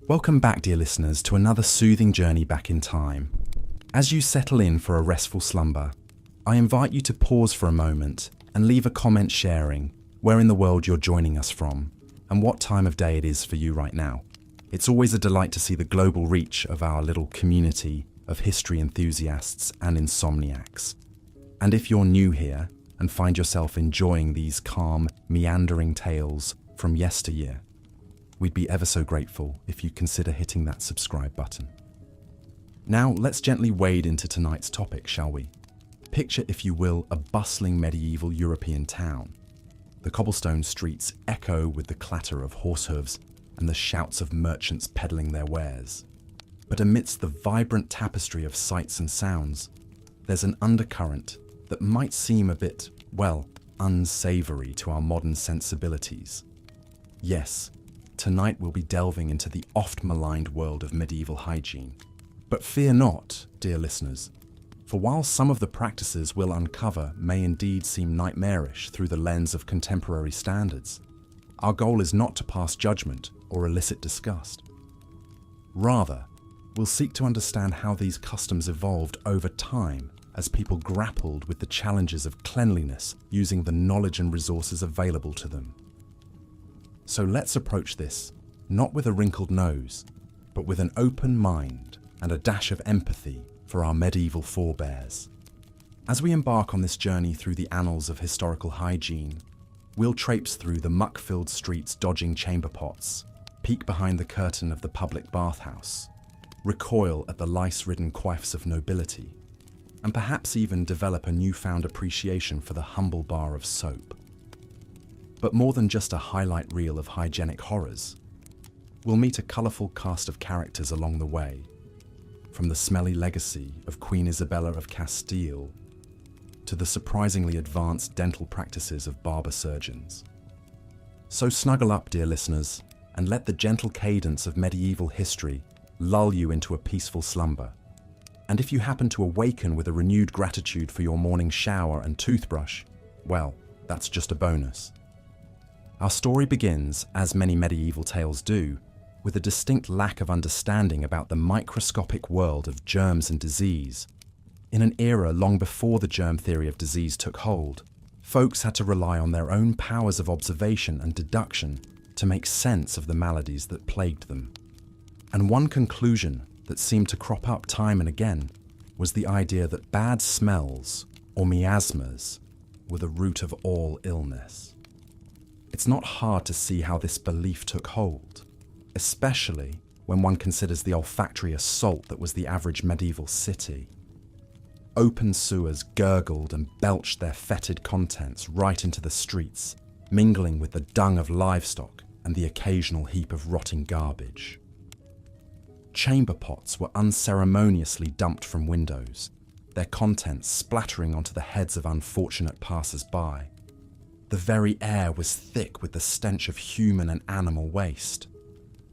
Welcome back, dear listeners, to another soothing journey back in time. As you settle in for a restful slumber, I invite you to pause for a moment and leave a comment sharing where in the world you're joining us from and what time of day it is for you right now. It's always a delight to see the global reach of our little community of history enthusiasts and insomniacs. And if you're new here and find yourself enjoying these calm, meandering tales from yesteryear, we'd be ever so grateful if you consider hitting that subscribe button. Now, let's gently wade into tonight's topic, shall we? Picture, if you will, a bustling medieval European town. The cobblestone streets echo with the clatter of horse hooves and the shouts of merchants peddling their wares. But amidst the vibrant tapestry of sights and sounds, there's an undercurrent that might seem a bit, well, unsavory to our modern sensibilities. Yes, tonight we'll be delving into the oft-maligned world of medieval hygiene. But fear not, dear listeners, for while some of the practices we'll uncover may indeed seem nightmarish through the lens of contemporary standards, our goal is not to pass judgment or elicit disgust. Rather, we'll seek to understand how these customs evolved over time as people grappled with the challenges of cleanliness using the knowledge and resources available to them. So let's approach this, not with a wrinkled nose, but with an open mind and a dash of empathy for our medieval forebears. As we embark on this journey through the annals of historical hygiene, we'll traipse through the muck-filled streets dodging chamber pots, peek behind the curtain of the public bathhouse, recoil at the lice-ridden coifs of nobility, and perhaps even develop a newfound appreciation for the humble bar of soap. But more than just a highlight reel of hygienic horrors, we'll meet a colourful cast of characters along the way, from the smelly legacy of Queen Isabella of Castile to the surprisingly advanced dental practices of barber surgeons. So snuggle up, dear listeners, and let the gentle cadence of medieval history lull you into a peaceful slumber. And if you happen to awaken with a renewed gratitude for your morning shower and toothbrush, well, that's just a bonus. Our story begins, as many medieval tales do, with a distinct lack of understanding about the microscopic world of germs and disease. In an era long before the germ theory of disease took hold, folks had to rely on their own powers of observation and deduction to make sense of the maladies that plagued them. And one conclusion that seemed to crop up time and again was the idea that bad smells, or miasmas, were the root of all illness. It's not hard to see how this belief took hold, especially when one considers the olfactory assault that was the average medieval city. Open sewers gurgled and belched their fetid contents right into the streets, mingling with the dung of livestock and the occasional heap of rotting garbage. Chamber pots were unceremoniously dumped from windows, their contents splattering onto the heads of unfortunate passers-by. The very air was thick with the stench of human and animal waste.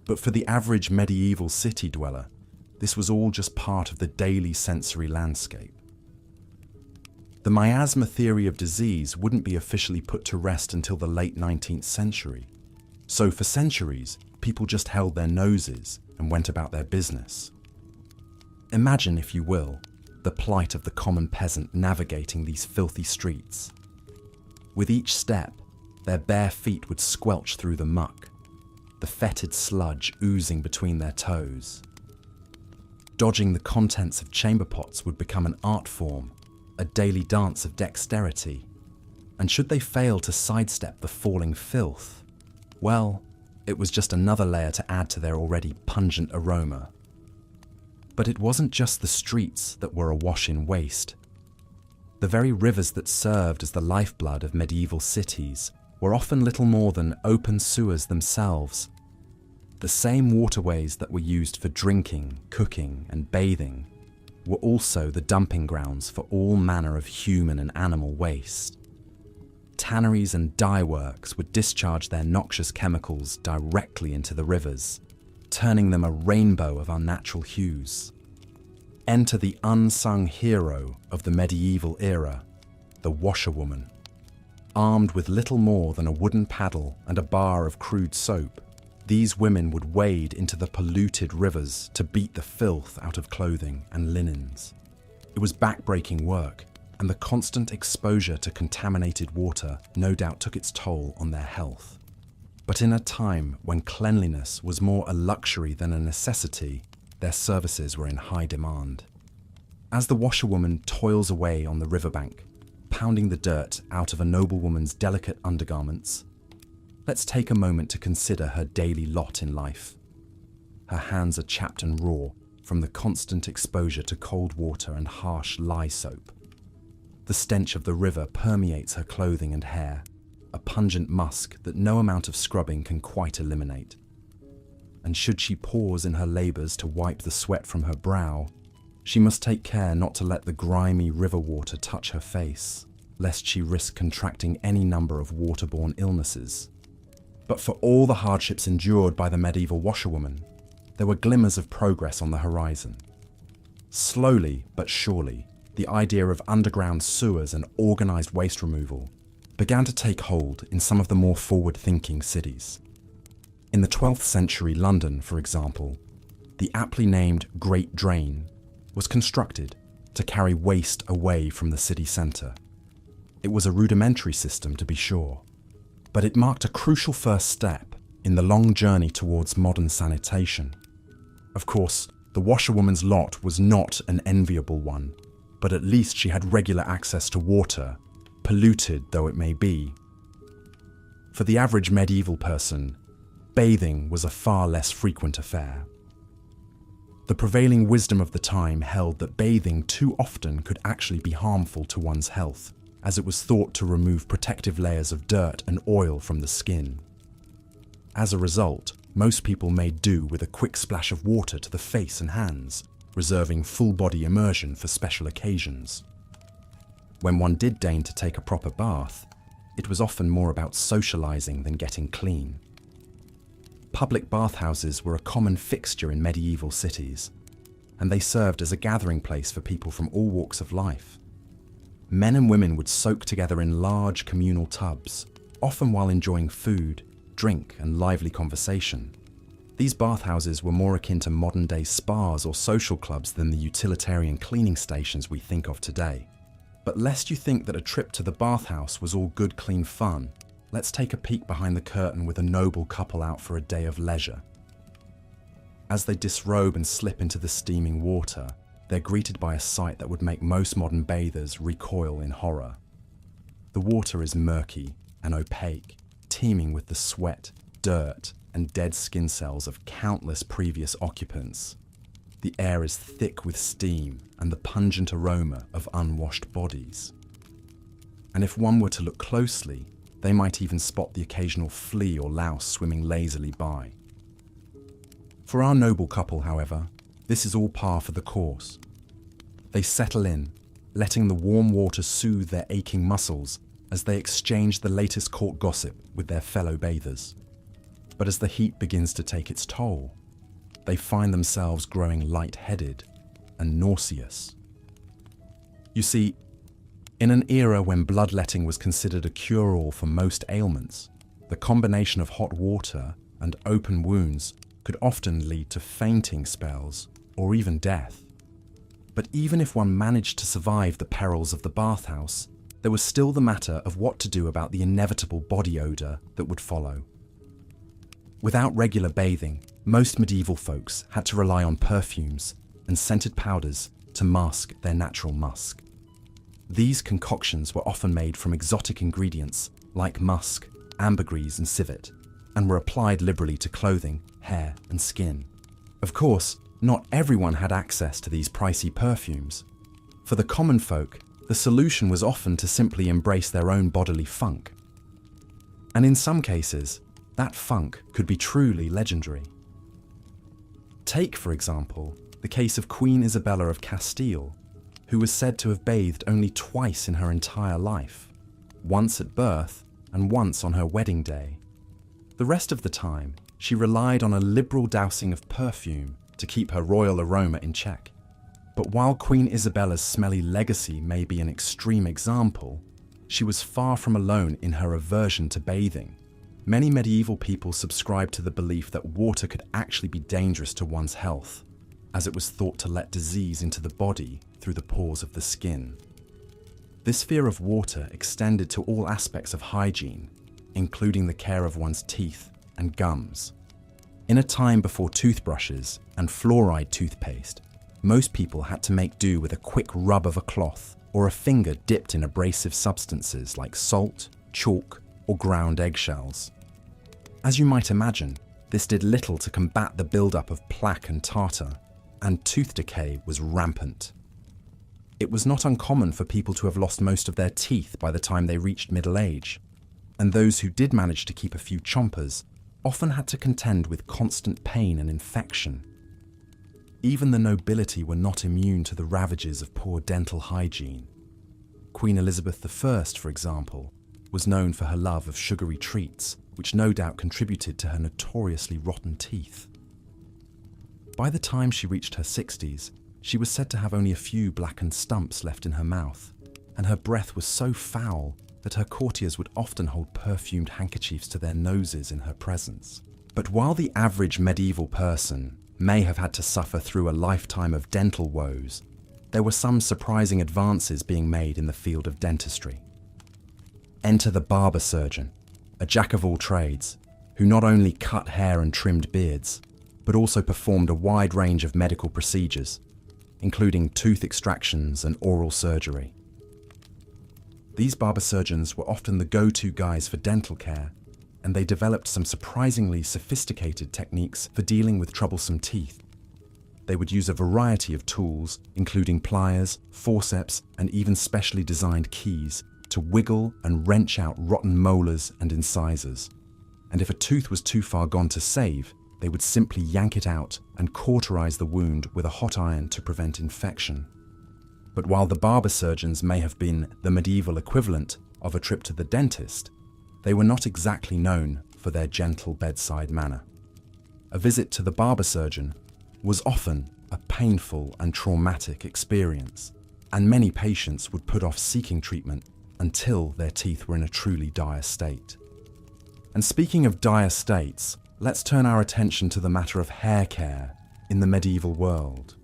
But for the average medieval city dweller, this was all just part of the daily sensory landscape. The miasma theory of disease wouldn't be officially put to rest until the late 19th century. So for centuries, people just held their noses and went about their business. Imagine, if you will, the plight of the common peasant navigating these filthy streets. With each step, their bare feet would squelch through the muck, the fetid sludge oozing between their toes. Dodging the contents of chamber pots would become an art form, a daily dance of dexterity. And should they fail to sidestep the falling filth, well, it was just another layer to add to their already pungent aroma. But it wasn't just the streets that were awash in waste. The very rivers that served as the lifeblood of medieval cities were often little more than open sewers themselves. The same waterways that were used for drinking, cooking, and bathing were also the dumping grounds for all manner of human and animal waste. Tanneries and dye works would discharge their noxious chemicals directly into the rivers, turning them a rainbow of unnatural hues. Enter the unsung hero of the medieval era, the washerwoman. Armed with little more than a wooden paddle and a bar of crude soap, These women would wade into the polluted rivers to beat the filth out of clothing and linens. It was backbreaking work, and the constant exposure to contaminated water no doubt took its toll on their health. But in a time when cleanliness was more a luxury than a necessity, their services were in high demand. As the washerwoman toils away on the riverbank, pounding the dirt out of a noblewoman's delicate undergarments, let's take a moment to consider her daily lot in life. Her hands are chapped and raw from the constant exposure to cold water and harsh lye soap. The stench of the river permeates her clothing and hair, a pungent musk that no amount of scrubbing can quite eliminate. And should she pause in her labours to wipe the sweat from her brow, she must take care not to let the grimy river water touch her face, lest she risk contracting any number of waterborne illnesses. But for all the hardships endured by the medieval washerwoman, there were glimmers of progress on the horizon. Slowly but surely, the idea of underground sewers and organised waste removal began to take hold in some of the more forward-thinking cities. In the 12th century London, for example, the aptly named Great Drain was constructed to carry waste away from the city centre. It was a rudimentary system, to be sure, but it marked a crucial first step in the long journey towards modern sanitation. Of course, the washerwoman's lot was not an enviable one, but at least she had regular access to water, polluted though it may be. For the average medieval person, bathing was a far less frequent affair. The prevailing wisdom of the time held that bathing too often could actually be harmful to one's health, as it was thought to remove protective layers of dirt and oil from the skin. As a result, most people made do with a quick splash of water to the face and hands, reserving full-body immersion for special occasions. When one did deign to take a proper bath, it was often more about socialising than getting clean. Public bathhouses were a common fixture in medieval cities, and they served as a gathering place for people from all walks of life. Men and women would soak together in large communal tubs, often while enjoying food, drink, and lively conversation. These bathhouses were more akin to modern-day spas or social clubs than the utilitarian cleaning stations we think of today. But lest you think that a trip to the bathhouse was all good, clean fun, let's take a peek behind the curtain with a noble couple out for a day of leisure. As they disrobe and slip into the steaming water, they're greeted by a sight that would make most modern bathers recoil in horror. The water is murky and opaque, teeming with the sweat, dirt, and dead skin cells of countless previous occupants. The air is thick with steam and the pungent aroma of unwashed bodies. And if one were to look closely, they might even spot the occasional flea or louse swimming lazily by. For our noble couple, however, this is all par for the course. They settle in, letting the warm water soothe their aching muscles as they exchange the latest court gossip with their fellow bathers. But as the heat begins to take its toll, they find themselves growing light-headed and nauseous. You see, in an era when bloodletting was considered a cure-all for most ailments, the combination of hot water and open wounds could often lead to fainting spells or even death. But even if one managed to survive the perils of the bathhouse, there was still the matter of what to do about the inevitable body odour that would follow. Without regular bathing, most medieval folks had to rely on perfumes and scented powders to mask their natural musk. These concoctions were often made from exotic ingredients like musk, ambergris and civet, and were applied liberally to clothing, hair and skin. Of course, not everyone had access to these pricey perfumes. For the common folk, the solution was often to simply embrace their own bodily funk. And in some cases, that funk could be truly legendary. Take, for example, the case of Queen Isabella of Castile, who was said to have bathed only twice in her entire life, once at birth and once on her wedding day. The rest of the time, she relied on a liberal dousing of perfume to keep her royal aroma in check. But while Queen Isabella's smelly legacy may be an extreme example, she was far from alone in her aversion to bathing. Many medieval people subscribed to the belief that water could actually be dangerous to one's health, as it was thought to let disease into the body through the pores of the skin. This fear of water extended to all aspects of hygiene, including the care of one's teeth and gums. In a time before toothbrushes and fluoride toothpaste, most people had to make do with a quick rub of a cloth or a finger dipped in abrasive substances like salt, chalk, or ground eggshells. As you might imagine, this did little to combat the buildup of plaque and tartar, and tooth decay was rampant. It was not uncommon for people to have lost most of their teeth by the time they reached middle age, and those who did manage to keep a few chompers often had to contend with constant pain and infection. Even the nobility were not immune to the ravages of poor dental hygiene. Queen Elizabeth I, for example, was known for her love of sugary treats, which no doubt contributed to her notoriously rotten teeth. By the time she reached her 60s, she was said to have only a few blackened stumps left in her mouth, and her breath was so foul that her courtiers would often hold perfumed handkerchiefs to their noses in her presence. But while the average medieval person may have had to suffer through a lifetime of dental woes, there were some surprising advances being made in the field of dentistry. Enter the barber surgeon, a jack of all trades, who not only cut hair and trimmed beards, but also performed a wide range of medical procedures, including tooth extractions and oral surgery. These barber surgeons were often the go-to guys for dental care, and they developed some surprisingly sophisticated techniques for dealing with troublesome teeth. They would use a variety of tools, including pliers, forceps, and even specially designed keys, to wiggle and wrench out rotten molars and incisors. And if a tooth was too far gone to save, they would simply yank it out and cauterize the wound with a hot iron to prevent infection. But while the barber surgeons may have been the medieval equivalent of a trip to the dentist, they were not exactly known for their gentle bedside manner. A visit to the barber surgeon was often a painful and traumatic experience, and many patients would put off seeking treatment until their teeth were in a truly dire state. And speaking of dire states, let's turn our attention to the matter of hair care in the medieval world.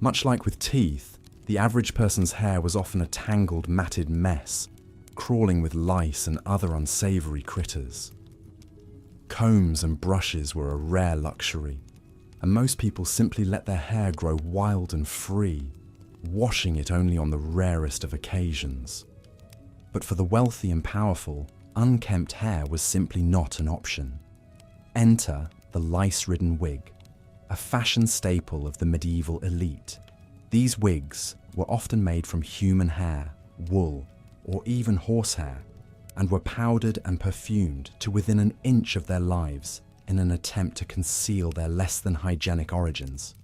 Much like with teeth, the average person's hair was often a tangled, matted mess, crawling with lice and other unsavory critters. Combs and brushes were a rare luxury, and most people simply let their hair grow wild and free, washing it only on the rarest of occasions. But for the wealthy and powerful, unkempt hair was simply not an option. Enter the lice-ridden wig, a fashion staple of the medieval elite. These wigs were often made from human hair, wool, or even horsehair, and were powdered and perfumed to within an inch of their lives in an attempt to conceal their less than hygienic origins.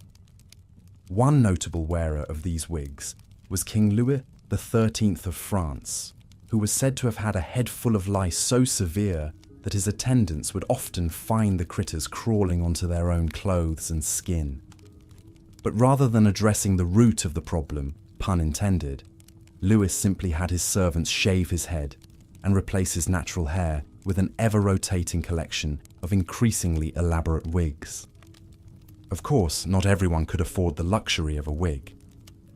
One notable wearer of these wigs was King Louis XIII of France, who was said to have had a head full of lice so severe that his attendants would often find the critters crawling onto their own clothes and skin. But rather than addressing the root of the problem, pun intended, Louis simply had his servants shave his head and replace his natural hair with an ever-rotating collection of increasingly elaborate wigs. Of course, not everyone could afford the luxury of a wig,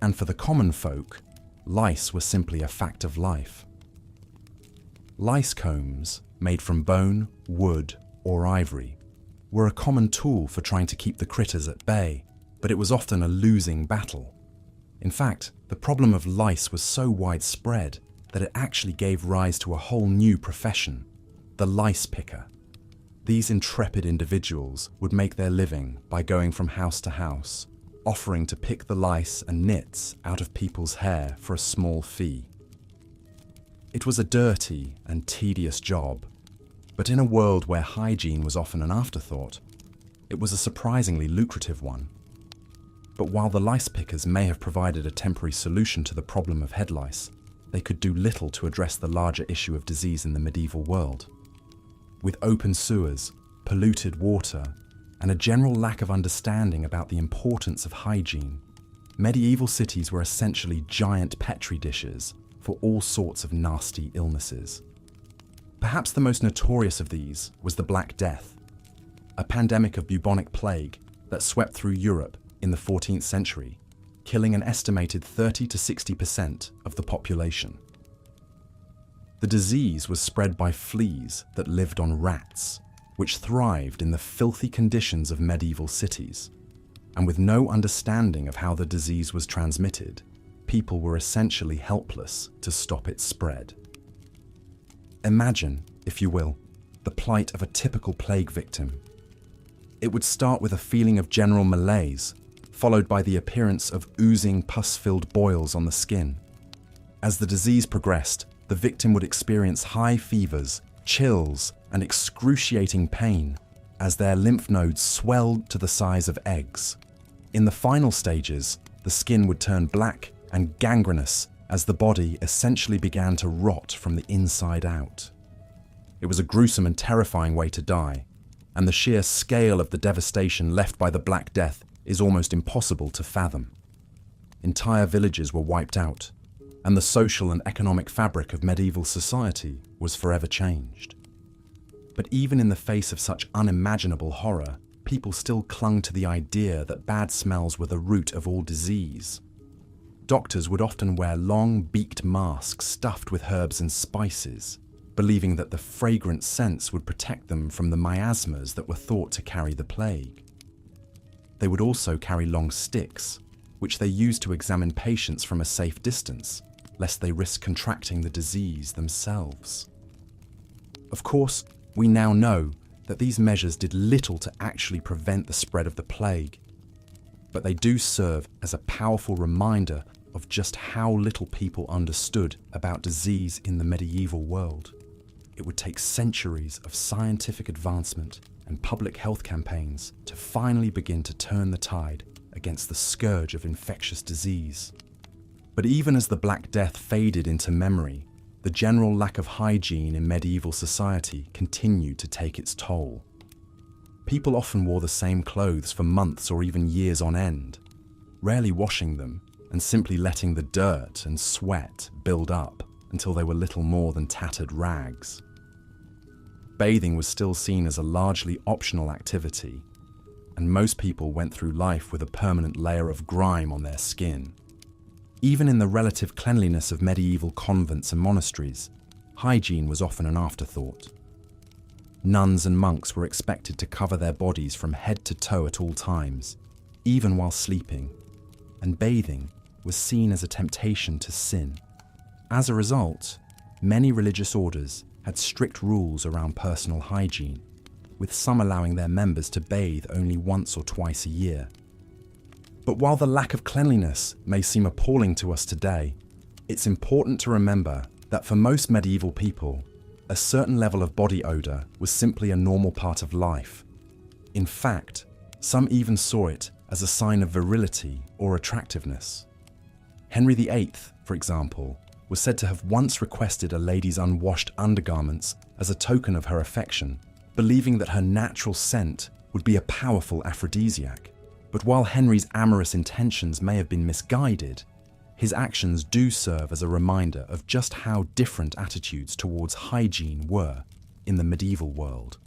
and for the common folk, lice were simply a fact of life. Lice combs, made from bone, wood, or ivory, were a common tool for trying to keep the critters at bay, but it was often a losing battle. In fact, the problem of lice was so widespread that it actually gave rise to a whole new profession, the lice picker. These intrepid individuals would make their living by going from house to house, offering to pick the lice and nits out of people's hair for a small fee. It was a dirty and tedious job, but in a world where hygiene was often an afterthought, it was a surprisingly lucrative one. But while the lice pickers may have provided a temporary solution to the problem of head lice, they could do little to address the larger issue of disease in the medieval world. With open sewers, polluted water, and a general lack of understanding about the importance of hygiene, medieval cities were essentially giant petri dishes for all sorts of nasty illnesses. Perhaps the most notorious of these was the Black Death, a pandemic of bubonic plague that swept through Europe in the 14th century, killing an estimated 30 to 60% of the population. The disease was spread by fleas that lived on rats, which thrived in the filthy conditions of medieval cities. And with no understanding of how the disease was transmitted, people were essentially helpless to stop its spread. Imagine, if you will, the plight of a typical plague victim. It would start with a feeling of general malaise, followed by the appearance of oozing pus-filled boils on the skin. As the disease progressed, the victim would experience high fevers, chills, and excruciating pain as their lymph nodes swelled to the size of eggs. In the final stages, the skin would turn black and gangrenous as the body essentially began to rot from the inside out. It was a gruesome and terrifying way to die, and the sheer scale of the devastation left by the Black Death is almost impossible to fathom. Entire villages were wiped out, and the social and economic fabric of medieval society was forever changed. But even in the face of such unimaginable horror, people still clung to the idea that bad smells were the root of all disease. Doctors would often wear long, beaked masks stuffed with herbs and spices, believing that the fragrant scents would protect them from the miasmas that were thought to carry the plague. They would also carry long sticks, which they used to examine patients from a safe distance, lest they risk contracting the disease themselves. Of course, we now know that these measures did little to actually prevent the spread of the plague, but they do serve as a powerful reminder of just how little people understood about disease in the medieval world. It would take centuries of scientific advancement and public health campaigns to finally begin to turn the tide against the scourge of infectious disease. But even as the Black Death faded into memory, the general lack of hygiene in medieval society continued to take its toll. People often wore the same clothes for months or even years on end, rarely washing them and simply letting the dirt and sweat build up until they were little more than tattered rags. Bathing was still seen as a largely optional activity, and most people went through life with a permanent layer of grime on their skin. Even in the relative cleanliness of medieval convents and monasteries, hygiene was often an afterthought. Nuns and monks were expected to cover their bodies from head to toe at all times, even while sleeping, and bathing was seen as a temptation to sin. As a result, many religious orders had strict rules around personal hygiene, with some allowing their members to bathe only once or twice a year. But while the lack of cleanliness may seem appalling to us today, it's important to remember that for most medieval people, a certain level of body odor was simply a normal part of life. In fact, some even saw it as a sign of virility or attractiveness. Henry VIII, for example, was said to have once requested a lady's unwashed undergarments as a token of her affection, believing that her natural scent would be a powerful aphrodisiac. But while Henry's amorous intentions may have been misguided, his actions do serve as a reminder of just how different attitudes towards hygiene were in the medieval world.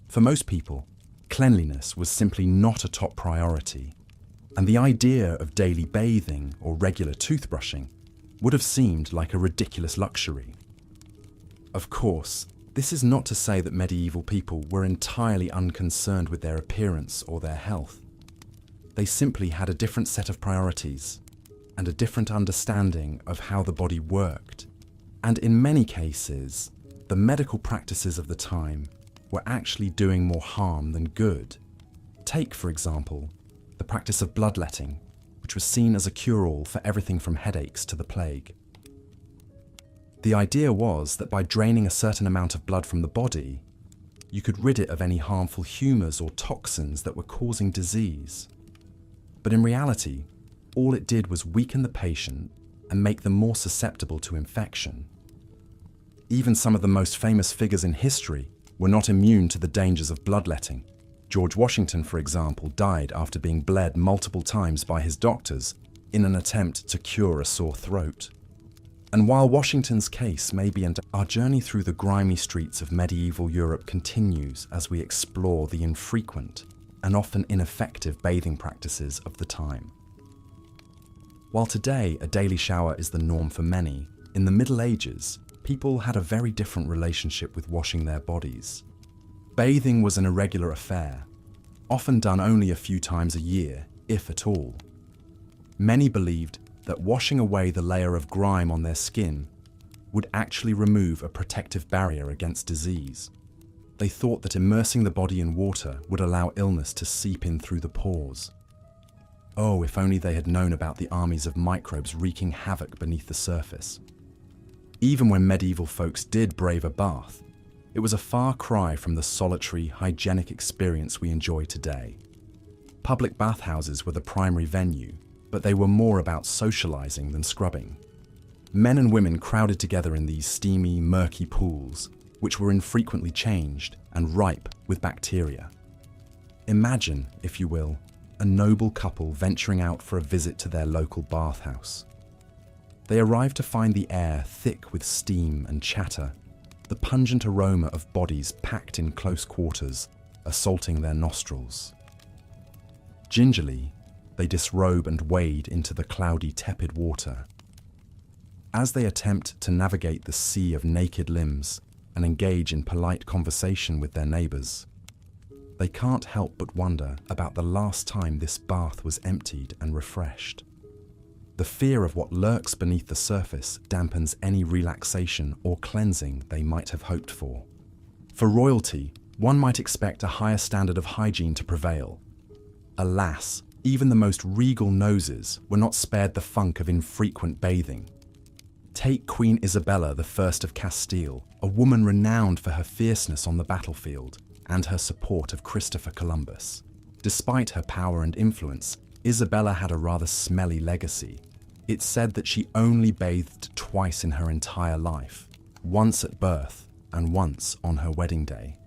For most people, cleanliness was simply not a top priority, and the idea of daily bathing or regular toothbrushing would have seemed like a ridiculous luxury. Of course, this is not to say that medieval people were entirely unconcerned with their appearance or their health. They simply had a different set of priorities and a different understanding of how the body worked. And in many cases, the medical practices of the time were actually doing more harm than good. Take, for example, the practice of bloodletting, which was seen as a cure-all for everything from headaches to the plague. The idea was that by draining a certain amount of blood from the body, you could rid it of any harmful humours or toxins that were causing disease. But in reality, all it did was weaken the patient and make them more susceptible to infection. Even some of the most famous figures in history were not immune to the dangers of bloodletting. George Washington, for example, died after being bled multiple times by his doctors in an attempt to cure a sore throat. And while Washington's case may be ended, our journey through the grimy streets of medieval Europe continues as we explore the infrequent and often ineffective bathing practices of the time. While today a daily shower is the norm for many, in the Middle Ages, people had a very different relationship with washing their bodies. Bathing was an irregular affair, often done only a few times a year, if at all. Many believed that washing away the layer of grime on their skin would actually remove a protective barrier against disease. They thought that immersing the body in water would allow illness to seep in through the pores. Oh, if only they had known about the armies of microbes wreaking havoc beneath the surface. Even when medieval folks did brave a bath, it was a far cry from the solitary, hygienic experience we enjoy today. Public bathhouses were the primary venue, but they were more about socializing than scrubbing. Men and women crowded together in these steamy, murky pools, which were infrequently changed and ripe with bacteria. Imagine, if you will, a noble couple venturing out for a visit to their local bathhouse. They arrived to find the air thick with steam and chatter, the pungent aroma of bodies packed in close quarters, assaulting their nostrils. Gingerly, they disrobe and wade into the cloudy, tepid water. As they attempt to navigate the sea of naked limbs and engage in polite conversation with their neighbors, they can't help but wonder about the last time this bath was emptied and refreshed. The fear of what lurks beneath the surface dampens any relaxation or cleansing they might have hoped for. For royalty, one might expect a higher standard of hygiene to prevail. Alas, even the most regal noses were not spared the funk of infrequent bathing. Take Queen Isabella I of Castile, a woman renowned for her fierceness on the battlefield and her support of Christopher Columbus. Despite her power and influence, Isabella had a rather smelly legacy. It's said that she only bathed twice in her entire life, once at birth and once on her wedding day.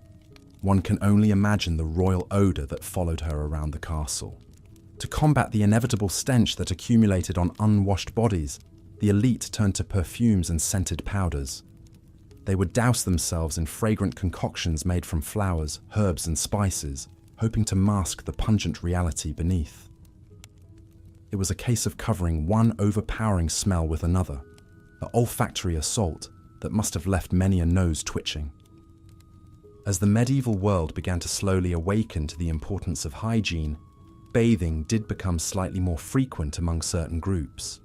One can only imagine the royal odour that followed her around the castle. To combat the inevitable stench that accumulated on unwashed bodies, the elite turned to perfumes and scented powders. They would douse themselves in fragrant concoctions made from flowers, herbs and spices, hoping to mask the pungent reality beneath. It was a case of covering one overpowering smell with another, an olfactory assault that must have left many a nose twitching. As the medieval world began to slowly awaken to the importance of hygiene, bathing did become slightly more frequent among certain groups.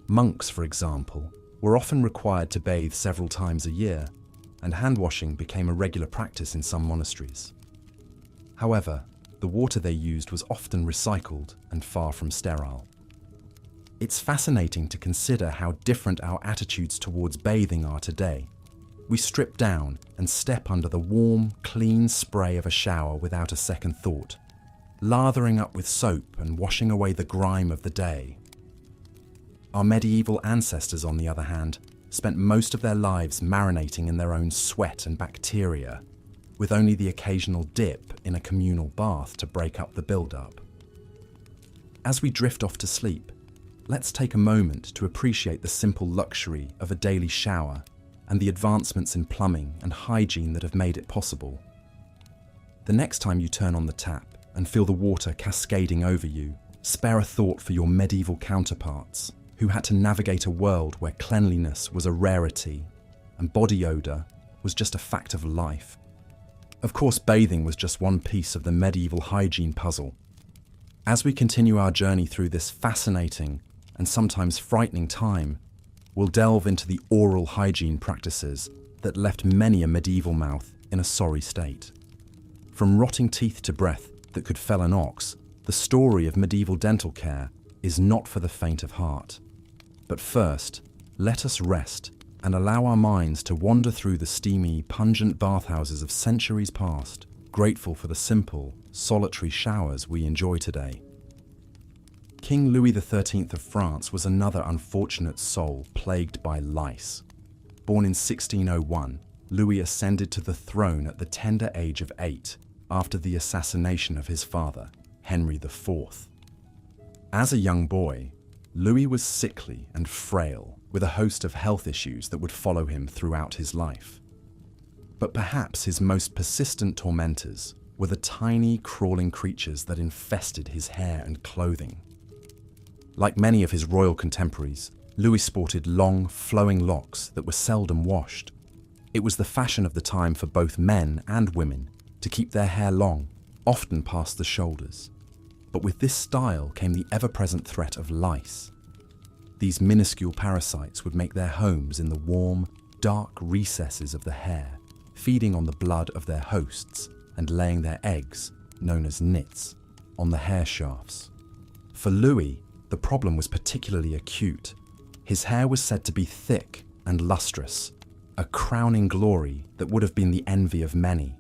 Monks, for example, were often required to bathe several times a year, and hand-washing became a regular practice in some monasteries. However, the water they used was often recycled and far from sterile. It's fascinating to consider how different our attitudes towards bathing are today. We strip down and step under the warm, clean spray of a shower without a second thought, lathering up with soap and washing away the grime of the day. Our medieval ancestors, on the other hand, spent most of their lives marinating in their own sweat and bacteria, with only the occasional dip in a communal bath to break up the build-up. As we drift off to sleep, let's take a moment to appreciate the simple luxury of a daily shower and the advancements in plumbing and hygiene that have made it possible. The next time you turn on the tap and feel the water cascading over you, spare a thought for your medieval counterparts who had to navigate a world where cleanliness was a rarity and body odour was just a fact of life. Of course, bathing was just one piece of the medieval hygiene puzzle. As we continue our journey through this fascinating and sometimes frightening time, we'll delve into the oral hygiene practices that left many a medieval mouth in a sorry state. From rotting teeth to breath that could fell an ox, the story of medieval dental care is not for the faint of heart. But first, let us rest and allow our minds to wander through the steamy, pungent bathhouses of centuries past, grateful for the simple, solitary showers we enjoy today. King Louis XIII of France was another unfortunate soul plagued by lice. Born in 1601, Louis ascended to the throne at the tender age of 8 after the assassination of his father, Henry IV. As a young boy, Louis was sickly and frail, with a host of health issues that would follow him throughout his life. But perhaps his most persistent tormentors were the tiny, crawling creatures that infested his hair and clothing. Like many of his royal contemporaries, Louis sported long, flowing locks that were seldom washed. It was the fashion of the time for both men and women to keep their hair long, often past the shoulders. But with this style came the ever-present threat of lice. These minuscule parasites would make their homes in the warm, dark recesses of the hair, feeding on the blood of their hosts and laying their eggs, known as nits, on the hair shafts. For Louis, the problem was particularly acute. His hair was said to be thick and lustrous, a crowning glory that would have been the envy of many.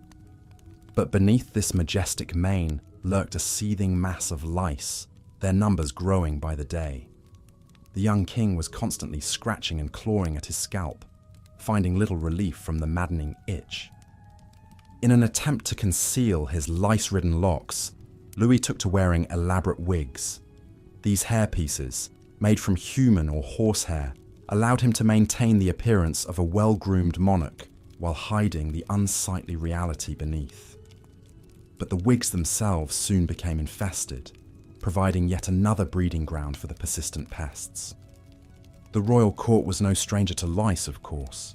But beneath this majestic mane lurked a seething mass of lice, their numbers growing by the day. The young king was constantly scratching and clawing at his scalp, finding little relief from the maddening itch. In an attempt to conceal his lice-ridden locks, Louis took to wearing elaborate wigs. These hairpieces, made from human or horsehair, allowed him to maintain the appearance of a well-groomed monarch while hiding the unsightly reality beneath. But the wigs themselves soon became infested, providing yet another breeding ground for the persistent pests. The royal court was no stranger to lice, of course.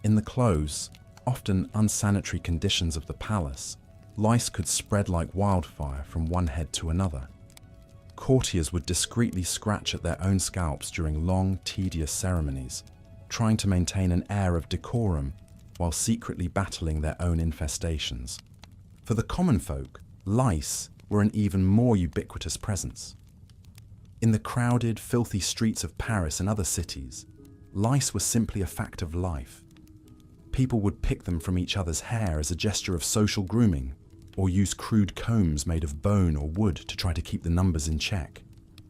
In the close, often unsanitary conditions of the palace, lice could spread like wildfire from one head to another. Courtiers would discreetly scratch at their own scalps during long, tedious ceremonies, trying to maintain an air of decorum while secretly battling their own infestations. For the common folk, lice were an even more ubiquitous presence. In the crowded, filthy streets of Paris and other cities, lice were simply a fact of life. People would pick them from each other's hair as a gesture of social grooming, or use crude combs made of bone or wood to try to keep the numbers in check.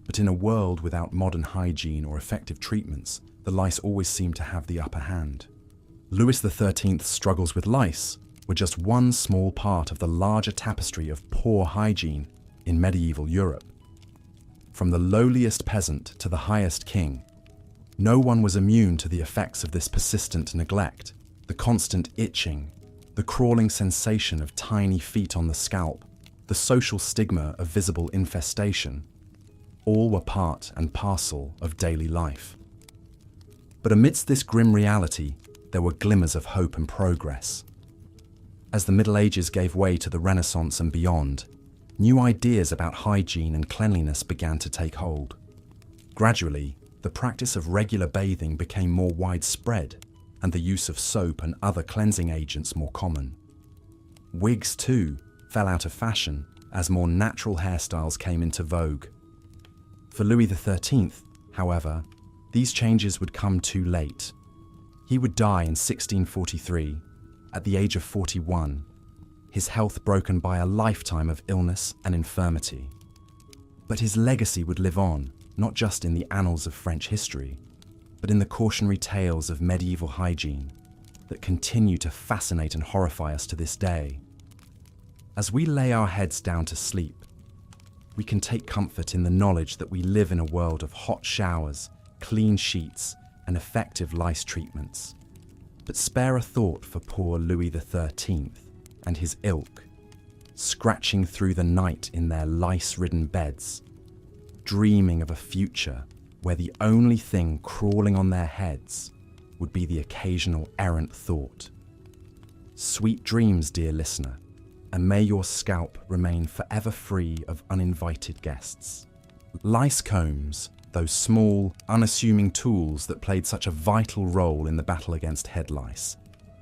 But in a world without modern hygiene or effective treatments, the lice always seemed to have the upper hand. Louis XIII's struggles with lice were just one small part of the larger tapestry of poor hygiene in medieval Europe. From the lowliest peasant to the highest king, no one was immune to the effects of this persistent neglect, the constant itching, the crawling sensation of tiny feet on the scalp, the social stigma of visible infestation. All were part and parcel of daily life. But amidst this grim reality, there were glimmers of hope and progress. As the Middle Ages gave way to the Renaissance and beyond, new ideas about hygiene and cleanliness began to take hold. Gradually, the practice of regular bathing became more widespread, and the use of soap and other cleansing agents more common. Wigs, too, fell out of fashion as more natural hairstyles came into vogue. For Louis XIII, however, these changes would come too late. He would die in 1643, at the age of 41, his health broken by a lifetime of illness and infirmity. But his legacy would live on, not just in the annals of French history, but in the cautionary tales of medieval hygiene that continue to fascinate and horrify us to this day. As we lay our heads down to sleep, we can take comfort in the knowledge that we live in a world of hot showers, clean sheets, and effective lice treatments. But spare a thought for poor Louis XIII and his ilk, scratching through the night in their lice-ridden beds, dreaming of a future where the only thing crawling on their heads would be the occasional errant thought. Sweet dreams, dear listener, and may your scalp remain forever free of uninvited guests. Lice combs, those small, unassuming tools that played such a vital role in the battle against head lice,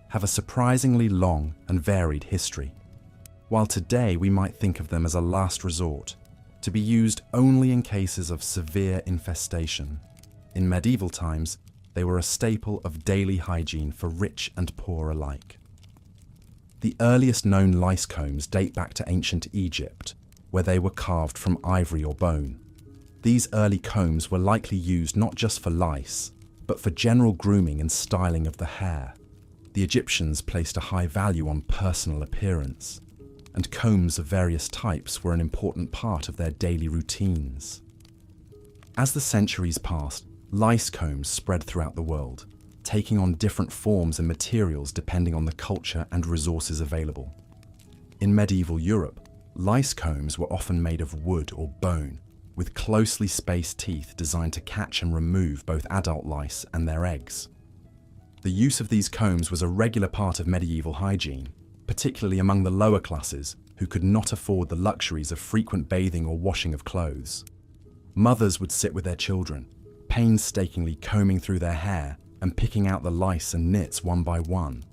have a surprisingly long and varied history. While today we might think of them as a last resort, to be used only in cases of severe infestation, in medieval times they were a staple of daily hygiene for rich and poor alike. The earliest known lice combs date back to ancient Egypt, where they were carved from ivory or bone. These early combs were likely used not just for lice, but for general grooming and styling of the hair. The Egyptians placed a high value on personal appearance, and combs of various types were an important part of their daily routines. As the centuries passed, lice combs spread throughout the world, taking on different forms and materials depending on the culture and resources available. In medieval Europe, lice combs were often made of wood or bone, with closely spaced teeth designed to catch and remove both adult lice and their eggs. The use of these combs was a regular part of medieval hygiene, particularly among the lower classes who could not afford the luxuries of frequent bathing or washing of clothes. Mothers would sit with their children, painstakingly combing through their hair and picking out the lice and nits one by one.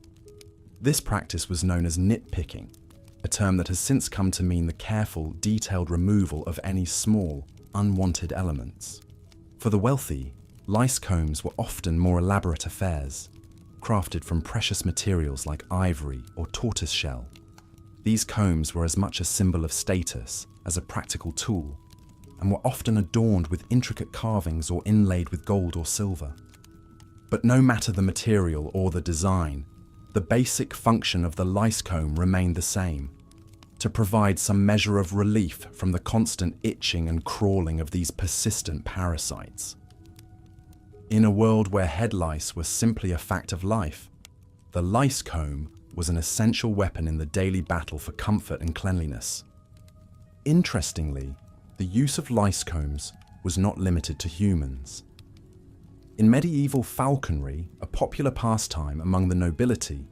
This practice was known as nitpicking, a term that has since come to mean the careful, detailed removal of any small, unwanted elements. For the wealthy, lice combs were often more elaborate affairs, crafted from precious materials like ivory or tortoiseshell. These combs were as much a symbol of status as a practical tool, and were often adorned with intricate carvings or inlaid with gold or silver. But no matter the material or the design, the basic function of the lice comb remained the same: to provide some measure of relief from the constant itching and crawling of these persistent parasites. In a world where head lice were simply a fact of life, the lice comb was an essential weapon in the daily battle for comfort and cleanliness. Interestingly, the use of lice combs was not limited to humans. In medieval falconry, a popular pastime among the nobility,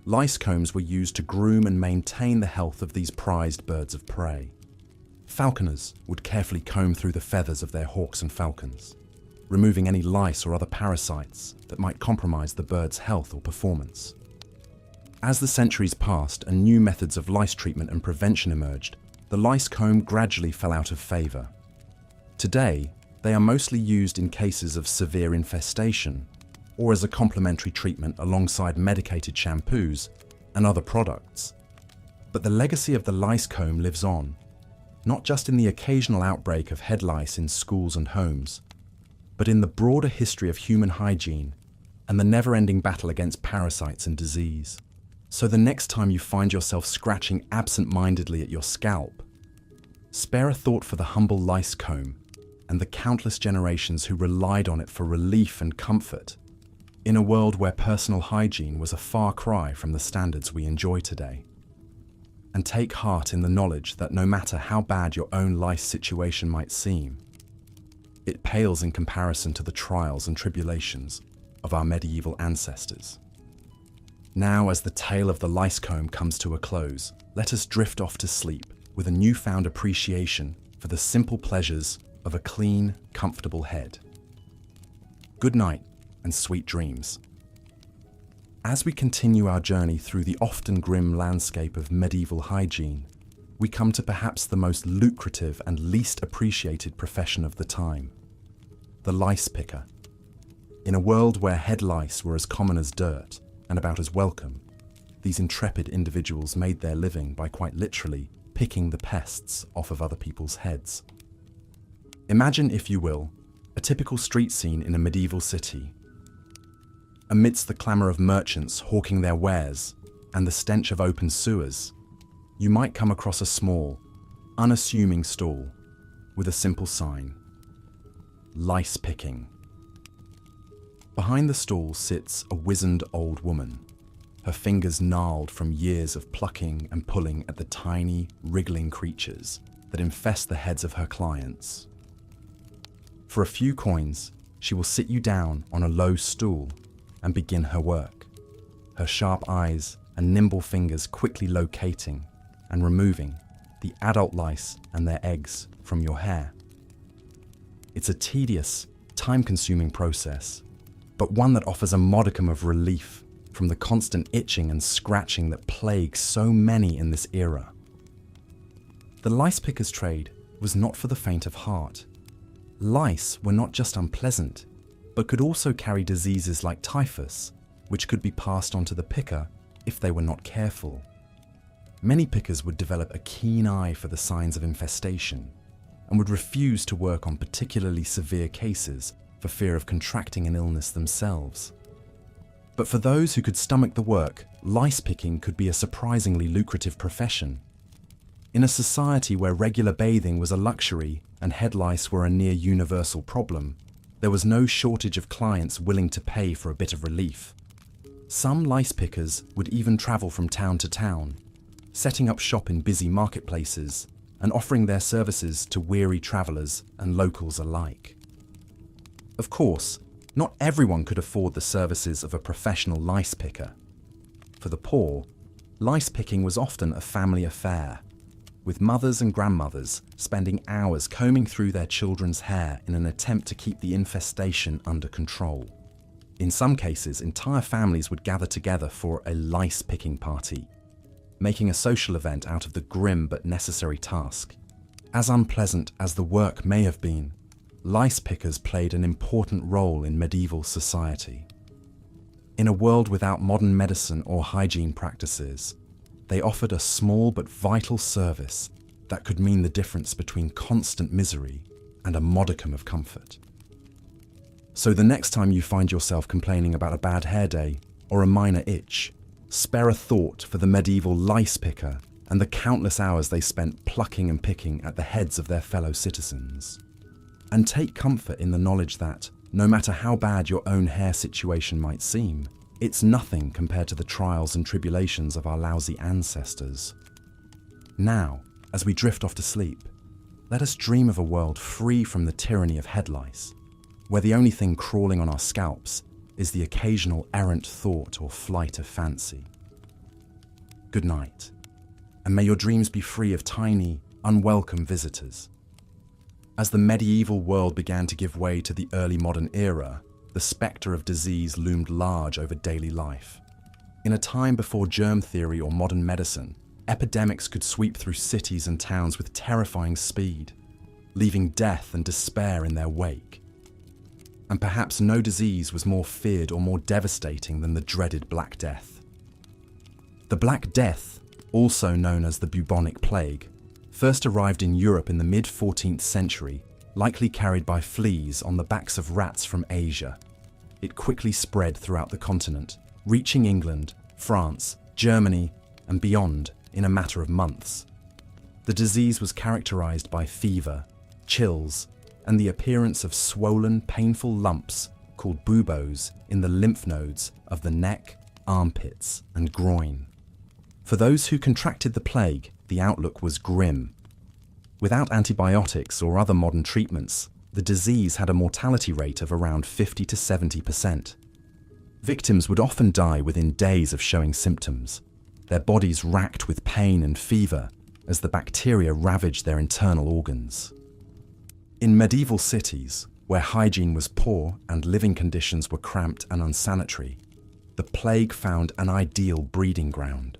lice combs were used to groom and maintain the health of these prized birds of prey. Falconers would carefully comb through the feathers of their hawks and falcons, removing any lice or other parasites that might compromise the bird's health or performance. As the centuries passed and new methods of lice treatment and prevention emerged, the lice comb gradually fell out of favour. Today, they are mostly used in cases of severe infestation, or as a complementary treatment alongside medicated shampoos and other products. But the legacy of the lice comb lives on, not just in the occasional outbreak of head lice in schools and homes, but in the broader history of human hygiene and the never-ending battle against parasites and disease. So the next time you find yourself scratching absent-mindedly at your scalp, spare a thought for the humble lice comb and the countless generations who relied on it for relief and comfort, in a world where personal hygiene was a far cry from the standards we enjoy today. And take heart in the knowledge that no matter how bad your own lice situation might seem, it pales in comparison to the trials and tribulations of our medieval ancestors. Now, as the tale of the lice comb comes to a close, let us drift off to sleep with a newfound appreciation for the simple pleasures of a clean, comfortable head. Good night and sweet dreams. As we continue our journey through the often grim landscape of medieval hygiene, we come to perhaps the most lucrative and least appreciated profession of the time: the lice picker. In a world where head lice were as common as dirt and about as welcome, these intrepid individuals made their living by quite literally picking the pests off of other people's heads. Imagine, if you will, a typical street scene in a medieval city. Amidst the clamour of merchants hawking their wares and the stench of open sewers, you might come across a small, unassuming stall with a simple sign: lice picking. Behind the stall sits a wizened old woman, her fingers gnarled from years of plucking and pulling at the tiny, wriggling creatures that infest the heads of her clients. For a few coins, she will sit you down on a low stool and begin her work, her sharp eyes and nimble fingers quickly locating and removing the adult lice and their eggs from your hair. It's a tedious, time-consuming process, but one that offers a modicum of relief from the constant itching and scratching that plagues so many in this era. The lice picker's trade was not for the faint of heart. Lice were not just unpleasant, but could also carry diseases like typhus, which could be passed on to the picker if they were not careful. Many pickers would develop a keen eye for the signs of infestation and would refuse to work on particularly severe cases for fear of contracting an illness themselves. But for those who could stomach the work, lice picking could be a surprisingly lucrative profession. In a society where regular bathing was a luxury and head lice were a near universal problem, there was no shortage of clients willing to pay for a bit of relief. Some lice pickers would even travel from town to town, setting up shop in busy marketplaces and offering their services to weary travelers and locals alike. Of course, not everyone could afford the services of a professional lice picker. For the poor, lice picking was often a family affair, with mothers and grandmothers spending hours combing through their children's hair in an attempt to keep the infestation under control. In some cases, entire families would gather together for a lice picking party, making a social event out of the grim but necessary task. As unpleasant as the work may have been, lice pickers played an important role in medieval society. In a world without modern medicine or hygiene practices, they offered a small but vital service that could mean the difference between constant misery and a modicum of comfort. So the next time you find yourself complaining about a bad hair day or a minor itch, spare a thought for the medieval lice picker and the countless hours they spent plucking and picking at the heads of their fellow citizens. And take comfort in the knowledge that, no matter how bad your own hair situation might seem, it's nothing compared to the trials and tribulations of our lousy ancestors. Now, as we drift off to sleep, let us dream of a world free from the tyranny of head lice, where the only thing crawling on our scalps is the occasional errant thought or flight of fancy. Good night, and may your dreams be free of tiny, unwelcome visitors. As the medieval world began to give way to the early modern era, the spectre of disease loomed large over daily life. In a time before germ theory or modern medicine, epidemics could sweep through cities and towns with terrifying speed, leaving death and despair in their wake. And perhaps no disease was more feared or more devastating than the dreaded Black Death. The Black Death, also known as the bubonic plague, first arrived in Europe in the mid-14th century, likely carried by fleas on the backs of rats from Asia. It quickly spread throughout the continent, reaching England, France, Germany, and beyond in a matter of months. The disease was characterized by fever, chills, and the appearance of swollen, painful lumps called buboes in the lymph nodes of the neck, armpits, and groin. For those who contracted the plague, the outlook was grim. Without antibiotics or other modern treatments, the disease had a mortality rate of around 50 to 70%. Victims would often die within days of showing symptoms, their bodies racked with pain and fever as the bacteria ravaged their internal organs. In medieval cities, where hygiene was poor and living conditions were cramped and unsanitary, the plague found an ideal breeding ground.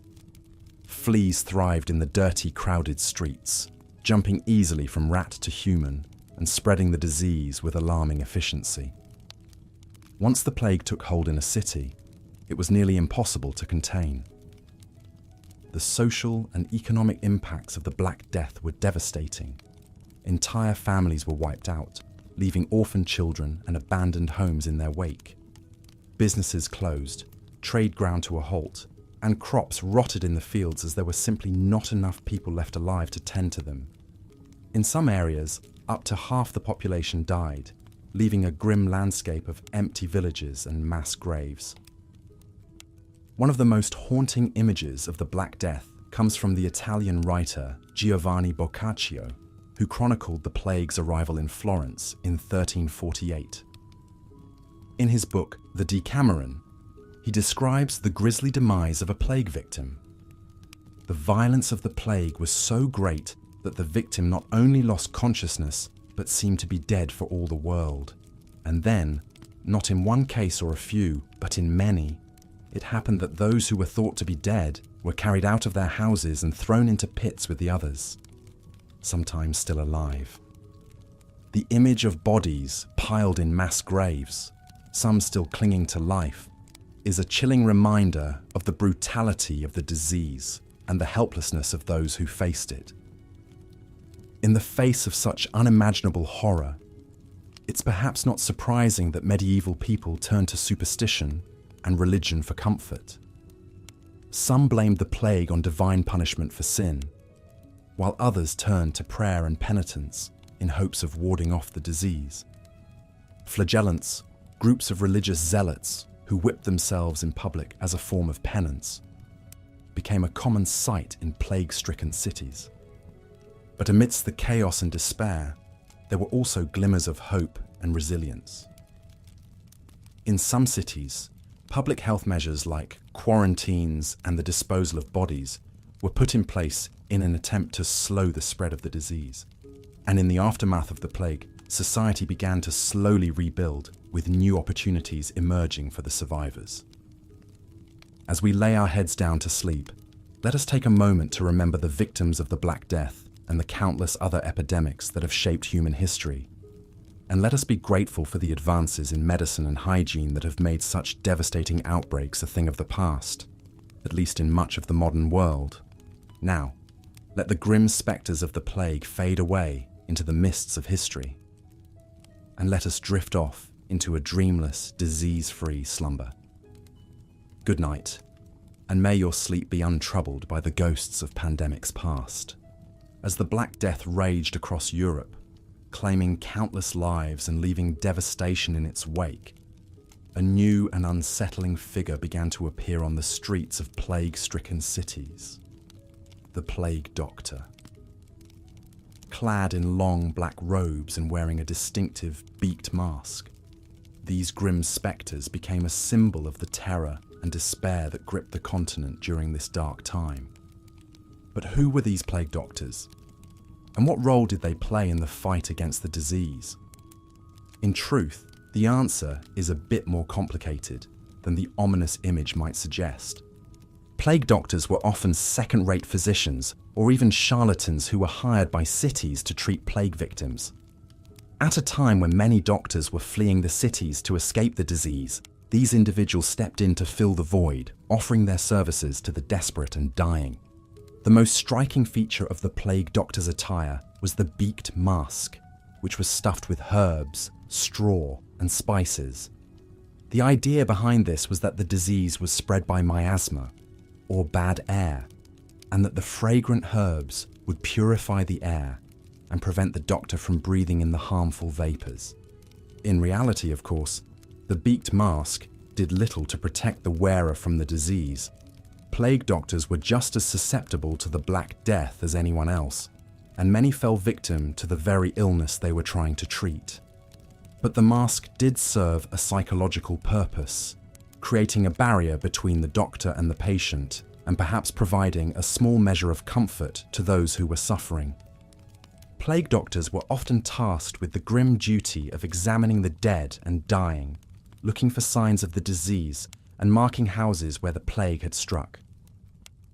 Fleas thrived in the dirty, crowded streets, jumping easily from rat to human and spreading the disease with alarming efficiency. Once the plague took hold in a city, it was nearly impossible to contain. The social and economic impacts of the Black Death were devastating. Entire families were wiped out, leaving orphaned children and abandoned homes in their wake. Businesses closed, trade ground to a halt, and crops rotted in the fields as there were simply not enough people left alive to tend to them. In some areas, up to half the population died, leaving a grim landscape of empty villages and mass graves. One of the most haunting images of the Black Death comes from the Italian writer Giovanni Boccaccio, who chronicled the plague's arrival in Florence in 1348. In his book, The Decameron, he describes the grisly demise of a plague victim. The violence of the plague was so great that the victim not only lost consciousness, but seemed to be dead for all the world. And then, not in one case or a few, but in many, it happened that those who were thought to be dead were carried out of their houses and thrown into pits with the others, sometimes still alive. The image of bodies piled in mass graves, some still clinging to life, is a chilling reminder of the brutality of the disease and the helplessness of those who faced it. In the face of such unimaginable horror, it's perhaps not surprising that medieval people turned to superstition and religion for comfort. Some blamed the plague on divine punishment for sin, while others turned to prayer and penitence in hopes of warding off the disease. Flagellants, groups of religious zealots who whipped themselves in public as a form of penance, became a common sight in plague-stricken cities. But amidst the chaos and despair, there were also glimmers of hope and resilience. In some cities, public health measures like quarantines and the disposal of bodies were put in place in an attempt to slow the spread of the disease. And in the aftermath of the plague, society began to slowly rebuild, with new opportunities emerging for the survivors. As we lay our heads down to sleep, let us take a moment to remember the victims of the Black Death and the countless other epidemics that have shaped human history. And let us be grateful for the advances in medicine and hygiene that have made such devastating outbreaks a thing of the past, at least in much of the modern world. Now, let the grim spectres of the plague fade away into the mists of history, and let us drift off into a dreamless, disease-free slumber. Good night, and may your sleep be untroubled by the ghosts of pandemics past. As the Black Death raged across Europe, claiming countless lives and leaving devastation in its wake, a new and unsettling figure began to appear on the streets of plague-stricken cities: the Plague Doctor. Clad in long black robes and wearing a distinctive beaked mask, these grim spectres became a symbol of the terror and despair that gripped the continent during this dark time. But who were these plague doctors? And what role did they play in the fight against the disease? In truth, the answer is a bit more complicated than the ominous image might suggest. Plague doctors were often second-rate physicians or even charlatans who were hired by cities to treat plague victims. At a time when many doctors were fleeing the cities to escape the disease, these individuals stepped in to fill the void, offering their services to the desperate and dying. The most striking feature of the plague doctor's attire was the beaked mask, which was stuffed with herbs, straw, and spices. The idea behind this was that the disease was spread by miasma, or bad air, and that the fragrant herbs would purify the air and prevent the doctor from breathing in the harmful vapors. In reality, of course, the beaked mask did little to protect the wearer from the disease. Plague doctors were just as susceptible to the Black Death as anyone else, and many fell victim to the very illness they were trying to treat. But the mask did serve a psychological purpose, creating a barrier between the doctor and the patient, and perhaps providing a small measure of comfort to those who were suffering. Plague doctors were often tasked with the grim duty of examining the dead and dying, looking for signs of the disease and marking houses where the plague had struck.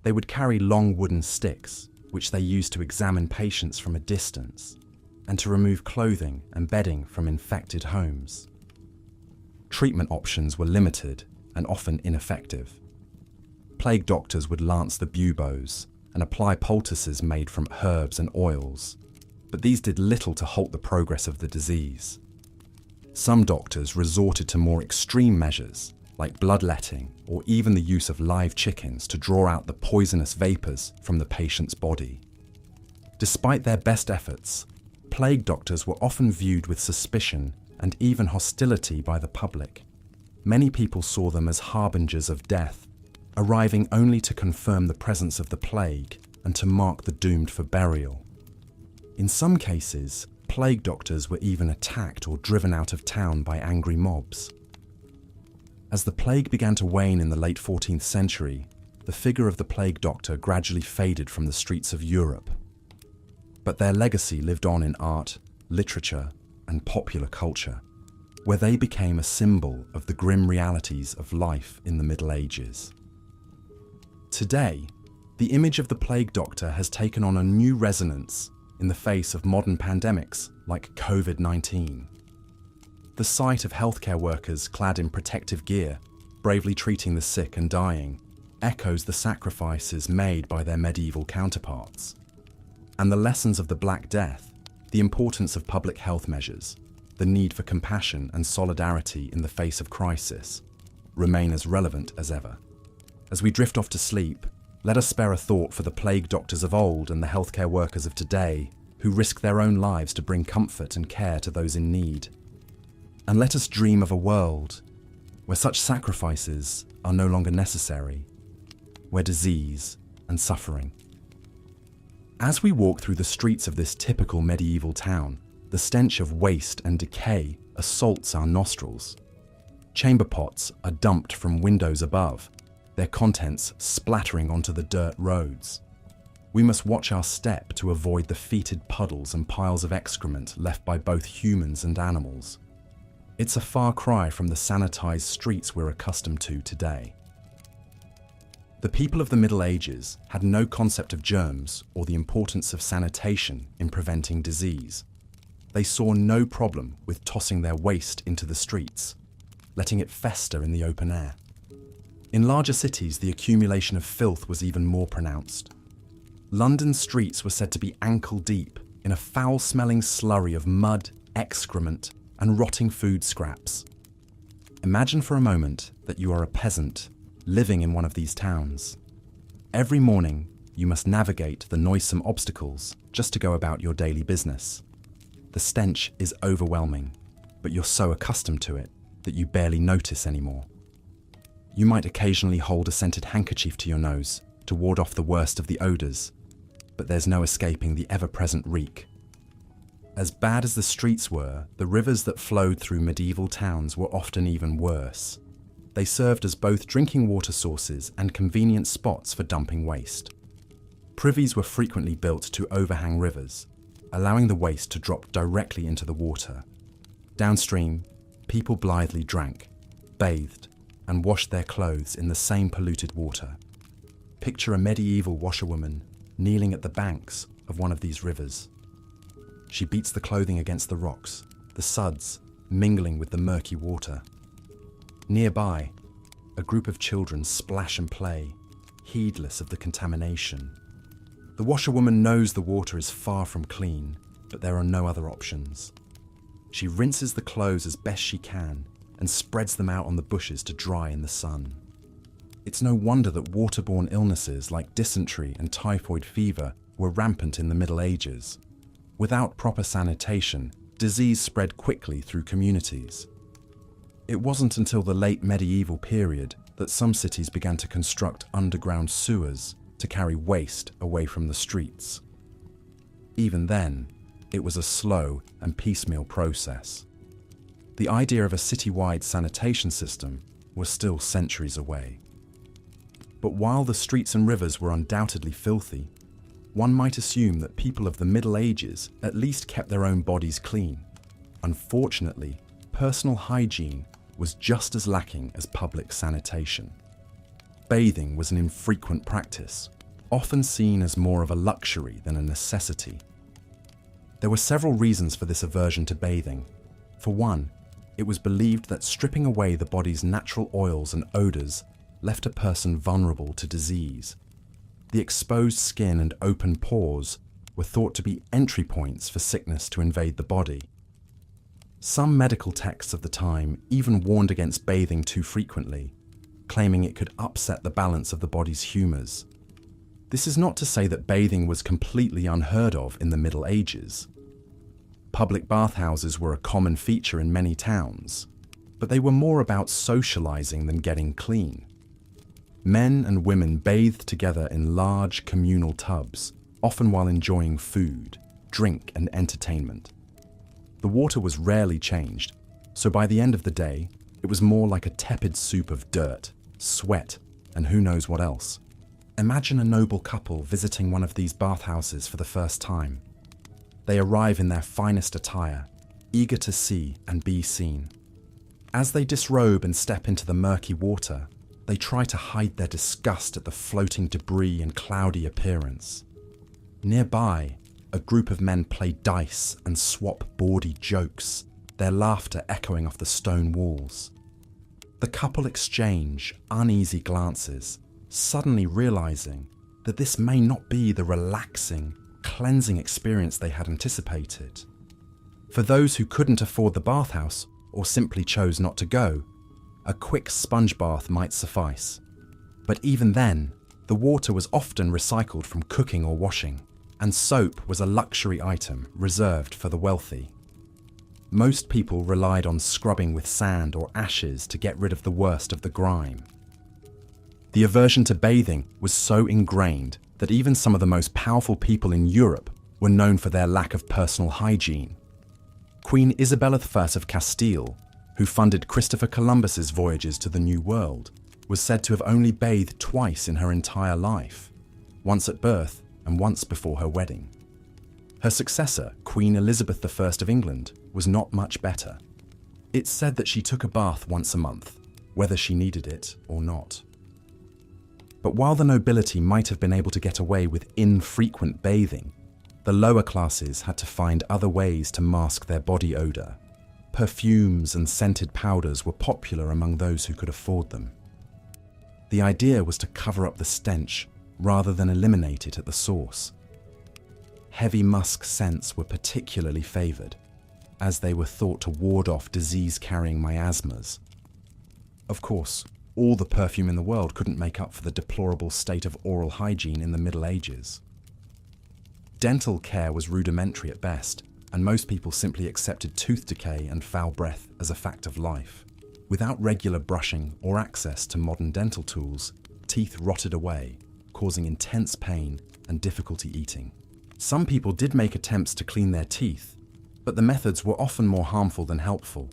They would carry long wooden sticks, which they used to examine patients from a distance, and to remove clothing and bedding from infected homes. Treatment options were limited and often ineffective. Plague doctors would lance the buboes and apply poultices made from herbs and oils, but these did little to halt the progress of the disease. Some doctors resorted to more extreme measures, like bloodletting or even the use of live chickens to draw out the poisonous vapors from the patient's body. Despite their best efforts, plague doctors were often viewed with suspicion and even hostility by the public. Many people saw them as harbingers of death, arriving only to confirm the presence of the plague and to mark the doomed for burial. In some cases, plague doctors were even attacked or driven out of town by angry mobs. As the plague began to wane in the late 14th century, the figure of the plague doctor gradually faded from the streets of Europe. But their legacy lived on in art, literature, and popular culture, where they became a symbol of the grim realities of life in the Middle Ages. Today, the image of the plague doctor has taken on a new resonance in the face of modern pandemics like COVID-19. The sight of healthcare workers clad in protective gear, bravely treating the sick and dying, echoes the sacrifices made by their medieval counterparts. And the lessons of the Black Death, the importance of public health measures, the need for compassion and solidarity in the face of crisis, remain as relevant as ever. As we drift off to sleep, let us spare a thought for the plague doctors of old and the healthcare workers of today who risk their own lives to bring comfort and care to those in need. and let us dream of a world where such sacrifices are no longer necessary, where disease and suffering. As we walk through the streets of this typical medieval town, the stench of waste and decay assaults our nostrils. Chamber pots are dumped from windows above, their contents splattering onto the dirt roads. We must watch our step to avoid the fetid puddles and piles of excrement left by both humans and animals. It's a far cry from the sanitized streets we're accustomed to today. The people of the Middle Ages had no concept of germs or the importance of sanitation in preventing disease. They saw no problem with tossing their waste into the streets, letting it fester in the open air. In larger cities, the accumulation of filth was even more pronounced. London's streets were said to be ankle-deep in a foul-smelling slurry of mud, excrement, and rotting food scraps. Imagine for a moment that you are a peasant living in one of these towns. Every morning, you must navigate the noisome obstacles just to go about your daily business. The stench is overwhelming, but you're so accustomed to it that you barely notice anymore. You might occasionally hold a scented handkerchief to your nose to ward off the worst of the odours, but there's no escaping the ever-present reek. As bad as the streets were, the rivers that flowed through medieval towns were often even worse. They served as both drinking water sources and convenient spots for dumping waste. Privies were frequently built to overhang rivers, allowing the waste to drop directly into the water. Downstream, people blithely drank, bathed, and washed their clothes in the same polluted water. Picture a medieval washerwoman kneeling at the banks of one of these rivers. She beats the clothing against the rocks, the suds mingling with the murky water. Nearby, a group of children splash and play, heedless of the contamination. The washerwoman knows the water is far from clean, but there are no other options. She rinses the clothes as best she can and spreads them out on the bushes to dry in the sun. It's no wonder that waterborne illnesses like dysentery and typhoid fever were rampant in the Middle Ages. Without proper sanitation, disease spread quickly through communities. It wasn't until the late medieval period that some cities began to construct underground sewers to carry waste away from the streets. Even then, it was a slow and piecemeal process. The idea of a city-wide sanitation system was still centuries away. But while the streets and rivers were undoubtedly filthy, one might assume that people of the Middle Ages at least kept their own bodies clean. Unfortunately, personal hygiene was just as lacking as public sanitation. Bathing was an infrequent practice, often seen as more of a luxury than a necessity. There were several reasons for this aversion to bathing. For one, it was believed that stripping away the body's natural oils and odours left a person vulnerable to disease. The exposed skin and open pores were thought to be entry points for sickness to invade the body. Some medical texts of the time even warned against bathing too frequently, claiming it could upset the balance of the body's humours. This is not to say that bathing was completely unheard of in the Middle Ages. Public bathhouses were a common feature in many towns, but they were more about socialising than getting clean. Men and women bathed together in large communal tubs, often while enjoying food, drink, and entertainment. The water was rarely changed, so by the end of the day, it was more like a tepid soup of dirt, sweat, and who knows what else. Imagine a noble couple visiting one of these bathhouses for the first time. They arrive in their finest attire, eager to see and be seen. As they disrobe and step into the murky water, they try to hide their disgust at the floating debris and cloudy appearance. Nearby, a group of men play dice and swap bawdy jokes, their laughter echoing off the stone walls. The couple exchange uneasy glances, suddenly realizing that this may not be the relaxing, cleansing experience they had anticipated. For those who couldn't afford the bathhouse or simply chose not to go, a quick sponge bath might suffice. But even then, the water was often recycled from cooking or washing, and soap was a luxury item reserved for the wealthy. Most people relied on scrubbing with sand or ashes to get rid of the worst of the grime. The aversion to bathing was so ingrained that even some of the most powerful people in Europe were known for their lack of personal hygiene. Queen Isabella I of Castile, who funded Christopher Columbus's voyages to the New World, was said to have only bathed twice in her entire life, once at birth and once before her wedding. Her successor, Queen Elizabeth I of England, was not much better. It's said that she took a bath once a month, whether she needed it or not. But while the nobility might have been able to get away with infrequent bathing, the lower classes had to find other ways to mask their body odor. Perfumes and scented powders were popular among those who could afford them. The idea was to cover up the stench rather than eliminate it at the source. Heavy musk scents were particularly favored, as they were thought to ward off disease-carrying miasmas. Of course, all the perfume in the world couldn't make up for the deplorable state of oral hygiene in the Middle Ages. Dental care was rudimentary at best, and most people simply accepted tooth decay and foul breath as a fact of life. Without regular brushing or access to modern dental tools, teeth rotted away, causing intense pain and difficulty eating. Some people did make attempts to clean their teeth, but the methods were often more harmful than helpful.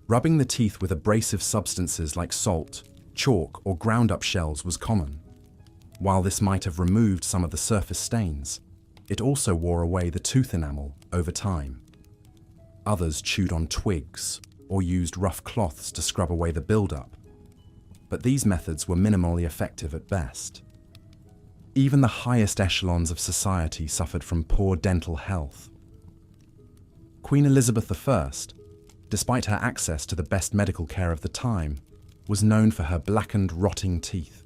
Rubbing the teeth with abrasive substances like salt, chalk, or ground-up shells was common. While this might have removed some of the surface stains, it also wore away the tooth enamel over time. Others chewed on twigs or used rough cloths to scrub away the buildup, but these methods were minimally effective at best. Even the highest echelons of society suffered from poor dental health. Queen Elizabeth I, despite her access to the best medical care of the time, was known for her blackened, rotting teeth.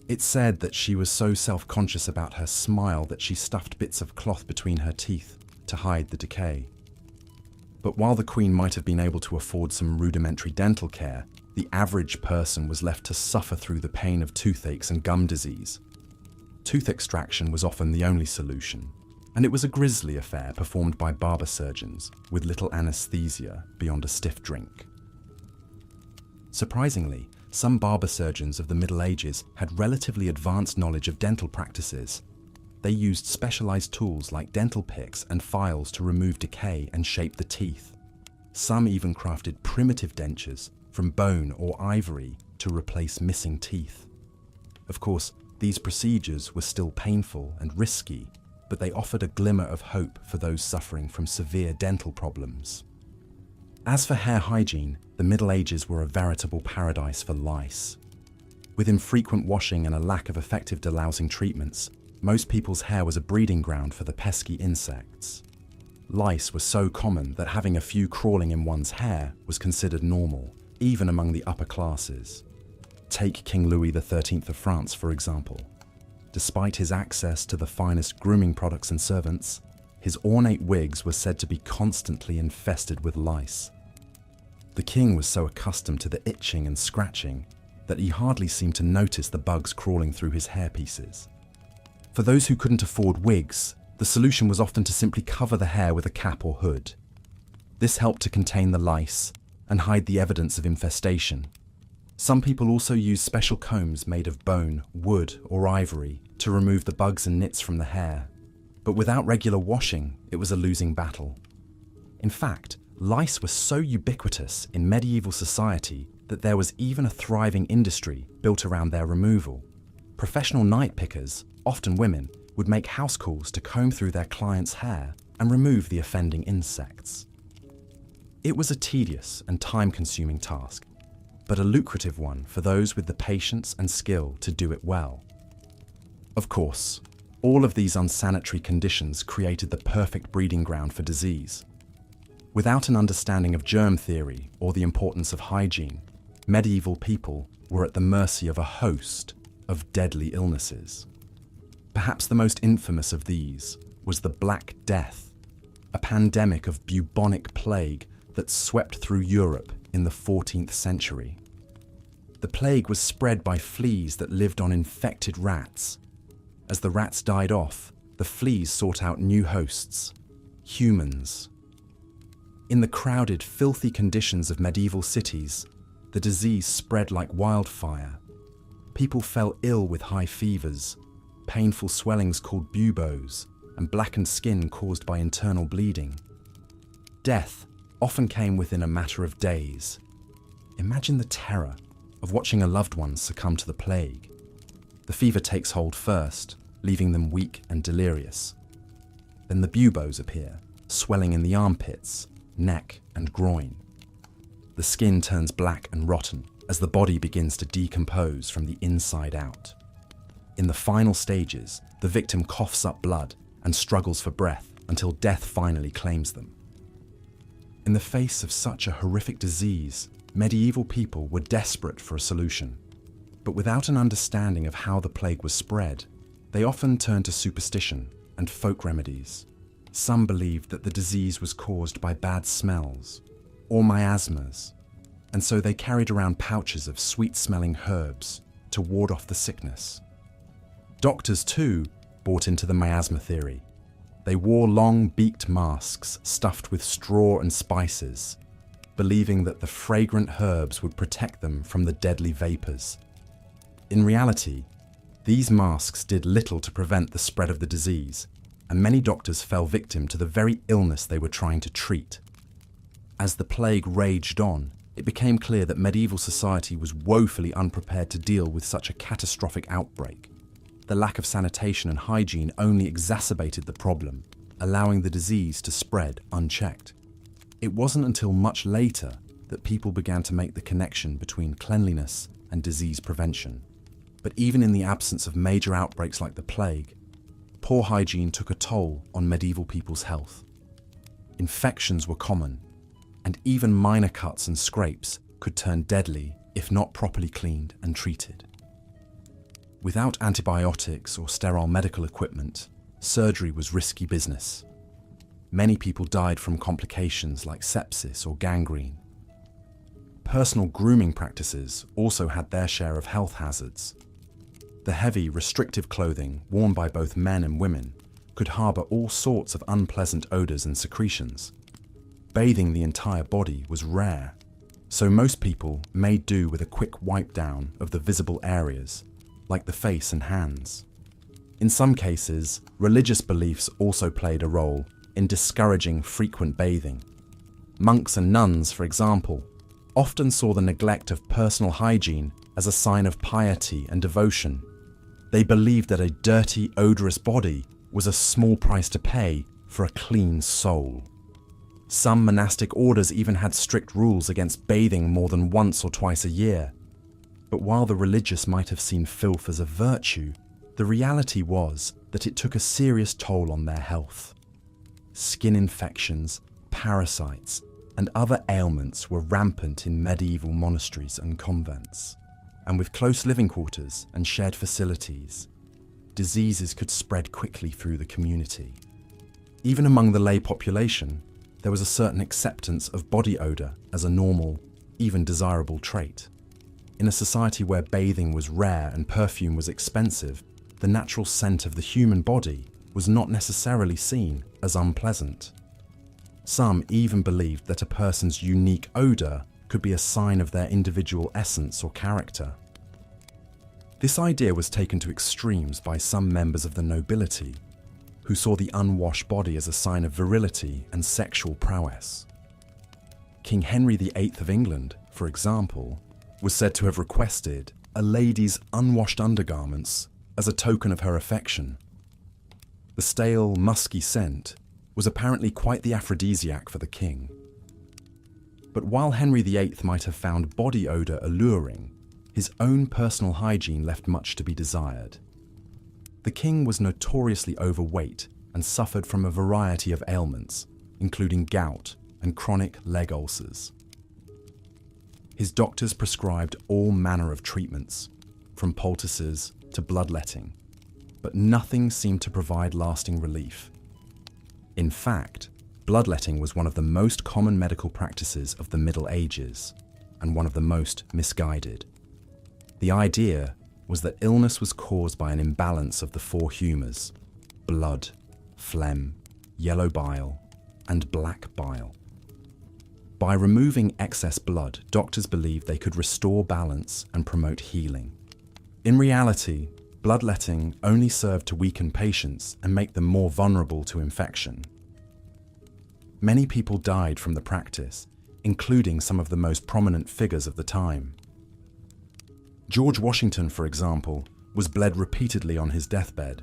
It's said that she was so self-conscious about her smile that she stuffed bits of cloth between her teeth to hide the decay. But while the Queen might have been able to afford some rudimentary dental care, the average person was left to suffer through the pain of toothaches and gum disease. Tooth extraction was often the only solution, and it was a grisly affair performed by barber surgeons with little anesthesia beyond a stiff drink. Surprisingly, some barber surgeons of the Middle Ages had relatively advanced knowledge of dental practices. They used specialized tools like dental picks and files to remove decay and shape the teeth. Some even crafted primitive dentures from bone or ivory to replace missing teeth. Of course, these procedures were still painful and risky, but they offered a glimmer of hope for those suffering from severe dental problems. As for hair hygiene, the Middle Ages were a veritable paradise for lice. With infrequent washing and a lack of effective delousing treatments, most people's hair was a breeding ground for the pesky insects. Lice were so common that having a few crawling in one's hair was considered normal, even among the upper classes. Take King Louis XIII of France, for example. Despite his access to the finest grooming products and servants, his ornate wigs were said to be constantly infested with lice. The king was so accustomed to the itching and scratching that he hardly seemed to notice the bugs crawling through his hairpieces. For those who couldn't afford wigs, the solution was often to simply cover the hair with a cap or hood. This helped to contain the lice and hide the evidence of infestation. Some people also used special combs made of bone, wood, or ivory to remove the bugs and nits from the hair. But without regular washing, it was a losing battle. In fact, lice were so ubiquitous in medieval society that there was even a thriving industry built around their removal. Professional night pickers, often women, would make house calls to comb through their clients' hair and remove the offending insects. It was a tedious and time-consuming task, but a lucrative one for those with the patience and skill to do it well. Of course, all of these unsanitary conditions created the perfect breeding ground for disease. Without an understanding of germ theory or the importance of hygiene, medieval people were at the mercy of a host of deadly illnesses. Perhaps the most infamous of these was the Black Death, a pandemic of bubonic plague that swept through Europe in the 14th century. The plague was spread by fleas that lived on infected rats. As the rats died off, the fleas sought out new hosts, humans. In the crowded, filthy conditions of medieval cities, the disease spread like wildfire. People fell ill with high fevers, painful swellings called buboes, and blackened skin caused by internal bleeding. Death often came within a matter of days. Imagine the terror of watching a loved one succumb to the plague. The fever takes hold first, leaving them weak and delirious. Then the buboes appear, swelling in the armpits, neck, and groin. The skin turns black and rotten as the body begins to decompose from the inside out. In the final stages, the victim coughs up blood and struggles for breath until death finally claims them. In the face of such a horrific disease, medieval people were desperate for a solution. But without an understanding of how the plague was spread, they often turned to superstition and folk remedies. Some believed that the disease was caused by bad smells or miasmas, and so they carried around pouches of sweet-smelling herbs to ward off the sickness. Doctors, too, bought into the miasma theory. They wore long, beaked masks stuffed with straw and spices, believing that the fragrant herbs would protect them from the deadly vapors. In reality, these masks did little to prevent the spread of the disease, and many doctors fell victim to the very illness they were trying to treat. As the plague raged on, it became clear that medieval society was woefully unprepared to deal with such a catastrophic outbreak. The lack of sanitation and hygiene only exacerbated the problem, allowing the disease to spread unchecked. It wasn't until much later that people began to make the connection between cleanliness and disease prevention. But even in the absence of major outbreaks like the plague, poor hygiene took a toll on medieval people's health. Infections were common, and even minor cuts and scrapes could turn deadly if not properly cleaned and treated. Without antibiotics or sterile medical equipment, surgery was risky business. Many people died from complications like sepsis or gangrene. Personal grooming practices also had their share of health hazards. The heavy, restrictive clothing worn by both men and women could harbour all sorts of unpleasant odours and secretions. Bathing the entire body was rare, so most people made do with a quick wipe down of the visible areas, like the face and hands. In some cases, religious beliefs also played a role in discouraging frequent bathing. Monks and nuns, for example, often saw the neglect of personal hygiene as a sign of piety and devotion. They believed that a dirty, odorous body was a small price to pay for a clean soul. Some monastic orders even had strict rules against bathing more than once or twice a year. But while the religious might have seen filth as a virtue, the reality was that it took a serious toll on their health. Skin infections, parasites, and other ailments were rampant in medieval monasteries and convents. And with close living quarters and shared facilities, diseases could spread quickly through the community. Even among the lay population, there was a certain acceptance of body odour as a normal, even desirable trait. In a society where bathing was rare and perfume was expensive, the natural scent of the human body was not necessarily seen as unpleasant. Some even believed that a person's unique odour could be a sign of their individual essence or character. This idea was taken to extremes by some members of the nobility, who saw the unwashed body as a sign of virility and sexual prowess. King Henry VIII of England, for example, was said to have requested a lady's unwashed undergarments as a token of her affection. The stale, musky scent was apparently quite the aphrodisiac for the king. But while Henry VIII might have found body odour alluring, his own personal hygiene left much to be desired. The king was notoriously overweight and suffered from a variety of ailments, including gout and chronic leg ulcers. His doctors prescribed all manner of treatments, from poultices to bloodletting, but nothing seemed to provide lasting relief. In fact, bloodletting was one of the most common medical practices of the Middle Ages, and one of the most misguided. The idea was that illness was caused by an imbalance of the four humours: blood, phlegm, yellow bile, and black bile. By removing excess blood, doctors believed they could restore balance and promote healing. In reality, bloodletting only served to weaken patients and make them more vulnerable to infection. Many people died from the practice, including some of the most prominent figures of the time. George Washington, for example, was bled repeatedly on his deathbed,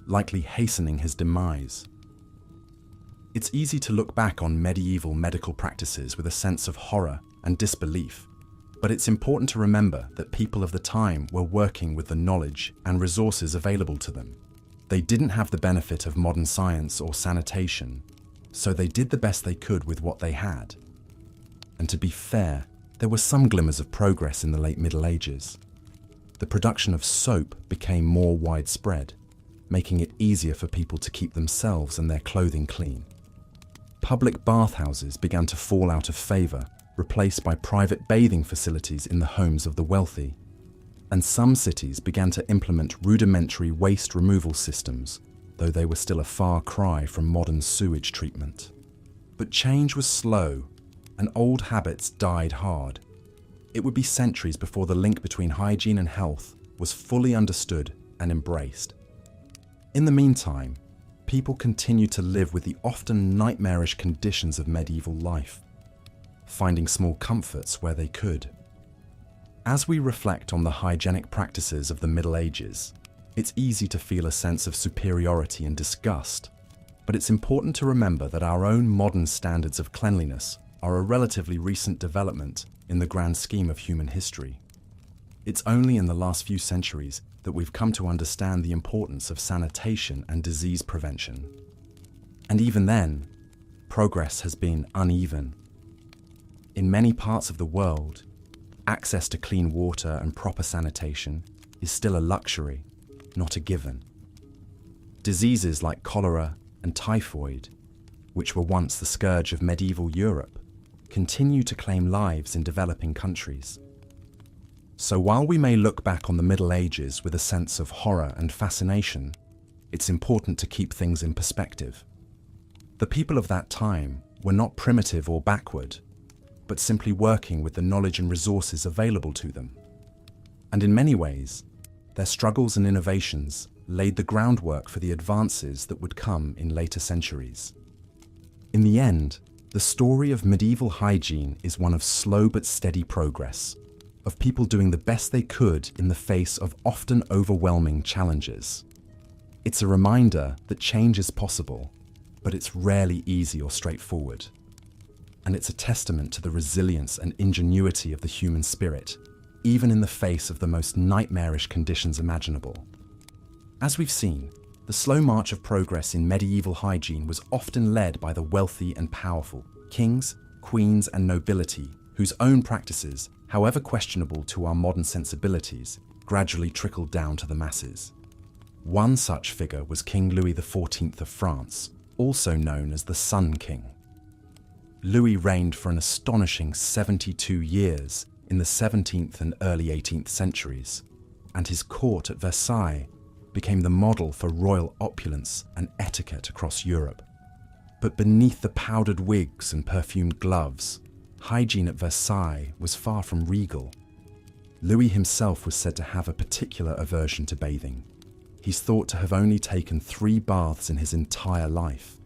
likely hastening his demise. It's easy to look back on medieval medical practices with a sense of horror and disbelief, but it's important to remember that people of the time were working with the knowledge and resources available to them. They didn't have the benefit of modern science or sanitation, so they did the best they could with what they had. And to be fair, there were some glimmers of progress in the late Middle Ages. The production of soap became more widespread, making it easier for people to keep themselves and their clothing clean. Public bathhouses began to fall out of favour, replaced by private bathing facilities in the homes of the wealthy. And some cities began to implement rudimentary waste removal systems, though they were still a far cry from modern sewage treatment. But change was slow, and old habits died hard. It would be centuries before the link between hygiene and health was fully understood and embraced. In the meantime, people continued to live with the often nightmarish conditions of medieval life, finding small comforts where they could. As we reflect on the hygienic practices of the Middle Ages, it's easy to feel a sense of superiority and disgust, but it's important to remember that our own modern standards of cleanliness are a relatively recent development in the grand scheme of human history. It's only in the last few centuries that we've come to understand the importance of sanitation and disease prevention. And even then, progress has been uneven. In many parts of the world, access to clean water and proper sanitation is still a luxury, not a given. Diseases like cholera and typhoid, which were once the scourge of medieval Europe, continue to claim lives in developing countries. So while we may look back on the Middle Ages with a sense of horror and fascination, it's important to keep things in perspective. The people of that time were not primitive or backward, but simply working with the knowledge and resources available to them. And in many ways, their struggles and innovations laid the groundwork for the advances that would come in later centuries. In the end, the story of medieval hygiene is one of slow but steady progress, of people doing the best they could in the face of often overwhelming challenges. It's a reminder that change is possible, but it's rarely easy or straightforward. And it's a testament to the resilience and ingenuity of the human spirit, even in the face of the most nightmarish conditions imaginable. As we've seen, the slow march of progress in medieval hygiene was often led by the wealthy and powerful, kings, queens, and nobility, whose own practices, however questionable to our modern sensibilities, gradually trickled down to the masses. One such figure was King Louis XIV of France, also known as the Sun King. Louis reigned for an astonishing 72 years in the 17th and early 18th centuries, and his court at Versailles became the model for royal opulence and etiquette across Europe. But beneath the powdered wigs and perfumed gloves, hygiene at Versailles was far from regal. Louis himself was said to have a particular aversion to bathing. He's thought to have only taken 3 baths in his entire life: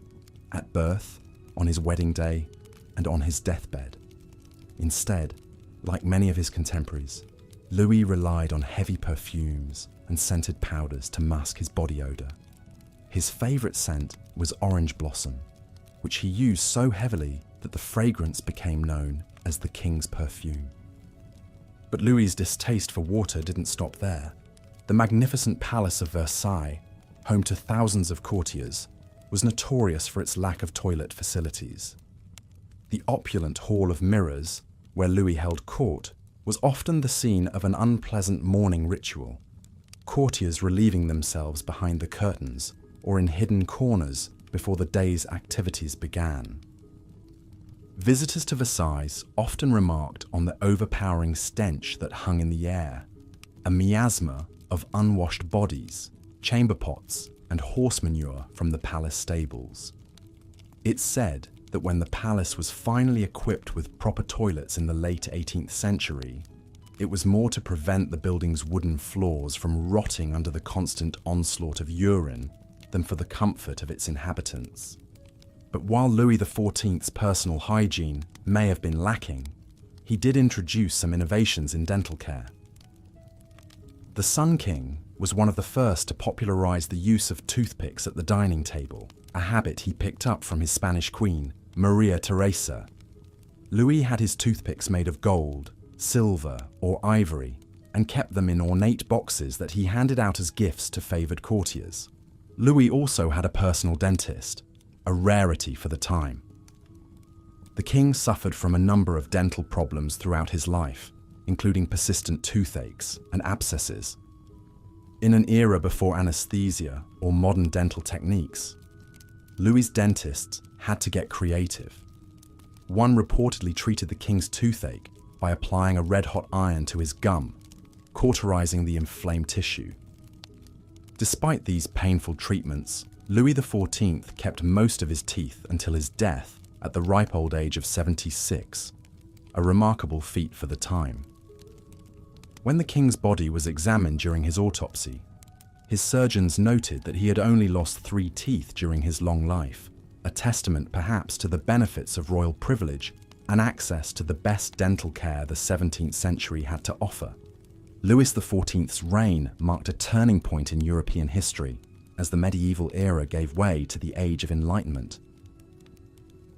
at birth, on his wedding day, and on his deathbed. Instead, like many of his contemporaries, Louis relied on heavy perfumes and scented powders to mask his body odor. His favorite scent was orange blossom, which he used so heavily that the fragrance became known as the king's perfume. But Louis's distaste for water didn't stop there. The magnificent palace of Versailles, home to thousands of courtiers, was notorious for its lack of toilet facilities. The opulent Hall of Mirrors, where Louis held court, was often the scene of an unpleasant morning ritual, courtiers relieving themselves behind the curtains or in hidden corners before the day's activities began. Visitors to Versailles often remarked on the overpowering stench that hung in the air, a miasma of unwashed bodies, chamber pots, and horse manure from the palace stables. It's said that when the palace was finally equipped with proper toilets in the late 18th century, it was more to prevent the building's wooden floors from rotting under the constant onslaught of urine than for the comfort of its inhabitants. But while Louis XIV's personal hygiene may have been lacking, he did introduce some innovations in dental care. The Sun King was one of the first to popularize the use of toothpicks at the dining table, a habit he picked up from his Spanish queen, Maria Teresa. Louis had his toothpicks made of gold, silver, or ivory, and kept them in ornate boxes that he handed out as gifts to favored courtiers. Louis also had a personal dentist, a rarity for the time. The king suffered from a number of dental problems throughout his life, including persistent toothaches and abscesses. In an era before anesthesia or modern dental techniques, Louis's dentists had to get creative. One reportedly treated the king's toothache by applying a red-hot iron to his gum, cauterizing the inflamed tissue. Despite these painful treatments, Louis XIV kept most of his teeth until his death at the ripe old age of 76, a remarkable feat for the time. When the king's body was examined during his autopsy, his surgeons noted that he had only lost 3 teeth during his long life, a testament perhaps to the benefits of royal privilege and access to the best dental care the 17th century had to offer. Louis XIV's reign marked a turning point in European history as the medieval era gave way to the Age of Enlightenment.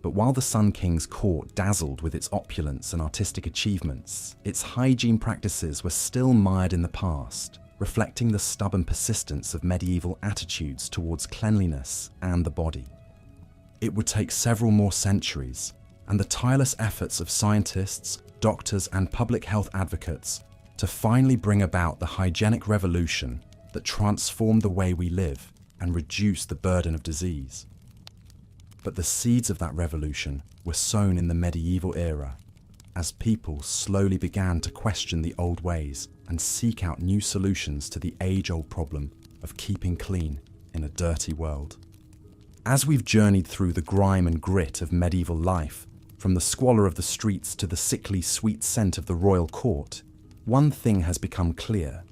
But while the Sun King's court dazzled with its opulence and artistic achievements, its hygiene practices were still mired in the past, reflecting the stubborn persistence of medieval attitudes towards cleanliness and the body. It would take several more centuries, and the tireless efforts of scientists, doctors, and public health advocates to finally bring about the hygienic revolution that transformed the way we live and reduced the burden of disease. But the seeds of that revolution were sown in the medieval era, as people slowly began to question the old ways and seek out new solutions to the age-old problem of keeping clean in a dirty world. As we've journeyed through the grime and grit of medieval life, from the squalor of the streets to the sickly sweet scent of the royal court, one thing has become clear.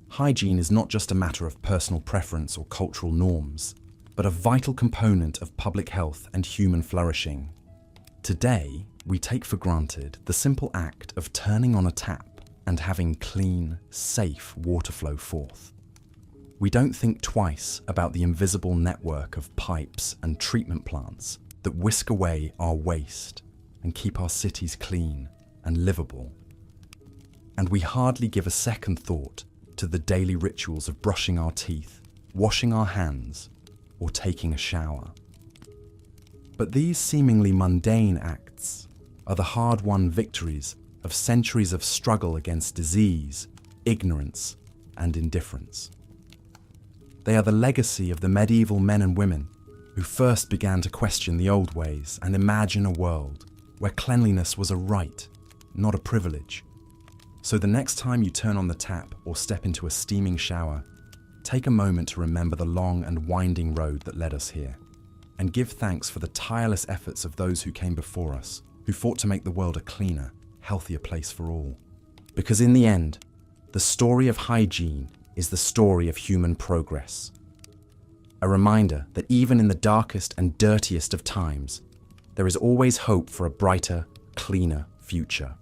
Hygiene is not just a matter of personal preference or cultural norms, but a vital component of public health and human flourishing. Today, we take for granted the simple act of turning on a tap and having clean, safe water flow forth. We don't think twice about the invisible network of pipes and treatment plants that whisk away our waste and keep our cities clean and livable. And we hardly give a second thought to the daily rituals of brushing our teeth, washing our hands, or taking a shower. But these seemingly mundane acts are the hard-won victories of centuries of struggle against disease, ignorance, and indifference. They are the legacy of the medieval men and women who first began to question the old ways and imagine a world where cleanliness was a right, not a privilege. So the next time you turn on the tap or step into a steaming shower, take a moment to remember the long and winding road that led us here, and give thanks for the tireless efforts of those who came before us, who fought to make the world a cleaner, healthier place for all. Because in the end, the story of hygiene is the story of human progress. A reminder that even in the darkest and dirtiest of times, there is always hope for a brighter, cleaner future.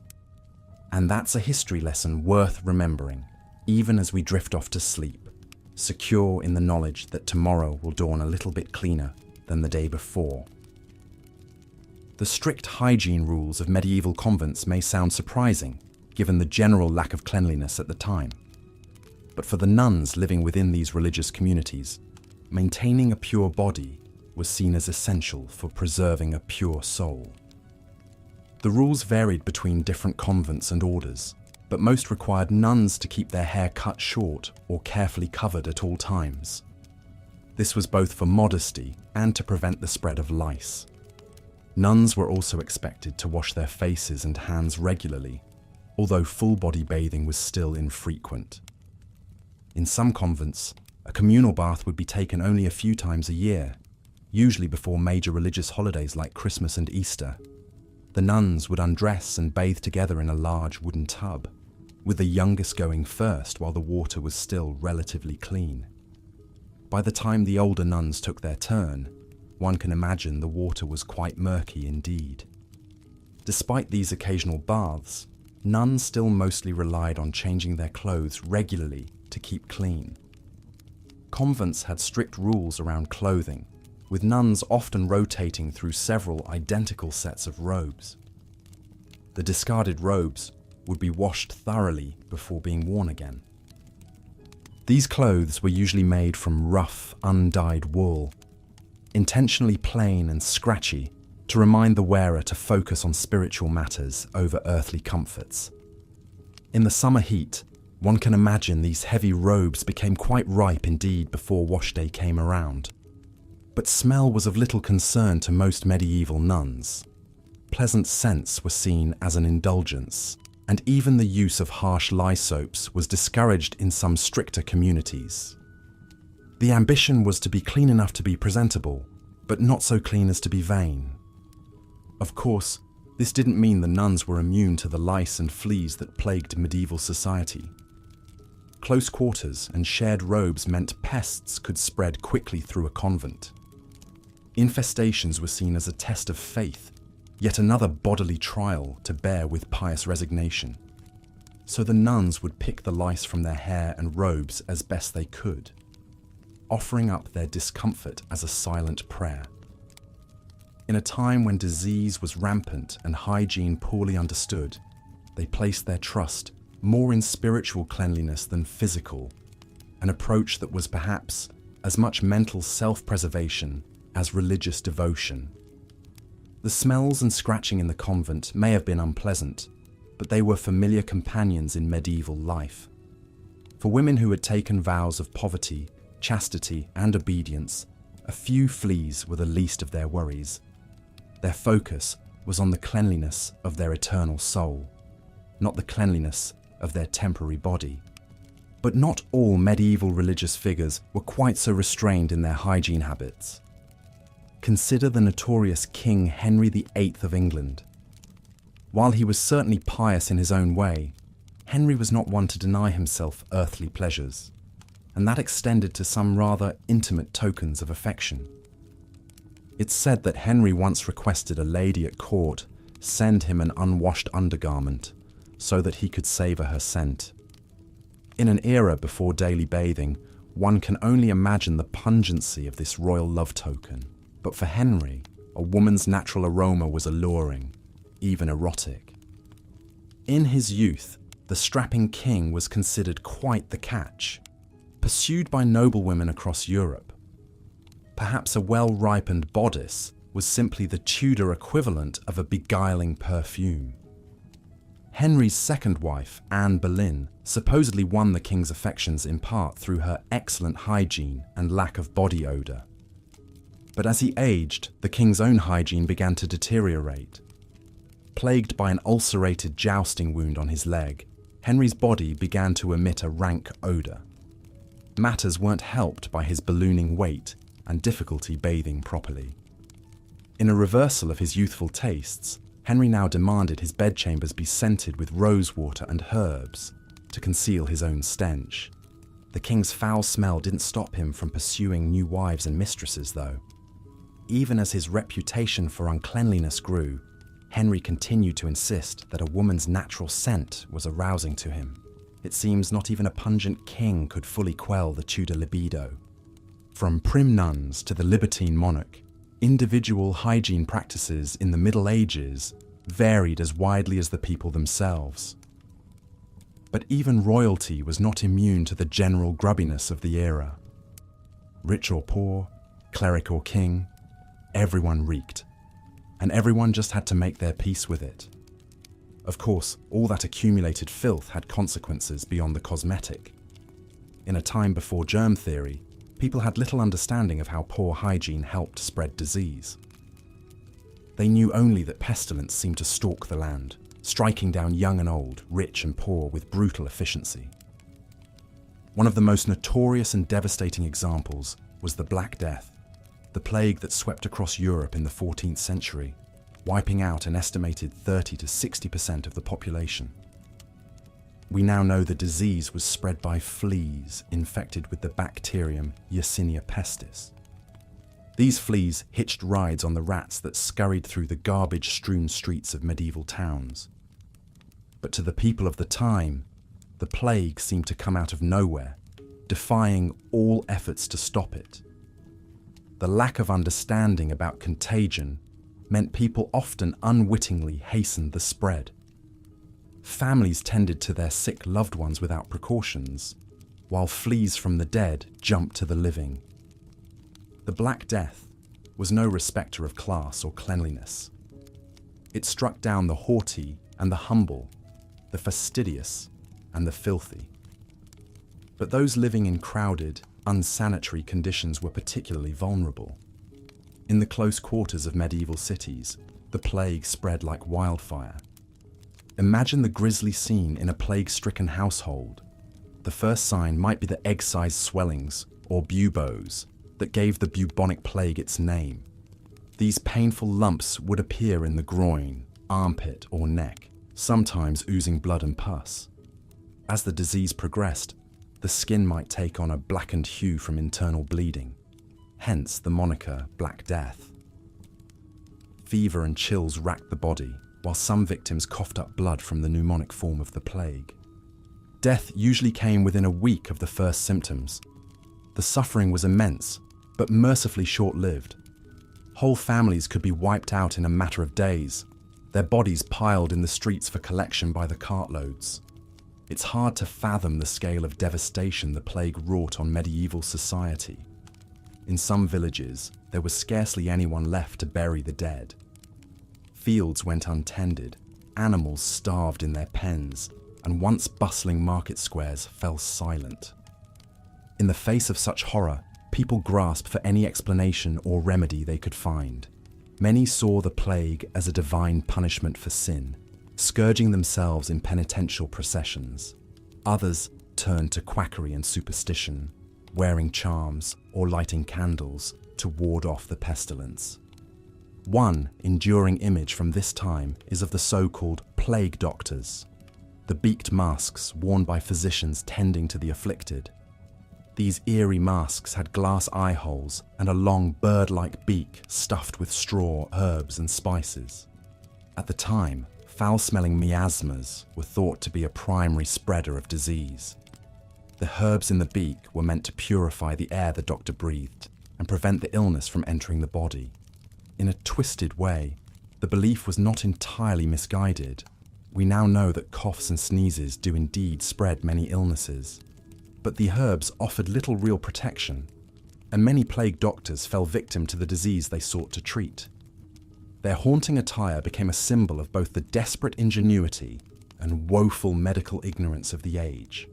And that's a history lesson worth remembering, even as we drift off to sleep, secure in the knowledge that tomorrow will dawn a little bit cleaner than the day before. The strict hygiene rules of medieval convents may sound surprising, given the general lack of cleanliness at the time. But for the nuns living within these religious communities, maintaining a pure body was seen as essential for preserving a pure soul. The rules varied between different convents and orders, but most required nuns to keep their hair cut short or carefully covered at all times. This was both for modesty and to prevent the spread of lice. Nuns were also expected to wash their faces and hands regularly, although full-body bathing was still infrequent. In some convents, a communal bath would be taken only a few times a year, usually before major religious holidays like Christmas and Easter. The nuns would undress and bathe together in a large wooden tub, with the youngest going first while the water was still relatively clean. By the time the older nuns took their turn, one can imagine the water was quite murky indeed. Despite these occasional baths, nuns still mostly relied on changing their clothes regularly to keep clean. Convents had strict rules around clothing, with nuns often rotating through several identical sets of robes. The discarded robes would be washed thoroughly before being worn again. These clothes were usually made from rough, undyed wool, intentionally plain and scratchy to remind the wearer to focus on spiritual matters over earthly comforts. In the summer heat, one can imagine these heavy robes became quite ripe indeed before wash day came around. But smell was of little concern to most medieval nuns. Pleasant scents were seen as an indulgence, and even the use of harsh lye soaps was discouraged in some stricter communities. The ambition was to be clean enough to be presentable, but not so clean as to be vain. Of course, this didn't mean the nuns were immune to the lice and fleas that plagued medieval society. Close quarters and shared robes meant pests could spread quickly through a convent. Infestations were seen as a test of faith, yet another bodily trial to bear with pious resignation. So the nuns would pick the lice from their hair and robes as best they could, offering up their discomfort as a silent prayer. In a time when disease was rampant and hygiene poorly understood, they placed their trust more in spiritual cleanliness than physical, an approach that was perhaps as much mental self-preservation as religious devotion. The smells and scratching in the convent may have been unpleasant, but they were familiar companions in medieval life. For women who had taken vows of poverty, chastity, and obedience, a few fleas were the least of their worries. Their focus was on the cleanliness of their eternal soul, not the cleanliness of their temporary body. But not all medieval religious figures were quite so restrained in their hygiene habits. Consider the notorious King Henry VIII of England. While he was certainly pious in his own way, Henry was not one to deny himself earthly pleasures, and that extended to some rather intimate tokens of affection. It's said that Henry once requested a lady at court send him an unwashed undergarment so that he could savour her scent. In an era before daily bathing, one can only imagine the pungency of this royal love token. But for Henry, a woman's natural aroma was alluring, even erotic. In his youth, the strapping king was considered quite the catch, pursued by noblewomen across Europe. Perhaps a well-ripened bodice was simply the Tudor equivalent of a beguiling perfume. Henry's second wife, Anne Boleyn, supposedly won the king's affections in part through her excellent hygiene and lack of body odour. But as he aged, the king's own hygiene began to deteriorate. Plagued by an ulcerated jousting wound on his leg, Henry's body began to emit a rank odour. Matters weren't helped by his ballooning weight and difficulty bathing properly. In a reversal of his youthful tastes, Henry now demanded his bedchambers be scented with rosewater and herbs to conceal his own stench. The king's foul smell didn't stop him from pursuing new wives and mistresses, though. Even as his reputation for uncleanliness grew, Henry continued to insist that a woman's natural scent was arousing to him. It seems not even a pungent king could fully quell the Tudor libido. From prim nuns to the libertine monarch, individual hygiene practices in the Middle Ages varied as widely as the people themselves. But even royalty was not immune to the general grubbiness of the era. Rich or poor, cleric or king, everyone reeked, and everyone just had to make their peace with it. Of course, all that accumulated filth had consequences beyond the cosmetic. In a time before germ theory, people had little understanding of how poor hygiene helped spread disease. They knew only that pestilence seemed to stalk the land, striking down young and old, rich and poor with brutal efficiency. One of the most notorious and devastating examples was the Black Death. the plague that swept across Europe in the 14th century, wiping out an estimated 30 to 60% of the population. We now know the disease was spread by fleas infected with the bacterium Yersinia pestis. These fleas hitched rides on the rats that scurried through the garbage-strewn streets of medieval towns. But to the people of the time, the plague seemed to come out of nowhere, defying all efforts to stop it. The lack of understanding about contagion meant people often unwittingly hastened the spread. Families tended to their sick loved ones without precautions, while fleas from the dead jumped to the living. The Black Death was no respecter of class or cleanliness. It struck down the haughty and the humble, the fastidious and the filthy. But those living in crowded, unsanitary conditions were particularly vulnerable. In the close quarters of medieval cities, the plague spread like wildfire. Imagine the grisly scene in a plague-stricken household. The first sign might be the egg-sized swellings, or buboes, that gave the bubonic plague its name. These painful lumps would appear in the groin, armpit, or neck, sometimes oozing blood and pus. As the disease progressed, the skin might take on a blackened hue from internal bleeding, hence the moniker Black Death. Fever and chills racked the body, while some victims coughed up blood from the pneumonic form of the plague. Death usually came within a week of the first symptoms. The suffering was immense, but mercifully short-lived. Whole families could be wiped out in a matter of days, their bodies piled in the streets for collection by the cartloads. It's hard to fathom the scale of devastation the plague wrought on medieval society. In some villages, there was scarcely anyone left to bury the dead. Fields went untended, animals starved in their pens, and once bustling market squares fell silent. In the face of such horror, people grasped for any explanation or remedy they could find. Many saw the plague as a divine punishment for sin, scourging themselves in penitential processions. Others turned to quackery and superstition, wearing charms or lighting candles to ward off the pestilence. One enduring image from this time is of the so-called plague doctors, the beaked masks worn by physicians tending to the afflicted. These eerie masks had glass eye holes and a long bird-like beak stuffed with straw, herbs and spices. At the time, foul-smelling miasmas were thought to be a primary spreader of disease. The herbs in the beak were meant to purify the air the doctor breathed and prevent the illness from entering the body. In a twisted way, the belief was not entirely misguided. We now know that coughs and sneezes do indeed spread many illnesses. But the herbs offered little real protection, and many plague doctors fell victim to the disease they sought to treat. Their haunting attire became a symbol of both the desperate ingenuity and woeful medical ignorance of the age.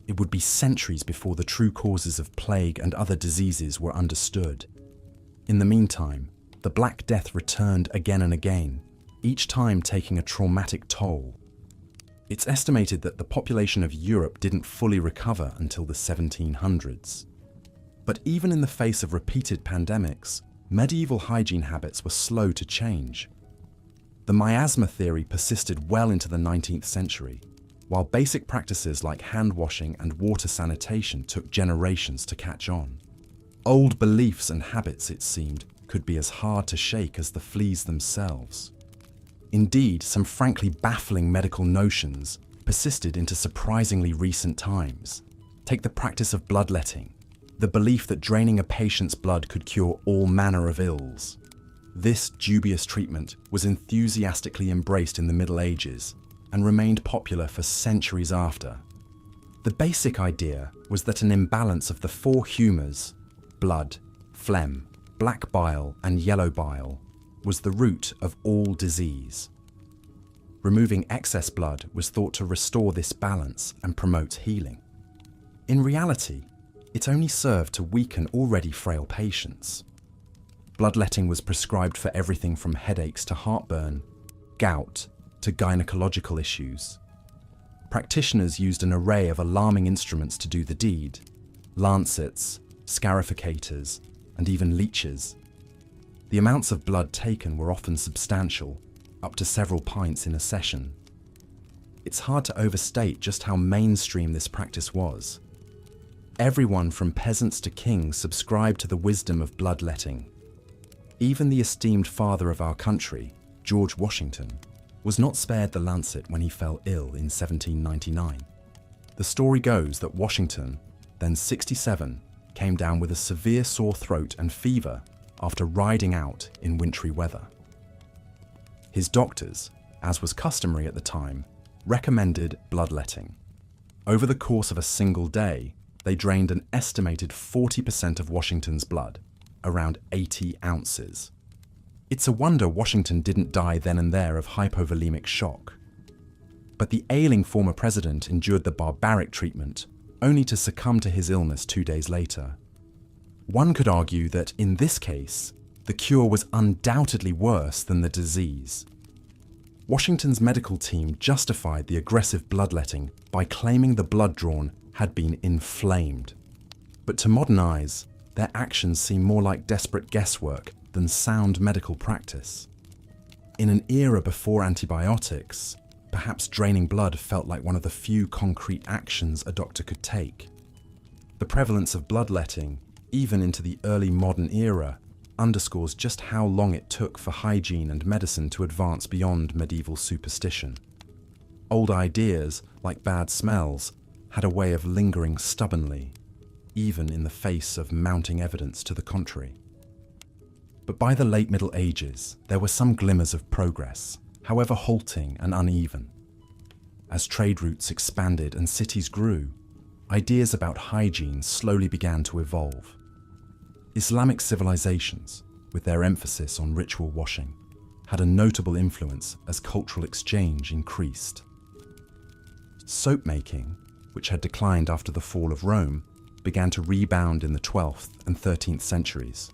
It would be centuries before the true causes of plague and other diseases were understood. In the meantime, the Black Death returned again and again, each time taking a traumatic toll. It's estimated that the population of Europe didn't fully recover until the 1700s. But even in the face of repeated pandemics, medieval hygiene habits were slow to change. The miasma theory persisted well into the 19th century, while basic practices like hand washing and water sanitation took generations to catch on. Old beliefs and habits, it seemed, could be as hard to shake as the fleas themselves. Indeed, some frankly baffling medical notions persisted into surprisingly recent times. Take the practice of bloodletting, the belief that draining a patient's blood could cure all manner of ills. This dubious treatment was enthusiastically embraced in the Middle Ages and remained popular for centuries after. The basic idea was that an imbalance of the four humours, blood, phlegm, black bile and yellow bile, was the root of all disease. Removing excess blood was thought to restore this balance and promote healing. In reality, it only served to weaken already frail patients. Bloodletting was prescribed for everything from headaches to heartburn, gout to gynecological issues. Practitioners used an array of alarming instruments to do the deed: lancets, scarificators, and even leeches, The amounts of blood taken were often substantial, up to several pints in a session. It's hard to overstate just how mainstream this practice was. Everyone from peasants to kings subscribed to the wisdom of bloodletting. Even the esteemed father of our country, George Washington, was not spared the lancet when he fell ill in 1799. The story goes that Washington, then 67, came down with a severe sore throat and fever after riding out in wintry weather. His doctors, as was customary at the time, recommended bloodletting. Over the course of a single day, they drained an estimated 40% of Washington's blood, around 80 ounces. It's a wonder Washington didn't die then and there of hypovolemic shock. But the ailing former president endured the barbaric treatment, only to succumb to his illness 2 days later. One could argue that, in this case, the cure was undoubtedly worse than the disease. Washington's medical team justified the aggressive bloodletting by claiming the blood drawn had been inflamed. But to modern eyes, their actions seem more like desperate guesswork than sound medical practice. In an era before antibiotics, perhaps draining blood felt like one of the few concrete actions a doctor could take. The prevalence of bloodletting, even into the early modern era, underscores just how long it took for hygiene and medicine to advance beyond medieval superstition. Old ideas, like bad smells, had a way of lingering stubbornly, even in the face of mounting evidence to the contrary. But by the late Middle Ages, there were some glimmers of progress, however halting and uneven. As trade routes expanded and cities grew, ideas about hygiene slowly began to evolve. Islamic civilizations, with their emphasis on ritual washing, had a notable influence as cultural exchange increased. Soap making, which had declined after the fall of Rome, began to rebound in the 12th and 13th centuries.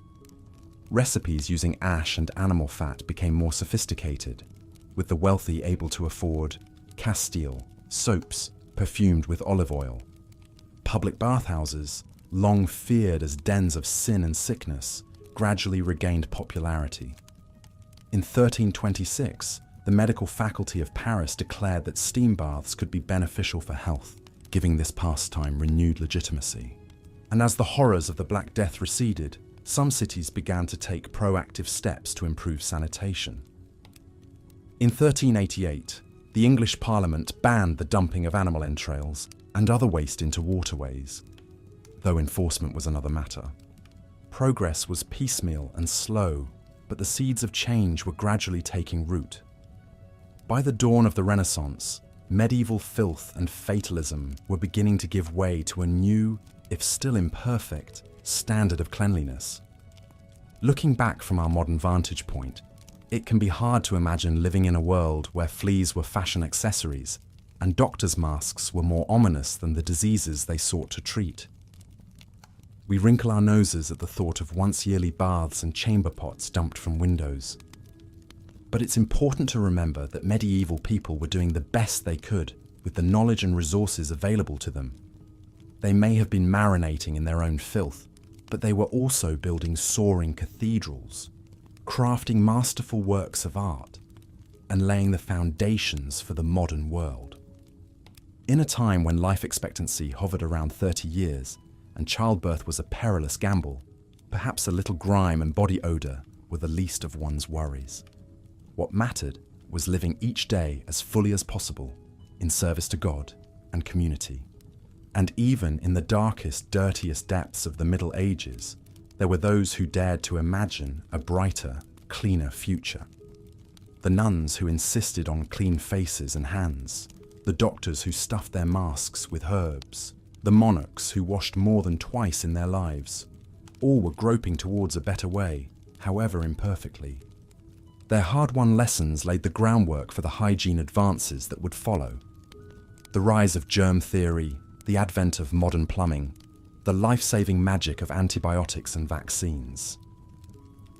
Recipes using ash and animal fat became more sophisticated, with the wealthy able to afford castile, soaps perfumed with olive oil. Public bathhouses, long feared as dens of sin and sickness, gradually regained popularity. In 1326, the medical faculty of Paris declared that steam baths could be beneficial for health, giving this pastime renewed legitimacy. And as the horrors of the Black Death receded, some cities began to take proactive steps to improve sanitation. In 1388, the English Parliament banned the dumping of animal entrails and other waste into waterways, though enforcement was another matter. Progress was piecemeal and slow, but the seeds of change were gradually taking root. By the dawn of the Renaissance, medieval filth and fatalism were beginning to give way to a new, if still imperfect, standard of cleanliness. Looking back from our modern vantage point, it can be hard to imagine living in a world where fleas were fashion accessories and doctors' masks were more ominous than the diseases they sought to treat. We wrinkle our noses at the thought of once-yearly baths and chamber pots dumped from windows. But it's important to remember that medieval people were doing the best they could with the knowledge and resources available to them. They may have been marinating in their own filth, but they were also building soaring cathedrals, crafting masterful works of art, and laying the foundations for the modern world. In a time when life expectancy hovered around 30 years and childbirth was a perilous gamble, perhaps a little grime and body odour were the least of one's worries. What mattered was living each day as fully as possible in service to God and community. And even in the darkest, dirtiest depths of the Middle Ages, there were those who dared to imagine a brighter, cleaner future. The nuns who insisted on clean faces and hands, the doctors who stuffed their masks with herbs, the monarchs who washed more than twice in their lives, all were groping towards a better way, however imperfectly. Their hard-won lessons laid the groundwork for the hygiene advances that would follow. The rise of germ theory, the advent of modern plumbing, the life-saving magic of antibiotics and vaccines.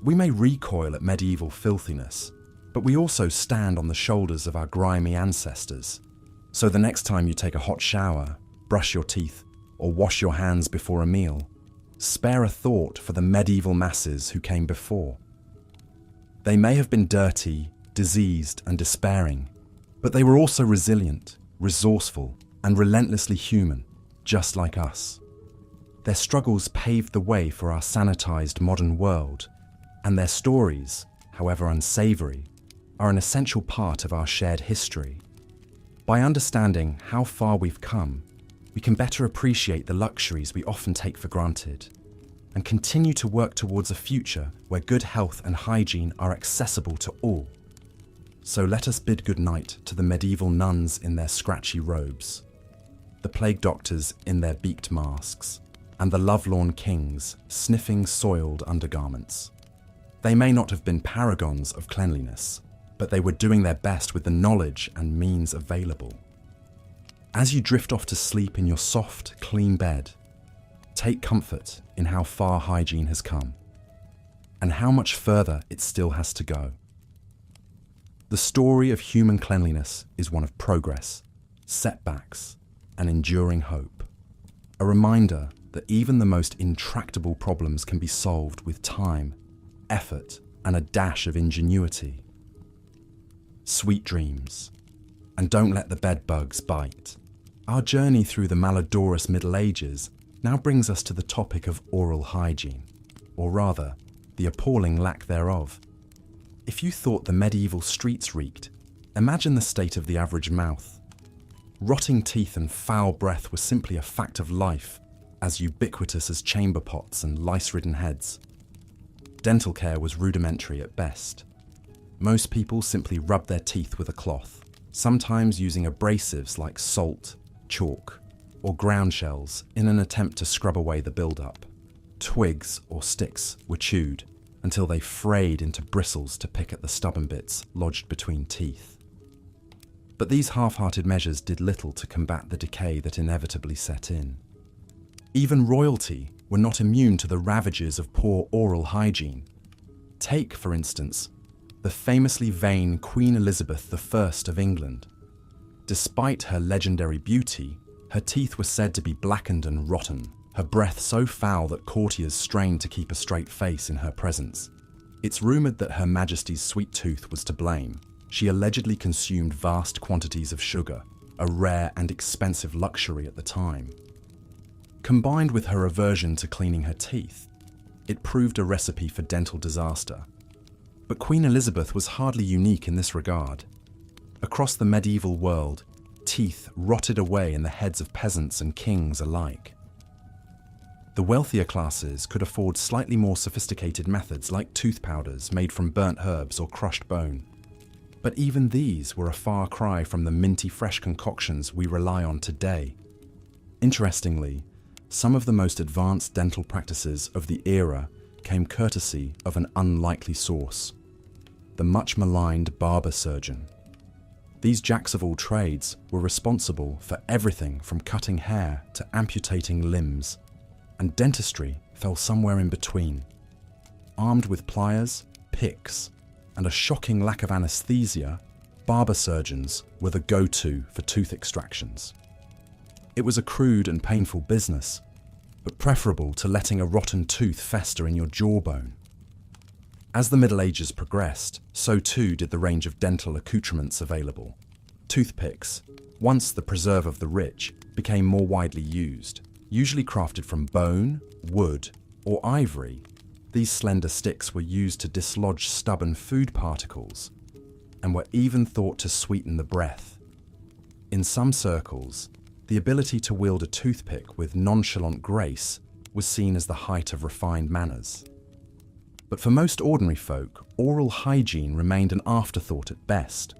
We may recoil at medieval filthiness, but we also stand on the shoulders of our grimy ancestors. So the next time you take a hot shower, brush your teeth, or wash your hands before a meal, spare a thought for the medieval masses who came before. They may have been dirty, diseased, and despairing, but they were also resilient, resourceful, and relentlessly human, just like us. Their struggles paved the way for our sanitized modern world, and their stories, however unsavory, are an essential part of our shared history. By understanding how far we've come, we can better appreciate the luxuries we often take for granted, and continue to work towards a future where good health and hygiene are accessible to all. So let us bid goodnight to the medieval nuns in their scratchy robes, the plague doctors in their beaked masks, and the lovelorn kings sniffing soiled undergarments. They may not have been paragons of cleanliness, but they were doing their best with the knowledge and means available. As you drift off to sleep in your soft, clean bed, take comfort in how far hygiene has come, and how much further it still has to go. The story of human cleanliness is one of progress, setbacks, and enduring hope. A reminder that even the most intractable problems can be solved with time, effort, and a dash of ingenuity. Sweet dreams, and don't let the bed bugs bite. Our journey through the malodorous Middle Ages now brings us to the topic of oral hygiene, or rather, the appalling lack thereof. If you thought the medieval streets reeked, imagine the state of the average mouth. Rotting teeth and foul breath were simply a fact of life, as ubiquitous as chamber pots and lice-ridden heads. Dental care was rudimentary at best. Most people simply rubbed their teeth with a cloth, sometimes using abrasives like salt, chalk, or ground shells in an attempt to scrub away the build-up. Twigs or sticks were chewed until they frayed into bristles to pick at the stubborn bits lodged between teeth. But these half-hearted measures did little to combat the decay that inevitably set in. Even royalty were not immune to the ravages of poor oral hygiene. Take, for instance, the famously vain Queen Elizabeth I of England. Despite her legendary beauty, her teeth were said to be blackened and rotten, her breath so foul that courtiers strained to keep a straight face in her presence. It's rumoured that Her Majesty's sweet tooth was to blame. She allegedly consumed vast quantities of sugar, a rare and expensive luxury at the time. Combined with her aversion to cleaning her teeth, it proved a recipe for dental disaster. But Queen Elizabeth was hardly unique in this regard. Across the medieval world, teeth rotted away in the heads of peasants and kings alike. The wealthier classes could afford slightly more sophisticated methods like tooth powders made from burnt herbs or crushed bone. But even these were a far cry from the minty fresh concoctions we rely on today. Interestingly, some of the most advanced dental practices of the era came courtesy of an unlikely source: the much maligned barber surgeon. These jacks of all trades were responsible for everything from cutting hair to amputating limbs, and dentistry fell somewhere in between. Armed with pliers, picks, and a shocking lack of anesthesia, barber surgeons were the go-to for tooth extractions. It was a crude and painful business, but preferable to letting a rotten tooth fester in your jawbone. As the Middle Ages progressed, so too did the range of dental accoutrements available. Toothpicks, once the preserve of the rich, became more widely used. Usually crafted from bone, wood, or ivory, these slender sticks were used to dislodge stubborn food particles, and were even thought to sweeten the breath. In some circles, the ability to wield a toothpick with nonchalant grace was seen as the height of refined manners. But for most ordinary folk, oral hygiene remained an afterthought at best.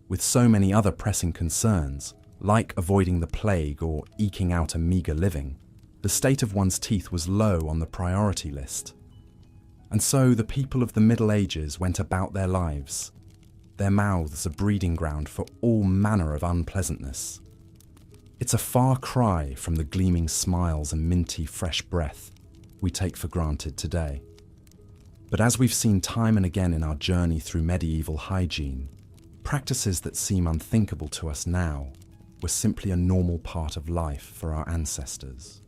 With so many other pressing concerns, like avoiding the plague or eking out a meagre living, the state of one's teeth was low on the priority list. And so the people of the Middle Ages went about their lives, their mouths a breeding ground for all manner of unpleasantness. It's a far cry from the gleaming smiles and minty fresh breath we take for granted today. But as we've seen time and again in our journey through medieval hygiene, practices that seem unthinkable to us now were simply a normal part of life for our ancestors.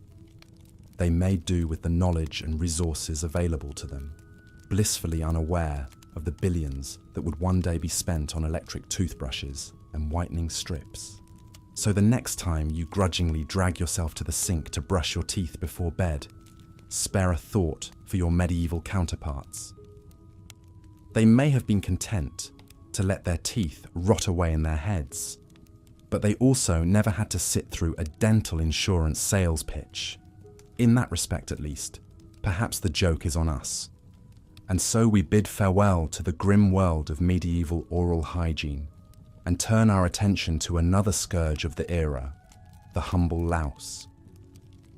They made do with the knowledge and resources available to them, blissfully unaware of the billions that would one day be spent on electric toothbrushes and whitening strips. So the next time you grudgingly drag yourself to the sink to brush your teeth before bed, spare a thought for your medieval counterparts. They may have been content to let their teeth rot away in their heads, but they also never had to sit through a dental insurance sales pitch. In that respect, at least, perhaps the joke is on us. And so we bid farewell to the grim world of medieval oral hygiene and turn our attention to another scourge of the era, the humble louse.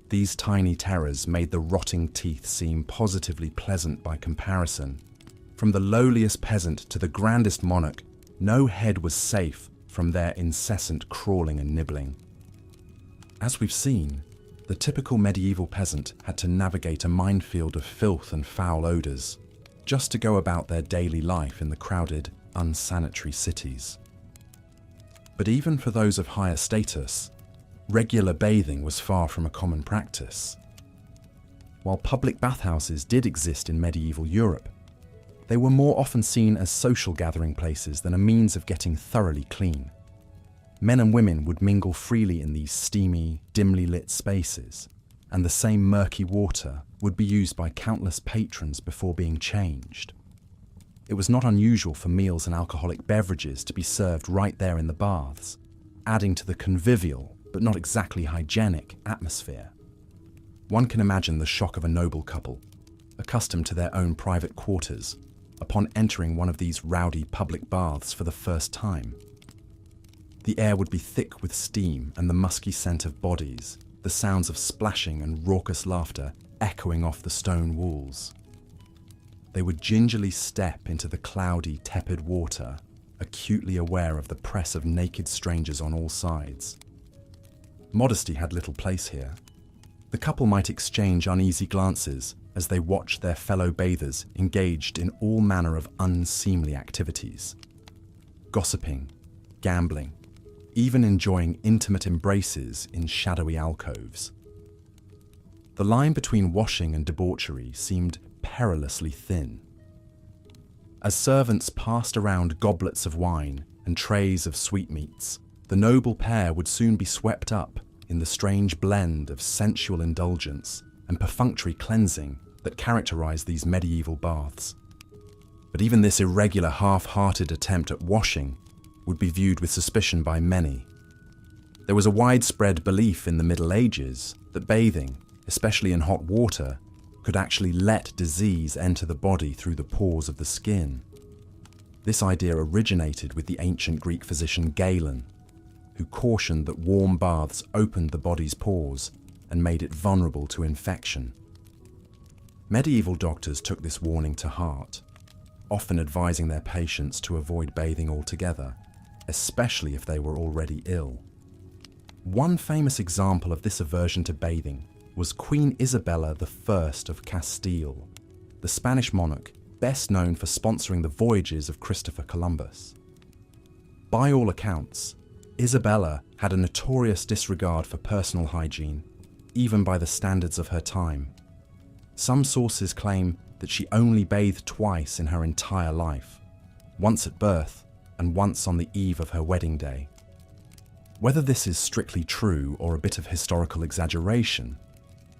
These tiny terrors made the rotting teeth seem positively pleasant by comparison. From the lowliest peasant to the grandest monarch, no head was safe from their incessant crawling and nibbling. As we've seen, the typical medieval peasant had to navigate a minefield of filth and foul odours just to go about their daily life in the crowded, unsanitary cities. But even for those of higher status, regular bathing was far from a common practice. While public bathhouses did exist in medieval Europe, they were more often seen as social gathering places than a means of getting thoroughly clean. Men and women would mingle freely in these steamy, dimly lit spaces, and the same murky water would be used by countless patrons before being changed. It was not unusual for meals and alcoholic beverages to be served right there in the baths, adding to the convivial, but not exactly hygienic, atmosphere. One can imagine the shock of a noble couple, accustomed to their own private quarters, upon entering one of these rowdy public baths for the first time. The air would be thick with steam and the musky scent of bodies, the sounds of splashing and raucous laughter echoing off the stone walls. They would gingerly step into the cloudy, tepid water, acutely aware of the press of naked strangers on all sides. Modesty had little place here. The couple might exchange uneasy glances as they watched their fellow bathers engaged in all manner of unseemly activities. Gossiping, gambling, even enjoying intimate embraces in shadowy alcoves. The line between washing and debauchery seemed perilously thin. As servants passed around goblets of wine and trays of sweetmeats, the noble pair would soon be swept up in the strange blend of sensual indulgence and perfunctory cleansing that characterized these medieval baths. But even this irregular, half-hearted attempt at washing would be viewed with suspicion by many. There was a widespread belief in the Middle Ages that bathing, especially in hot water, could actually let disease enter the body through the pores of the skin. This idea originated with the ancient Greek physician Galen, who cautioned that warm baths opened the body's pores and made it vulnerable to infection. Medieval doctors took this warning to heart, often advising their patients to avoid bathing altogether, especially if they were already ill. One famous example of this aversion to bathing was Queen Isabella I of Castile, the Spanish monarch best known for sponsoring the voyages of Christopher Columbus. By all accounts, Isabella had a notorious disregard for personal hygiene, even by the standards of her time. Some sources claim that she only bathed twice in her entire life, once at birth and once on the eve of her wedding day. Whether this is strictly true or a bit of historical exaggeration,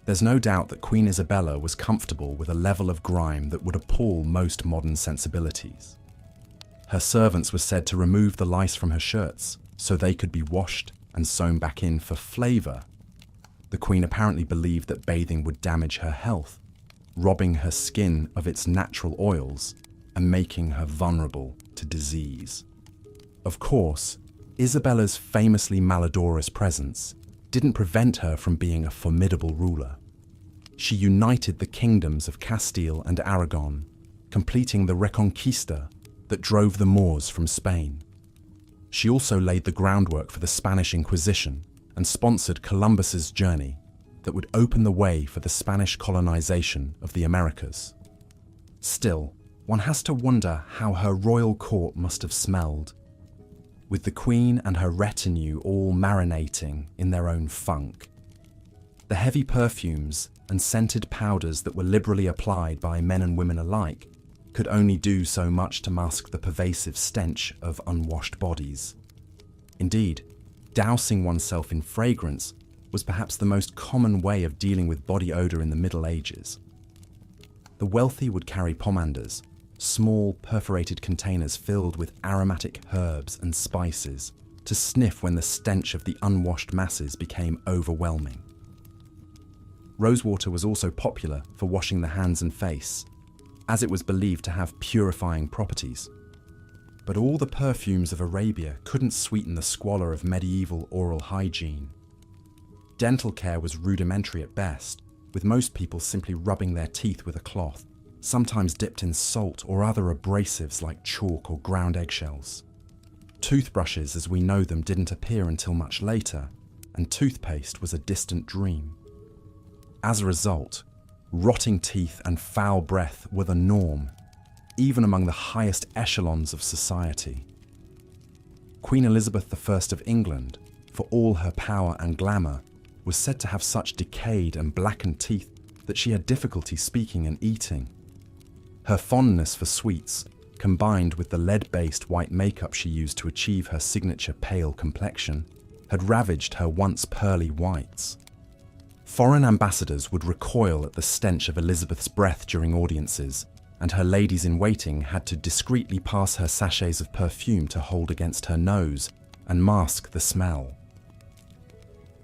there's no doubt that Queen Isabella was comfortable with a level of grime that would appall most modern sensibilities. Her servants were said to remove the lice from her shirts so they could be washed and sewn back in for flavour. The Queen apparently believed that bathing would damage her health, robbing her skin of its natural oils and making her vulnerable to disease. Of course, Isabella's famously malodorous presence didn't prevent her from being a formidable ruler. She united the kingdoms of Castile and Aragon, completing the Reconquista that drove the Moors from Spain. She also laid the groundwork for the Spanish Inquisition and sponsored Columbus's journey that would open the way for the Spanish colonization of the Americas. Still, one has to wonder how her royal court must have smelled, with the Queen and her retinue all marinating in their own funk. The heavy perfumes and scented powders that were liberally applied by men and women alike could only do so much to mask the pervasive stench of unwashed bodies. Indeed, dousing oneself in fragrance was perhaps the most common way of dealing with body odor in the Middle Ages. The wealthy would carry pomanders, small perforated containers filled with aromatic herbs and spices, to sniff when the stench of the unwashed masses became overwhelming. Rosewater was also popular for washing the hands and face, as it was believed to have purifying properties. But all the perfumes of Arabia couldn't sweeten the squalor of medieval oral hygiene. Dental care was rudimentary at best, with most people simply rubbing their teeth with a cloth, sometimes dipped in salt or other abrasives like chalk or ground eggshells. Toothbrushes as we know them didn't appear until much later, and toothpaste was a distant dream. As a result, rotting teeth and foul breath were the norm, even among the highest echelons of society. Queen Elizabeth I of England, for all her power and glamour, was said to have such decayed and blackened teeth that she had difficulty speaking and eating. Her fondness for sweets, combined with the lead-based white makeup she used to achieve her signature pale complexion, had ravaged her once pearly whites. Foreign ambassadors would recoil at the stench of Elizabeth's breath during audiences, and her ladies-in-waiting had to discreetly pass her sachets of perfume to hold against her nose and mask the smell.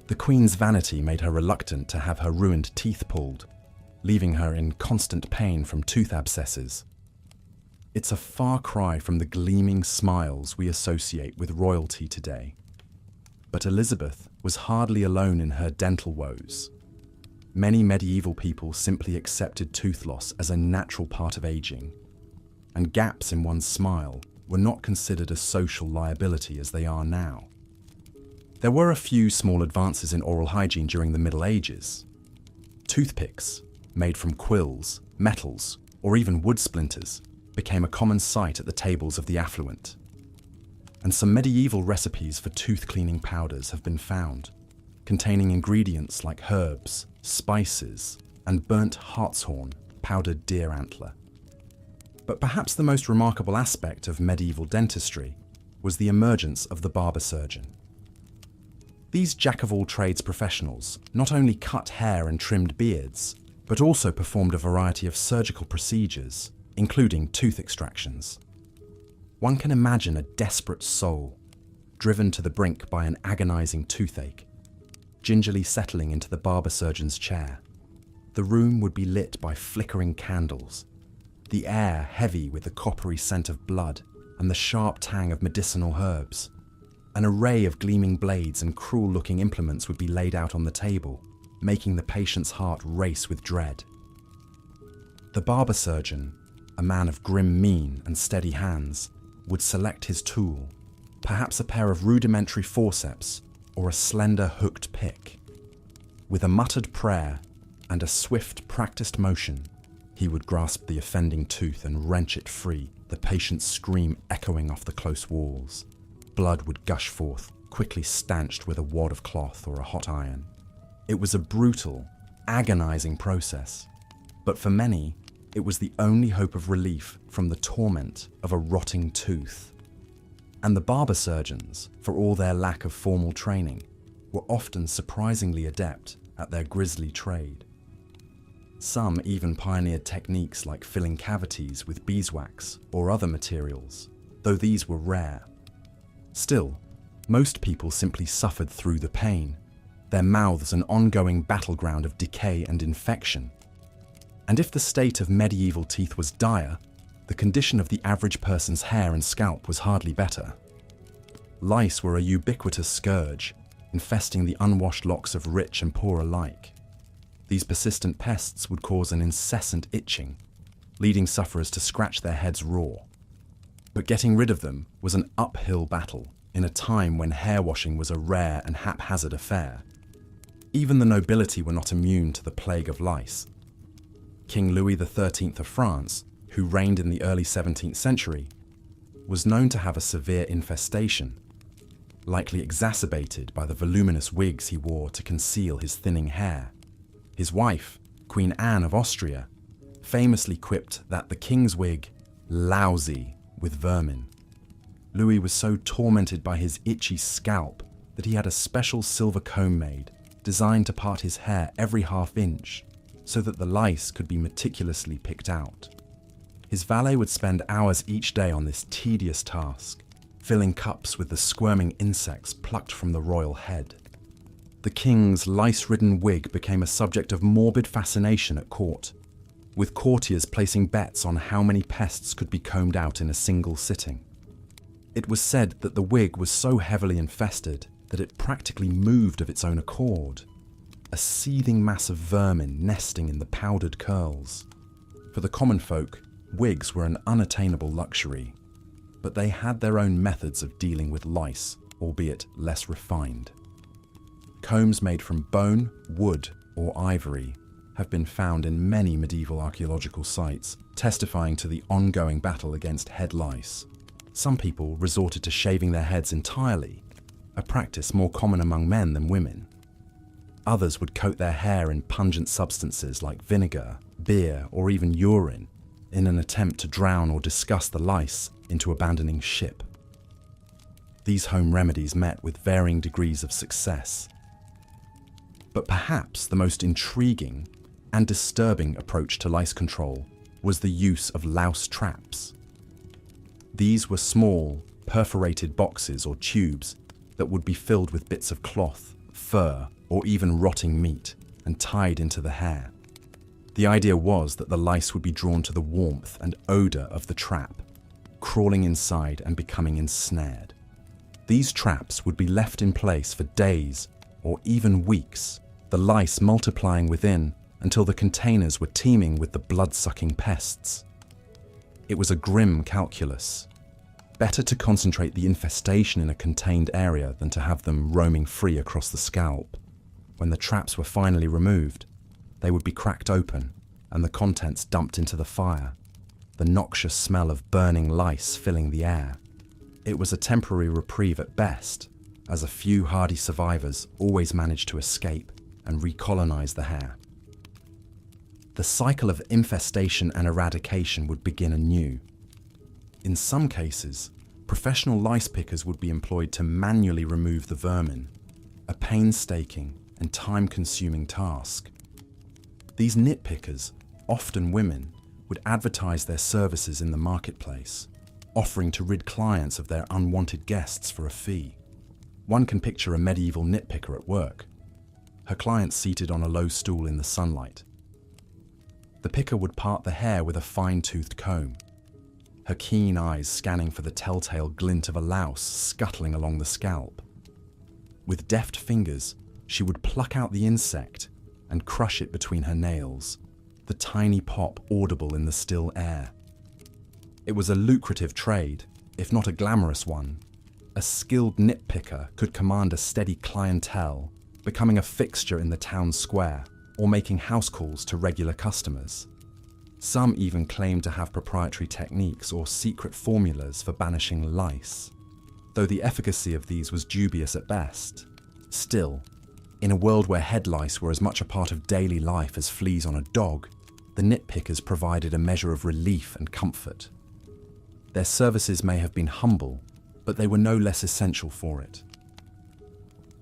The Queen's vanity made her reluctant to have her ruined teeth pulled, leaving her in constant pain from tooth abscesses. It's a far cry from the gleaming smiles we associate with royalty today. But Elizabeth was hardly alone in her dental woes. Many medieval people simply accepted tooth loss as a natural part of aging, and gaps in one's smile were not considered a social liability as they are now. There were a few small advances in oral hygiene during the Middle Ages. Toothpicks, made from quills, metals, or even wood splinters, became a common sight at the tables of the affluent. And some medieval recipes for tooth cleaning powders have been found, containing ingredients like herbs, spices, and burnt hartshorn, powdered deer antler. But perhaps the most remarkable aspect of medieval dentistry was the emergence of the barber surgeon. These jack-of-all-trades professionals not only cut hair and trimmed beards, but also performed a variety of surgical procedures, including tooth extractions. One can imagine a desperate soul, driven to the brink by an agonizing toothache, gingerly settling into the barber surgeon's chair. The room would be lit by flickering candles, the air heavy with the coppery scent of blood and the sharp tang of medicinal herbs. An array of gleaming blades and cruel-looking implements would be laid out on the table, making the patient's heart race with dread. The barber surgeon, a man of grim mien and steady hands, would select his tool, perhaps a pair of rudimentary forceps or a slender hooked pick. With a muttered prayer and a swift, practiced motion, he would grasp the offending tooth and wrench it free, the patient's scream echoing off the close walls. Blood would gush forth, quickly stanched with a wad of cloth or a hot iron. It was a brutal, agonizing process, but for many, it was the only hope of relief from the torment of a rotting tooth. And the barber surgeons, for all their lack of formal training, were often surprisingly adept at their grisly trade. Some even pioneered techniques like filling cavities with beeswax or other materials, though these were rare. Still, most people simply suffered through the pain, their mouths an ongoing battleground of decay and infection. And if the state of medieval teeth was dire, the condition of the average person's hair and scalp was hardly better. Lice were a ubiquitous scourge, infesting the unwashed locks of rich and poor alike. These persistent pests would cause an incessant itching, leading sufferers to scratch their heads raw. But getting rid of them was an uphill battle in a time when hair washing was a rare and haphazard affair. Even the nobility were not immune to the plague of lice. King Louis XIII of France, who reigned in the early 17th century, was known to have a severe infestation, likely exacerbated by the voluminous wigs he wore to conceal his thinning hair. His wife, Queen Anne of Austria, famously quipped that the king's wig lousy with vermin. Louis was so tormented by his itchy scalp that he had a special silver comb made, designed to part his hair every half-inch, so that the lice could be meticulously picked out. His valet would spend hours each day on this tedious task, filling cups with the squirming insects plucked from the royal head. The king's lice-ridden wig became a subject of morbid fascination at court, with courtiers placing bets on how many pests could be combed out in a single sitting. It was said that the wig was so heavily infested that it practically moved of its own accord, a seething mass of vermin nesting in the powdered curls. For the common folk, wigs were an unattainable luxury, but they had their own methods of dealing with lice, albeit less refined. Combs made from bone, wood, or ivory have been found in many medieval archaeological sites, testifying to the ongoing battle against head lice. Some people resorted to shaving their heads entirely, a practice more common among men than women. Others would coat their hair in pungent substances like vinegar, beer, or even urine in an attempt to drown or disgust the lice into abandoning ship. These home remedies met with varying degrees of success. But perhaps the most intriguing and disturbing approach to lice control was the use of louse traps. These were small, perforated boxes or tubes that would be filled with bits of cloth, fur, or even rotting meat and tied into the hair. The idea was that the lice would be drawn to the warmth and odor of the trap, crawling inside and becoming ensnared. These traps would be left in place for days or even weeks, the lice multiplying within until the containers were teeming with the blood-sucking pests. It was a grim calculus. Better to concentrate the infestation in a contained area than to have them roaming free across the scalp. When the traps were finally removed, they would be cracked open and the contents dumped into the fire, the noxious smell of burning lice filling the air. It was a temporary reprieve at best, as a few hardy survivors always managed to escape and recolonize the hair. The cycle of infestation and eradication would begin anew. In some cases, professional lice pickers would be employed to manually remove the vermin, a painstaking and time-consuming task. These nitpickers, often women, would advertise their services in the marketplace, offering to rid clients of their unwanted guests for a fee. One can picture a medieval nitpicker at work, her client seated on a low stool in the sunlight. The picker would part the hair with a fine-toothed comb, her keen eyes scanning for the telltale glint of a louse scuttling along the scalp. With deft fingers, she would pluck out the insect and crush it between her nails, the tiny pop audible in the still air. It was a lucrative trade, if not a glamorous one. A skilled nitpicker could command a steady clientele, becoming a fixture in the town square or making house calls to regular customers. Some even claimed to have proprietary techniques or secret formulas for banishing lice, though the efficacy of these was dubious at best. Still, in a world where head lice were as much a part of daily life as fleas on a dog, the nitpickers provided a measure of relief and comfort. Their services may have been humble, but they were no less essential for it.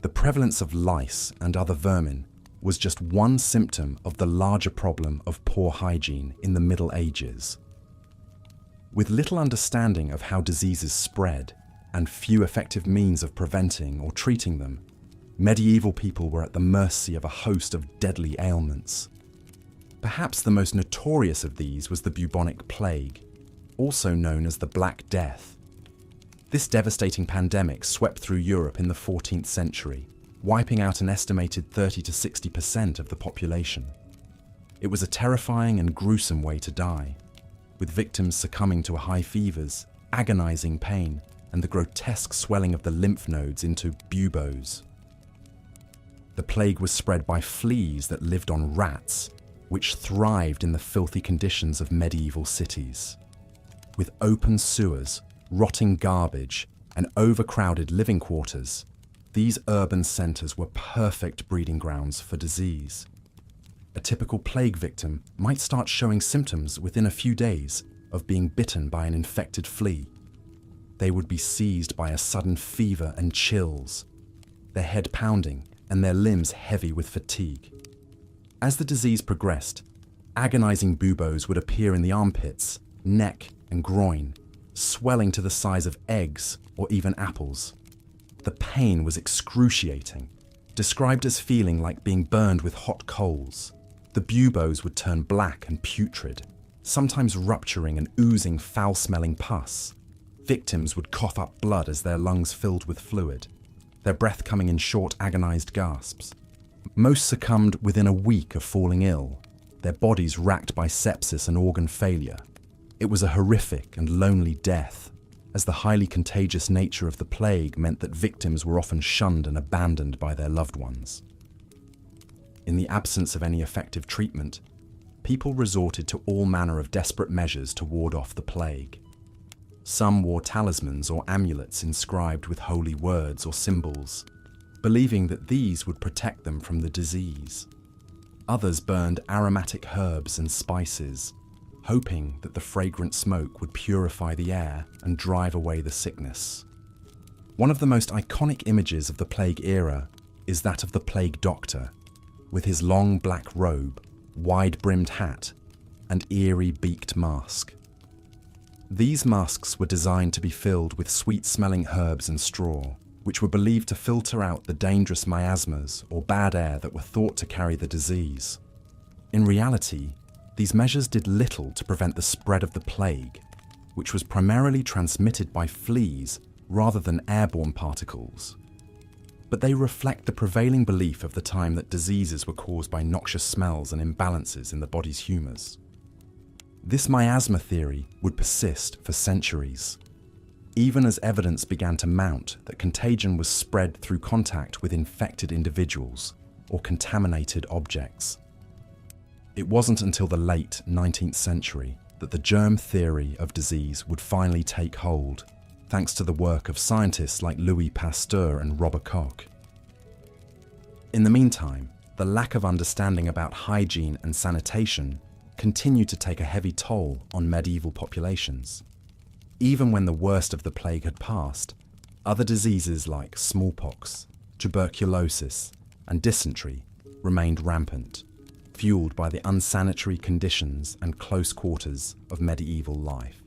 The prevalence of lice and other vermin was just one symptom of the larger problem of poor hygiene in the Middle Ages. With little understanding of how diseases spread and few effective means of preventing or treating them, medieval people were at the mercy of a host of deadly ailments. Perhaps the most notorious of these was the bubonic plague, also known as the Black Death. This devastating pandemic swept through Europe in the 14th century, wiping out an estimated 30 to 60% of the population. It was a terrifying and gruesome way to die, with victims succumbing to high fevers, agonizing pain, and the grotesque swelling of the lymph nodes into buboes. The plague was spread by fleas that lived on rats, which thrived in the filthy conditions of medieval cities. With open sewers, rotting garbage, and overcrowded living quarters, these urban centres were perfect breeding grounds for disease. A typical plague victim might start showing symptoms within a few days of being bitten by an infected flea. They would be seized by a sudden fever and chills, their head pounding and their limbs heavy with fatigue. As the disease progressed, agonizing buboes would appear in the armpits, neck, and groin, swelling to the size of eggs or even apples. The pain was excruciating, described as feeling like being burned with hot coals. The buboes would turn black and putrid, sometimes rupturing and oozing foul-smelling pus. Victims would cough up blood as their lungs filled with fluid, their breath coming in short, agonized gasps. Most succumbed within a week of falling ill, their bodies racked by sepsis and organ failure. It was a horrific and lonely death, as the highly contagious nature of the plague meant that victims were often shunned and abandoned by their loved ones. In the absence of any effective treatment, people resorted to all manner of desperate measures to ward off the plague. Some wore talismans or amulets inscribed with holy words or symbols, believing that these would protect them from the disease. Others burned aromatic herbs and spices, hoping that the fragrant smoke would purify the air and drive away the sickness. One of the most iconic images of the plague era is that of the plague doctor, with his long black robe, wide-brimmed hat, and eerie beaked mask. These masks were designed to be filled with sweet-smelling herbs and straw, which were believed to filter out the dangerous miasmas or bad air that were thought to carry the disease. In reality, these measures did little to prevent the spread of the plague, which was primarily transmitted by fleas rather than airborne particles. But they reflect the prevailing belief of the time that diseases were caused by noxious smells and imbalances in the body's humours. This miasma theory would persist for centuries, even as evidence began to mount that contagion was spread through contact with infected individuals or contaminated objects. It wasn't until the late 19th century that the germ theory of disease would finally take hold, thanks to the work of scientists like Louis Pasteur and Robert Koch. In the meantime, the lack of understanding about hygiene and sanitation continued to take a heavy toll on medieval populations. Even when the worst of the plague had passed, other diseases like smallpox, tuberculosis, and dysentery remained rampant, fueled by the unsanitary conditions and close quarters of medieval life.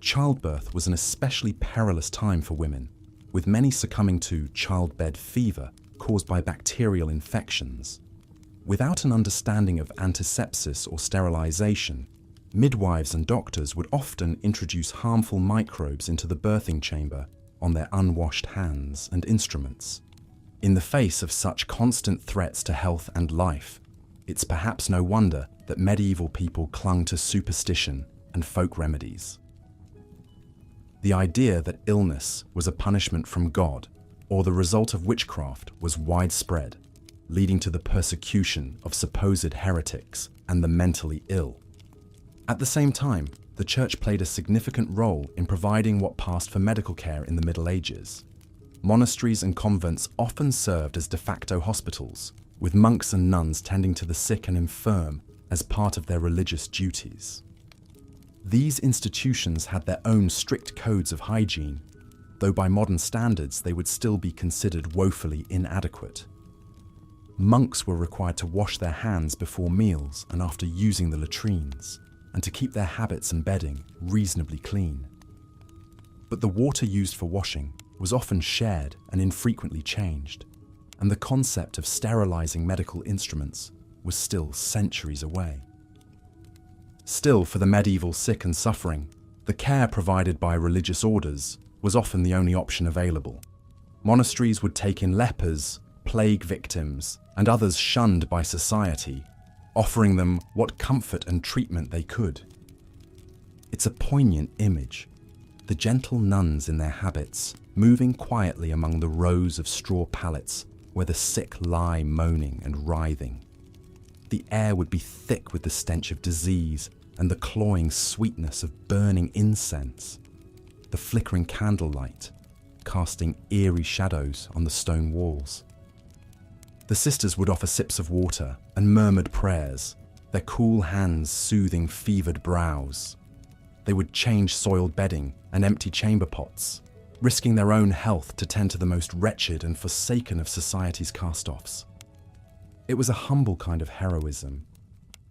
Childbirth was an especially perilous time for women, with many succumbing to childbed fever caused by bacterial infections. Without an understanding of antisepsis or sterilization, midwives and doctors would often introduce harmful microbes into the birthing chamber on their unwashed hands and instruments. In the face of such constant threats to health and life, it's perhaps no wonder that medieval people clung to superstition and folk remedies. The idea that illness was a punishment from God or the result of witchcraft was widespread, leading to the persecution of supposed heretics and the mentally ill. At the same time, the Church played a significant role in providing what passed for medical care in the Middle Ages. Monasteries and convents often served as de facto hospitals, with monks and nuns tending to the sick and infirm as part of their religious duties. These institutions had their own strict codes of hygiene, though by modern standards they would still be considered woefully inadequate. Monks were required to wash their hands before meals and after using the latrines, and to keep their habits and bedding reasonably clean. But the water used for washing was often shared and infrequently changed, and the concept of sterilizing medical instruments was still centuries away. Still, for the medieval sick and suffering, the care provided by religious orders was often the only option available. Monasteries would take in lepers, plague victims, and others shunned by society, offering them what comfort and treatment they could. It's a poignant image. The gentle nuns in their habits, moving quietly among the rows of straw pallets where the sick lie moaning and writhing. The air would be thick with the stench of disease and the cloying sweetness of burning incense. The flickering candlelight, casting eerie shadows on the stone walls. The sisters would offer sips of water and murmured prayers, their cool hands soothing fevered brows. They would change soiled bedding and empty chamber pots, risking their own health to tend to the most wretched and forsaken of society's cast-offs. It was a humble kind of heroism,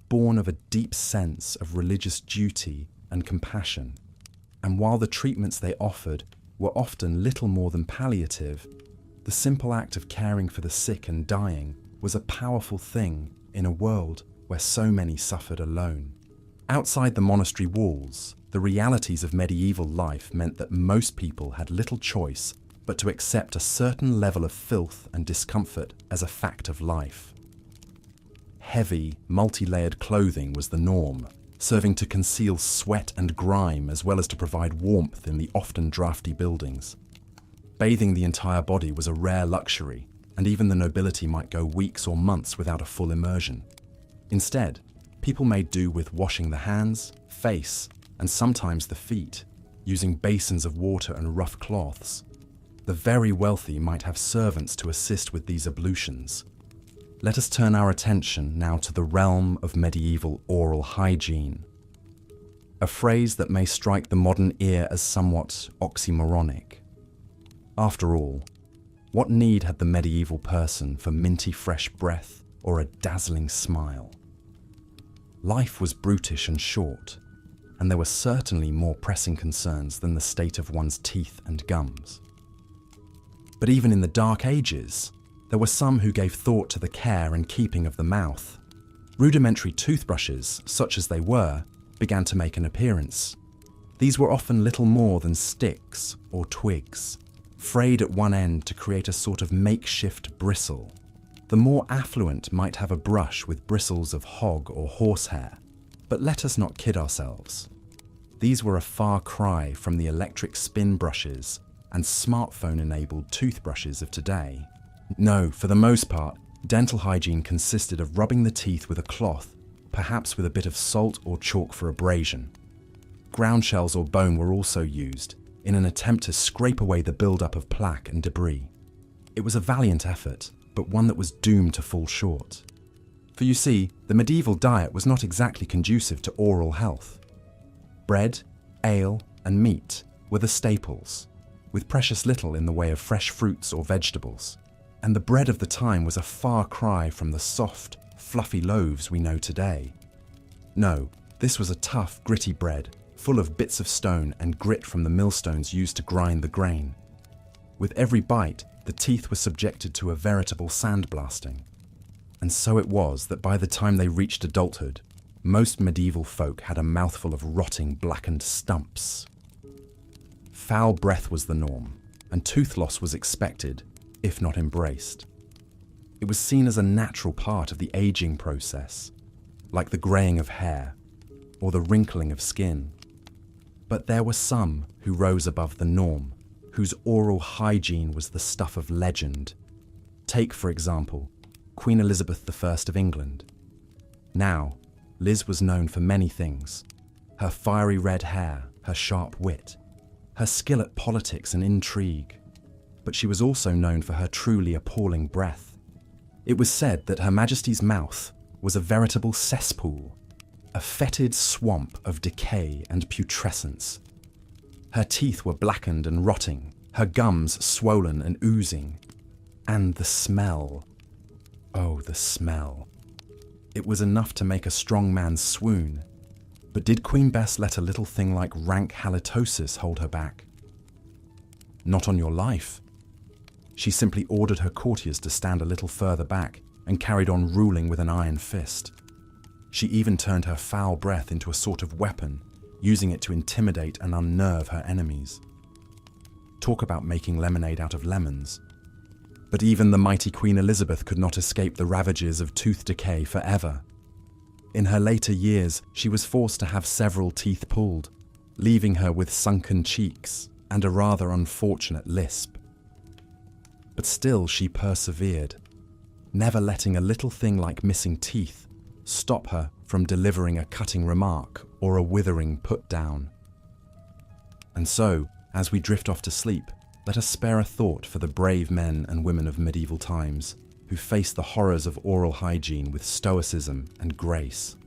born of a deep sense of religious duty and compassion. And while the treatments they offered were often little more than palliative, the simple act of caring for the sick and dying was a powerful thing in a world where so many suffered alone. Outside the monastery walls, the realities of medieval life meant that most people had little choice but to accept a certain level of filth and discomfort as a fact of life. Heavy, multi-layered clothing was the norm, serving to conceal sweat and grime as well as to provide warmth in the often drafty buildings. Bathing the entire body was a rare luxury, and even the nobility might go weeks or months without a full immersion. Instead, people made do with washing the hands, face, and sometimes the feet, using basins of water and rough cloths. The very wealthy might have servants to assist with these ablutions. Let us turn our attention now to the realm of medieval oral hygiene, a phrase that may strike the modern ear as somewhat oxymoronic. After all, what need had the medieval person for minty fresh breath or a dazzling smile? Life was brutish and short, and there were certainly more pressing concerns than the state of one's teeth and gums. But even in the Dark Ages, there were some who gave thought to the care and keeping of the mouth. Rudimentary toothbrushes, such as they were, began to make an appearance. These were often little more than sticks or twigs, frayed at one end to create a sort of makeshift bristle. The more affluent might have a brush with bristles of hog or horsehair, but let us not kid ourselves. These were a far cry from the electric spin brushes and smartphone-enabled toothbrushes of today. No, for the most part, dental hygiene consisted of rubbing the teeth with a cloth, perhaps with a bit of salt or chalk for abrasion. Ground shells or bone were also used, in an attempt to scrape away the build-up of plaque and debris. It was a valiant effort, but one that was doomed to fall short. For you see, the medieval diet was not exactly conducive to oral health. Bread, ale, and meat were the staples, with precious little in the way of fresh fruits or vegetables. And the bread of the time was a far cry from the soft, fluffy loaves we know today. No, this was a tough, gritty bread, full of bits of stone and grit from the millstones used to grind the grain. With every bite, the teeth were subjected to a veritable sandblasting. And so it was that by the time they reached adulthood, most medieval folk had a mouthful of rotting, blackened stumps. Foul breath was the norm, and tooth loss was expected, if not embraced. It was seen as a natural part of the aging process, like the greying of hair or the wrinkling of skin. But there were some who rose above the norm, whose oral hygiene was the stuff of legend. Take, for example, Queen Elizabeth I of England. Now, Liz was known for many things: her fiery red hair, her sharp wit, her skill at politics and intrigue. But she was also known for her truly appalling breath. It was said that Her Majesty's mouth was a veritable cesspool, a fetid swamp of decay and putrescence. Her teeth were blackened and rotting, her gums swollen and oozing. And the smell. Oh, the smell. It was enough to make a strong man swoon. But did Queen Bess let a little thing like rank halitosis hold her back? Not on your life. She simply ordered her courtiers to stand a little further back and carried on ruling with an iron fist. She even turned her foul breath into a sort of weapon, using it to intimidate and unnerve her enemies. Talk about making lemonade out of lemons. But even the mighty Queen Elizabeth could not escape the ravages of tooth decay forever. In her later years, she was forced to have several teeth pulled, leaving her with sunken cheeks and a rather unfortunate lisp. But still she persevered, never letting a little thing like missing teeth stop her from delivering a cutting remark or a withering put-down. And so, as we drift off to sleep, let us spare a thought for the brave men and women of medieval times who faced the horrors of oral hygiene with stoicism and grace.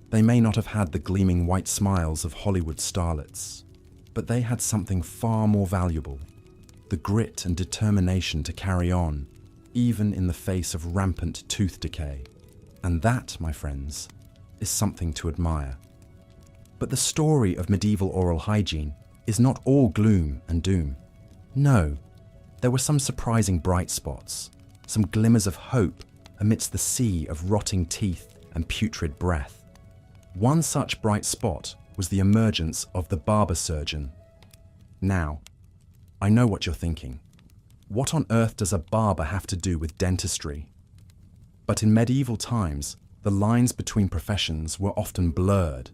They may not have had the gleaming white smiles of Hollywood starlets, but they had something far more valuable: the grit and determination to carry on, even in the face of rampant tooth decay. And that, my friends, is something to admire. But the story of medieval oral hygiene is not all gloom and doom. No, there were some surprising bright spots, some glimmers of hope amidst the sea of rotting teeth and putrid breath. One such bright spot was the emergence of the barber surgeon. Now, I know what you're thinking. What on earth does a barber have to do with dentistry? But in medieval times, the lines between professions were often blurred,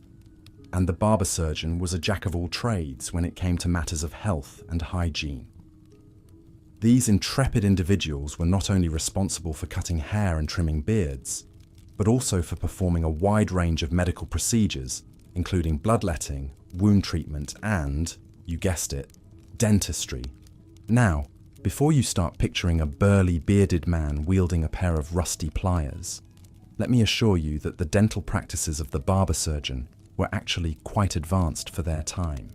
and the barber surgeon was a jack of all trades when it came to matters of health and hygiene. These intrepid individuals were not only responsible for cutting hair and trimming beards, but also for performing a wide range of medical procedures, including bloodletting, wound treatment, and, you guessed it, dentistry. Now, before you start picturing a burly, bearded man wielding a pair of rusty pliers, let me assure you that the dental practices of the barber surgeon were actually quite advanced for their time.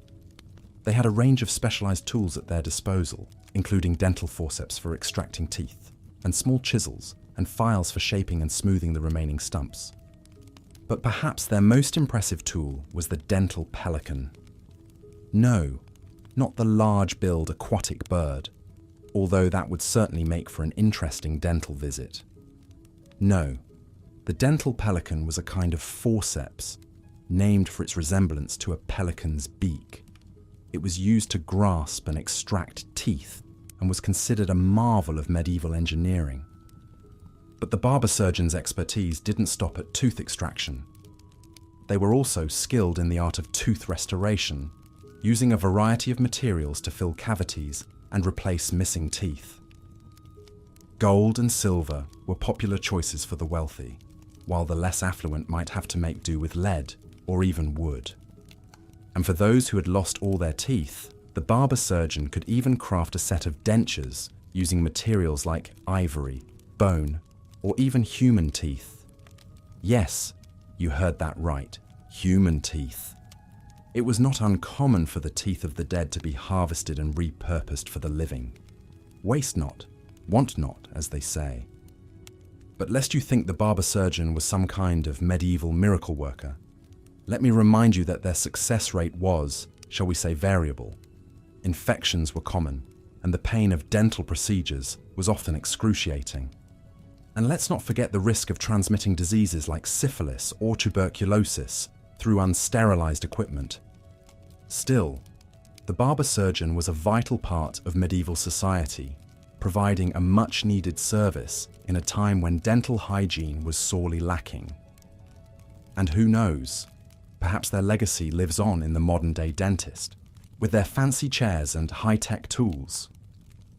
They had a range of specialized tools at their disposal, including dental forceps for extracting teeth, and small chisels and files for shaping and smoothing the remaining stumps. But perhaps their most impressive tool was the dental pelican. No, not the large-billed aquatic bird, although that would certainly make for an interesting dental visit. No, the dental pelican was a kind of forceps, named for its resemblance to a pelican's beak. It was used to grasp and extract teeth and was considered a marvel of medieval engineering. But the barber surgeon's expertise didn't stop at tooth extraction. They were also skilled in the art of tooth restoration, using a variety of materials to fill cavities and replace missing teeth. Gold and silver were popular choices for the wealthy, while the less affluent might have to make do with lead or even wood. And for those who had lost all their teeth, the barber surgeon could even craft a set of dentures using materials like ivory, bone, or even human teeth. Yes, you heard that right, human teeth. It was not uncommon for the teeth of the dead to be harvested and repurposed for the living. Waste not, want not, as they say. But lest you think the barber surgeon was some kind of medieval miracle worker, let me remind you that their success rate was, shall we say, variable. Infections were common, and the pain of dental procedures was often excruciating. And let's not forget the risk of transmitting diseases like syphilis or tuberculosis through unsterilized equipment. Still, the barber surgeon was a vital part of medieval society, providing a much-needed service in a time when dental hygiene was sorely lacking. And who knows, perhaps their legacy lives on in the modern-day dentist, with their fancy chairs and high-tech tools.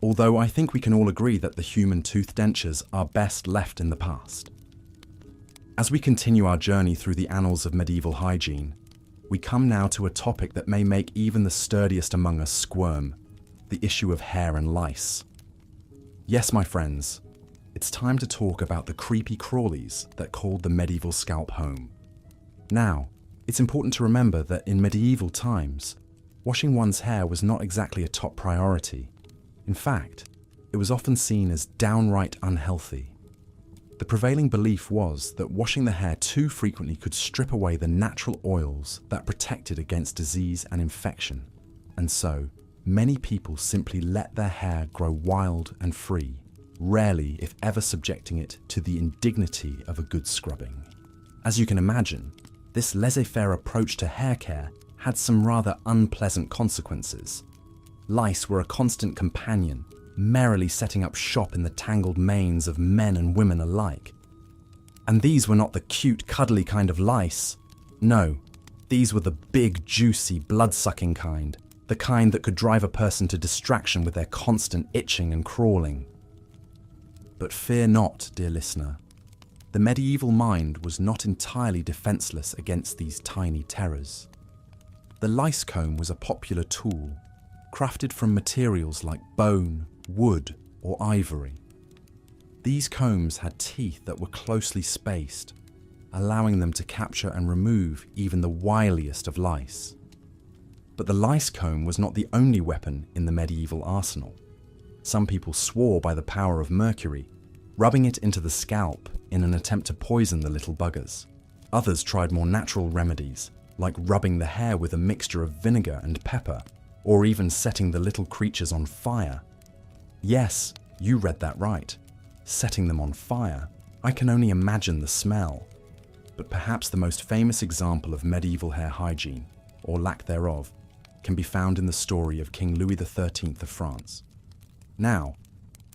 Although I think we can all agree that the human tooth dentures are best left in the past. As we continue our journey through the annals of medieval hygiene, we come now to a topic that may make even the sturdiest among us squirm: the issue of hair and lice. Yes, my friends, it's time to talk about the creepy crawlies that called the medieval scalp home. Now, it's important to remember that in medieval times, washing one's hair was not exactly a top priority. In fact, it was often seen as downright unhealthy. The prevailing belief was that washing the hair too frequently could strip away the natural oils that protected against disease and infection, and so many people simply let their hair grow wild and free, rarely if ever subjecting it to the indignity of a good scrubbing. As you can imagine, this laissez-faire approach to hair care had some rather unpleasant consequences. Lice were a constant companion, merrily setting up shop in the tangled manes of men and women alike. And these were not the cute, cuddly kind of lice. No, these were the big, juicy, blood-sucking kind, the kind that could drive a person to distraction with their constant itching and crawling. But fear not, dear listener. The medieval mind was not entirely defenseless against these tiny terrors. The lice comb was a popular tool, crafted from materials like bone, wood, or ivory. These combs had teeth that were closely spaced, allowing them to capture and remove even the wiliest of lice. But the lice comb was not the only weapon in the medieval arsenal. Some people swore by the power of mercury, rubbing it into the scalp in an attempt to poison the little buggers. Others tried more natural remedies, like rubbing the hair with a mixture of vinegar and pepper, or even setting the little creatures on fire. Yes, you read that right. Setting them on fire. I can only imagine the smell. But perhaps the most famous example of medieval hair hygiene, or lack thereof, can be found in the story of King Louis XIII of France. Now,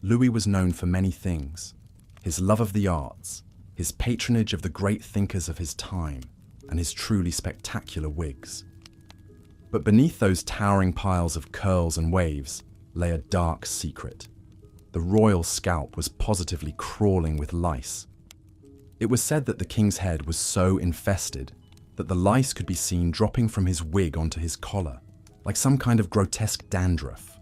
Louis was known for many things: his love of the arts, his patronage of the great thinkers of his time, and his truly spectacular wigs. But beneath those towering piles of curls and waves lay a dark secret. The royal scalp was positively crawling with lice. It was said that the king's head was so infested that the lice could be seen dropping from his wig onto his collar, like some kind of grotesque dandruff.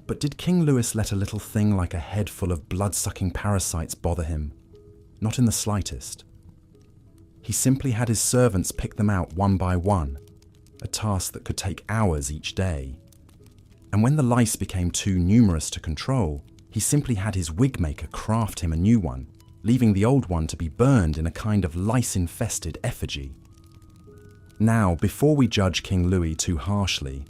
But did King Louis let a little thing like a head full of blood-sucking parasites bother him? Not in the slightest. He simply had his servants pick them out one by one, a task that could take hours each day. And when the lice became too numerous to control, he simply had his wig maker craft him a new one, leaving the old one to be burned in a kind of lice-infested effigy. Now, before we judge King Louis too harshly,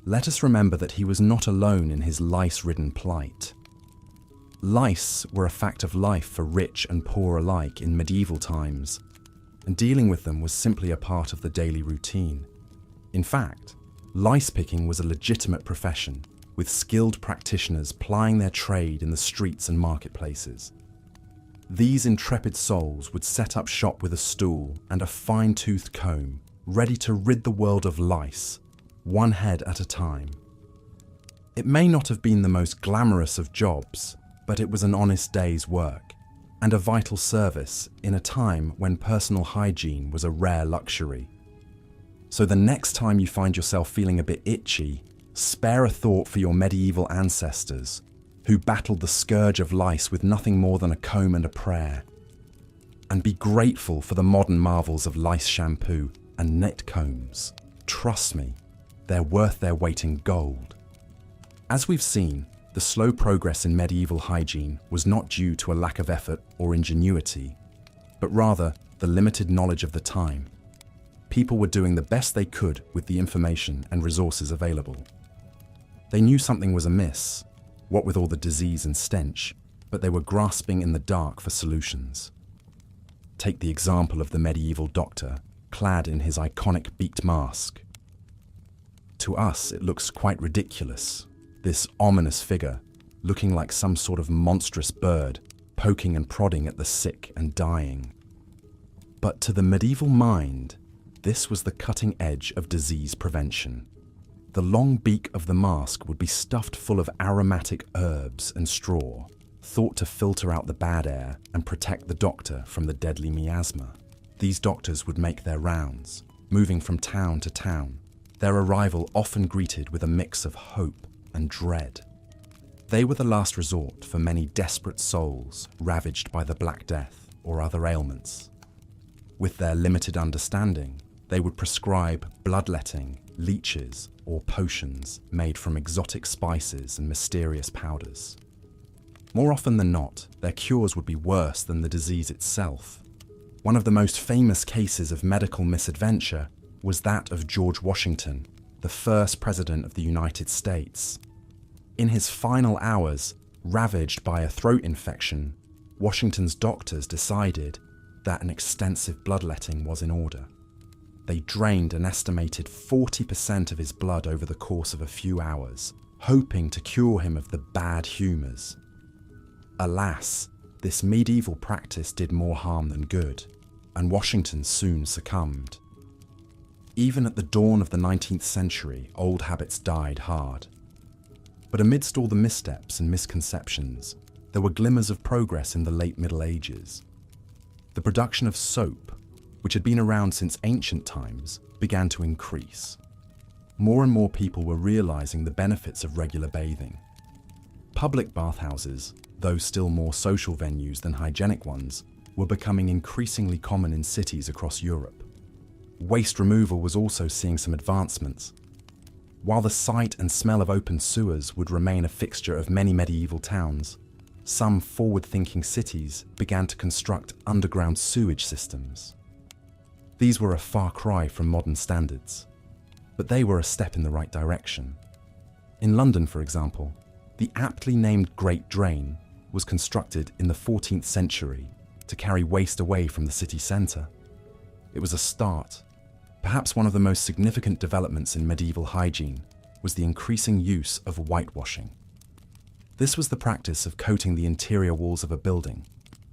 let us remember that he was not alone in his lice-ridden plight. Lice were a fact of life for rich and poor alike in medieval times, and dealing with them was simply a part of the daily routine. In fact, lice picking was a legitimate profession, with skilled practitioners plying their trade in the streets and marketplaces. These intrepid souls would set up shop with a stool and a fine-toothed comb, ready to rid the world of lice, one head at a time. It may not have been the most glamorous of jobs, but it was an honest day's work, and a vital service in a time when personal hygiene was a rare luxury. So the next time you find yourself feeling a bit itchy, spare a thought for your medieval ancestors, who battled the scourge of lice with nothing more than a comb and a prayer. And be grateful for the modern marvels of lice shampoo and net combs. Trust me, they're worth their weight in gold. As we've seen, the slow progress in medieval hygiene was not due to a lack of effort or ingenuity, but rather the limited knowledge of the time. People were doing the best they could with the information and resources available. They knew something was amiss, what with all the disease and stench, but they were grasping in the dark for solutions. Take the example of the medieval doctor, clad in his iconic beaked mask. To us, it looks quite ridiculous, this ominous figure, looking like some sort of monstrous bird, poking and prodding at the sick and dying. But to the medieval mind, this was the cutting edge of disease prevention. The long beak of the mask would be stuffed full of aromatic herbs and straw, thought to filter out the bad air and protect the doctor from the deadly miasma. These doctors would make their rounds, moving from town to town, their arrival often greeted with a mix of hope and dread. They were the last resort for many desperate souls ravaged by the Black Death or other ailments. With their limited understanding, they would prescribe bloodletting, leeches, or potions made from exotic spices and mysterious powders. More often than not, their cures would be worse than the disease itself. One of the most famous cases of medical misadventure was that of George Washington, the first president of the United States. In his final hours, ravaged by a throat infection, Washington's doctors decided that an extensive bloodletting was in order. They drained an estimated 40% of his blood over the course of a few hours, hoping to cure him of the bad humours. Alas, this medieval practice did more harm than good, and Washington soon succumbed. Even at the dawn of the 19th century, old habits died hard. But amidst all the missteps and misconceptions, there were glimmers of progress in the late Middle Ages. The production of soap, which had been around since ancient times, began to increase. More and more people were realizing the benefits of regular bathing. Public bathhouses, though still more social venues than hygienic ones, were becoming increasingly common in cities across Europe. Waste removal was also seeing some advancements. While the sight and smell of open sewers would remain a fixture of many medieval towns, some forward-thinking cities began to construct underground sewage systems. These were a far cry from modern standards, but they were a step in the right direction. In London, for example, the aptly named Great Drain was constructed in the 14th century to carry waste away from the city centre. It was a start. Perhaps one of the most significant developments in medieval hygiene was the increasing use of whitewashing. This was the practice of coating the interior walls of a building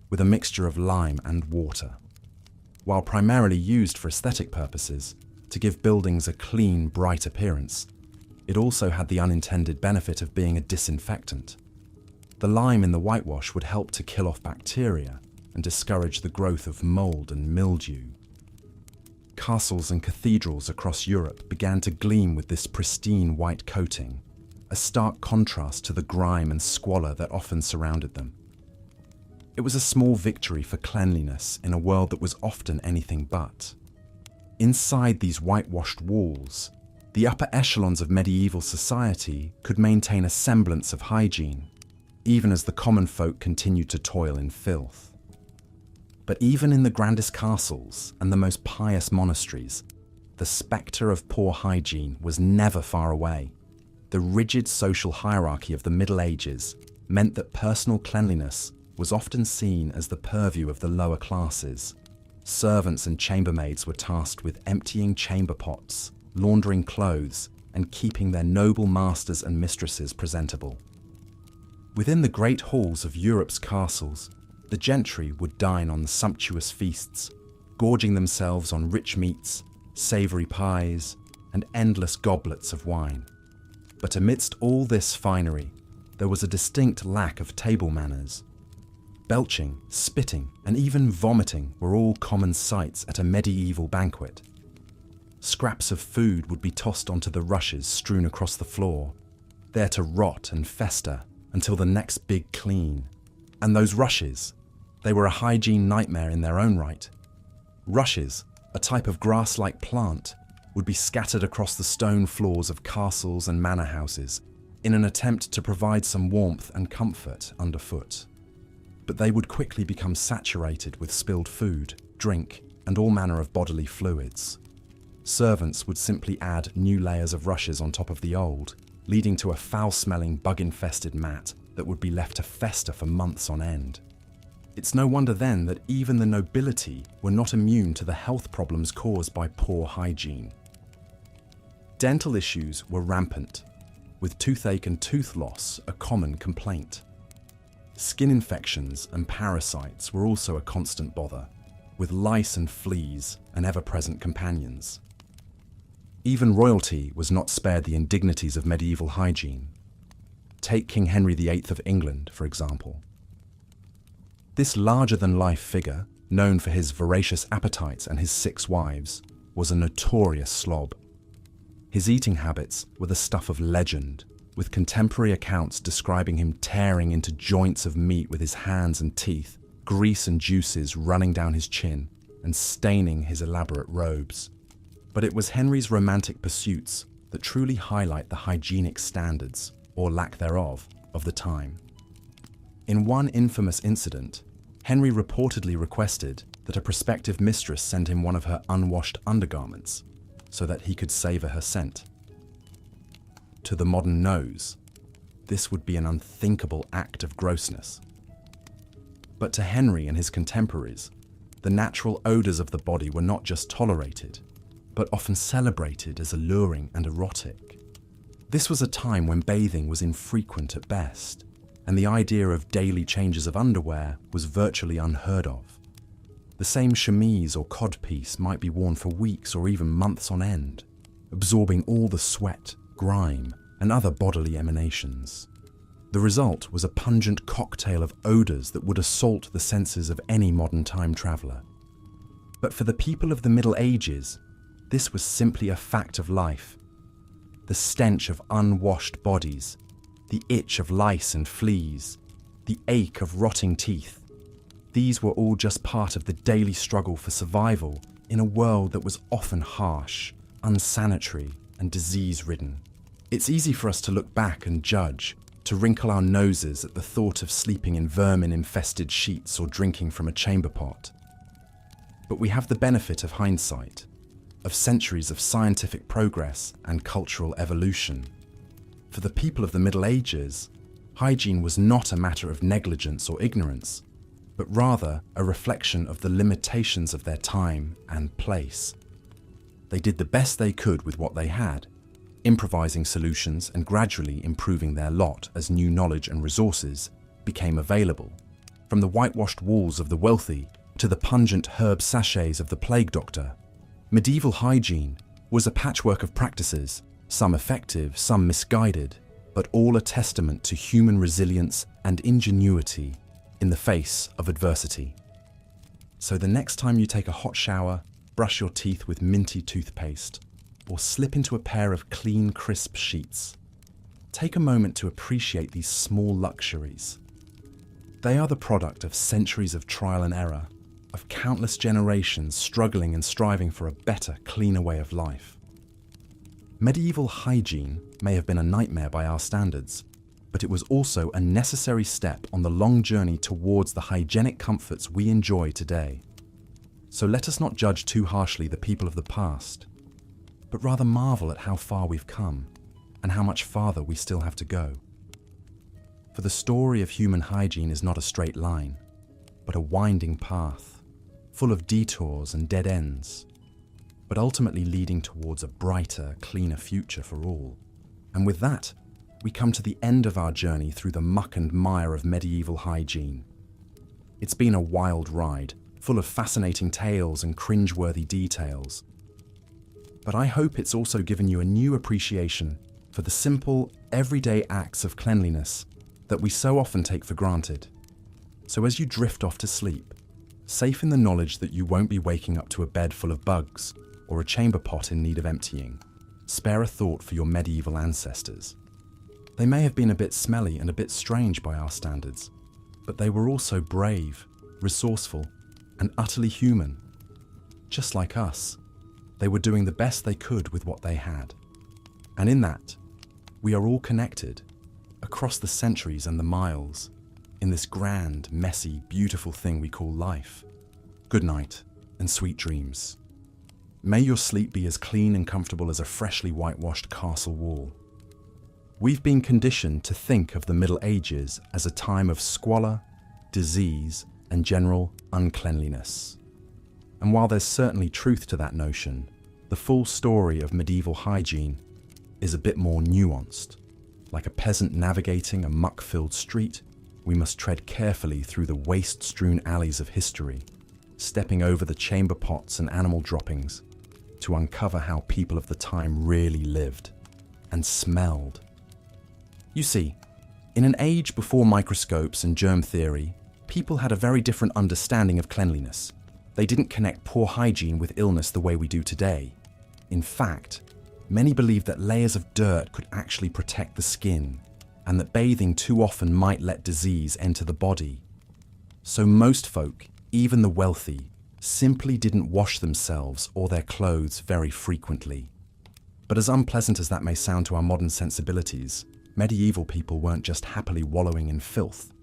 with a mixture of lime and water. While primarily used for aesthetic purposes, to give buildings a clean, bright appearance, it also had the unintended benefit of being a disinfectant. The lime in the whitewash would help to kill off bacteria and discourage the growth of mold and mildew. Castles and cathedrals across Europe began to gleam with this pristine white coating, a stark contrast to the grime and squalor that often surrounded them. It was a small victory for cleanliness in a world that was often anything but. Inside these whitewashed walls, the upper echelons of medieval society could maintain a semblance of hygiene, even as the common folk continued to toil in filth. But even in the grandest castles and the most pious monasteries, the spectre of poor hygiene was never far away. The rigid social hierarchy of the Middle Ages meant that personal cleanliness was often seen as the purview of the lower classes. Servants and chambermaids were tasked with emptying chamber pots, laundering clothes, and keeping their noble masters and mistresses presentable. Within the great halls of Europe's castles, the gentry would dine on sumptuous feasts, gorging themselves on rich meats, savoury pies, and endless goblets of wine. But amidst all this finery, there was a distinct lack of table manners. Belching, spitting, and even vomiting were all common sights at a medieval banquet. Scraps of food would be tossed onto the rushes strewn across the floor, there to rot and fester until the next big clean. And those rushes, they were a hygiene nightmare in their own right. Rushes, a type of grass-like plant, would be scattered across the stone floors of castles and manor houses in an attempt to provide some warmth and comfort underfoot. But they would quickly become saturated with spilled food, drink, and all manner of bodily fluids. Servants would simply add new layers of rushes on top of the old, leading to a foul-smelling, bug-infested mat that would be left to fester for months on end. It's no wonder then that even the nobility were not immune to the health problems caused by poor hygiene. Dental issues were rampant, with toothache and tooth loss a common complaint. Skin infections and parasites were also a constant bother, with lice and fleas an ever-present companions. Even royalty was not spared the indignities of medieval hygiene. Take King Henry VIII of England, for example. This larger-than-life figure, known for his voracious appetites and his 6 wives, was a notorious slob. His eating habits were the stuff of legend, with contemporary accounts describing him tearing into joints of meat with his hands and teeth, grease and juices running down his chin, and staining his elaborate robes. But it was Henry's romantic pursuits that truly highlight the hygienic standards, or lack thereof, of the time. In one infamous incident, Henry reportedly requested that a prospective mistress send him one of her unwashed undergarments, so that he could savour her scent. To the modern nose, this would be an unthinkable act of grossness. But to Henry and his contemporaries, the natural odours of the body were not just tolerated, but often celebrated as alluring and erotic. This was a time when bathing was infrequent at best, and the idea of daily changes of underwear was virtually unheard of. The same chemise or codpiece might be worn for weeks or even months on end, absorbing all the sweat, grime, and other bodily emanations. The result was a pungent cocktail of odours that would assault the senses of any modern time traveller. But for the people of the Middle Ages, this was simply a fact of life. The stench of unwashed bodies, the itch of lice and fleas, the ache of rotting teeth. these were all just part of the daily struggle for survival in a world that was often harsh, unsanitary, and disease-ridden. It's easy for us to look back and judge, to wrinkle our noses at the thought of sleeping in vermin-infested sheets or drinking from a chamber pot. But we have the benefit of hindsight, of centuries of scientific progress and cultural evolution. For the people of the Middle Ages, hygiene was not a matter of negligence or ignorance, but rather a reflection of the limitations of their time and place. They did the best they could with what they had, improvising solutions and gradually improving their lot as new knowledge and resources became available. From the whitewashed walls of the wealthy to the pungent herb sachets of the plague doctor, medieval hygiene was a patchwork of practices, some effective, some misguided, but all a testament to human resilience and ingenuity in the face of adversity. So the next time you take a hot shower, brush your teeth with minty toothpaste, or slip into a pair of clean, crisp sheets, take a moment to appreciate these small luxuries. They are the product of centuries of trial and error, of countless generations struggling and striving for a better, cleaner way of life. Medieval hygiene may have been a nightmare by our standards, but it was also a necessary step on the long journey towards the hygienic comforts we enjoy today. So let us not judge too harshly the people of the past, but rather marvel at how far we've come and how much farther we still have to go. For the story of human hygiene is not a straight line, but a winding path, full of detours and dead ends, but ultimately leading towards a brighter, cleaner future for all. And with that, we come to the end of our journey through the muck and mire of medieval hygiene. It's been a wild ride, full of fascinating tales and cringe-worthy details. But I hope it's also given you a new appreciation for the simple, everyday acts of cleanliness that we so often take for granted. So as you drift off to sleep, safe in the knowledge that you won't be waking up to a bed full of bugs or a chamber pot in need of emptying, spare a thought for your medieval ancestors. They may have been a bit smelly and a bit strange by our standards, but they were also brave, resourceful, and utterly human. Just like us, they were doing the best they could with what they had. And in that, we are all connected, across the centuries and the miles, in this grand, messy, beautiful thing we call life. Good night, and sweet dreams. May your sleep be as clean and comfortable as a freshly whitewashed castle wall. We've been conditioned to think of the Middle Ages as a time of squalor, disease, and general uncleanliness. And while there's certainly truth to that notion, the full story of medieval hygiene is a bit more nuanced. Like a peasant navigating a muck-filled street, we must tread carefully through the waste-strewn alleys of history, stepping over the chamber pots and animal droppings to uncover how people of the time really lived and smelled. You see, in an age before microscopes and germ theory, people had a very different understanding of cleanliness. They didn't connect poor hygiene with illness the way we do today. In fact, many believed that layers of dirt could actually protect the skin, and that bathing too often might let disease enter the body. So most folk, even the wealthy, simply didn't wash themselves or their clothes very frequently. But as unpleasant as that may sound to our modern sensibilities, medieval people weren't just happily wallowing in filth.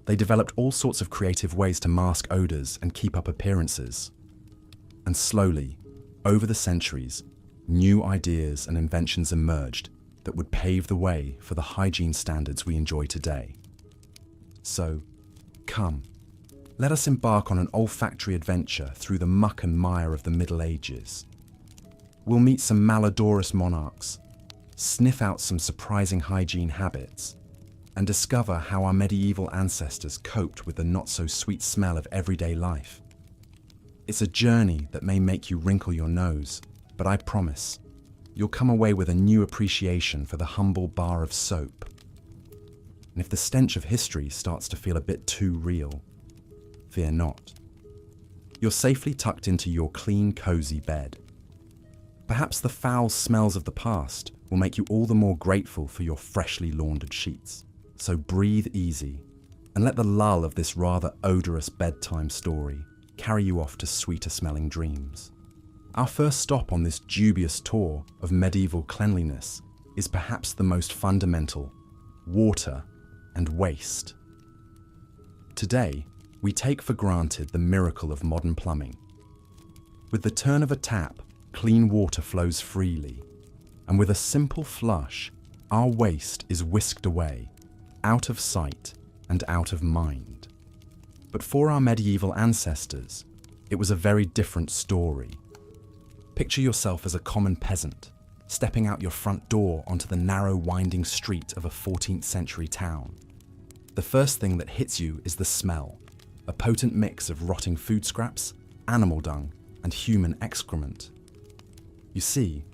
They developed all sorts of creative ways to mask odors and keep up appearances. And slowly, over the centuries, new ideas and inventions emerged that would pave the way for the hygiene standards we enjoy today. So, come, let us embark on an olfactory adventure through the muck and mire of the Middle Ages. We'll meet some malodorous monarchs, sniff out some surprising hygiene habits, and discover how our medieval ancestors coped with the not-so-sweet smell of everyday life. It's a journey that may make you wrinkle your nose, but I promise, you'll come away with a new appreciation for the humble bar of soap. And if the stench of history starts to feel a bit too real, fear not. You're safely tucked into your clean, cozy bed. Perhaps the foul smells of the past will make you all the more grateful for your freshly laundered sheets. So breathe easy, and let the lull of this rather odorous bedtime story carry you off to sweeter smelling dreams. Our first stop on this dubious tour of medieval cleanliness is perhaps the most fundamental: water and waste. Today, we take for granted the miracle of modern plumbing. With the turn of a tap, clean water flows freely, and with a simple flush, our waste is whisked away, out of sight and out of mind. But for our medieval ancestors, it was a very different story. Picture yourself as a common peasant, stepping out your front door onto the narrow, winding street of a 14th century town. The first thing that hits you is the smell, a potent mix of rotting food scraps, animal dung, and human excrement. You see,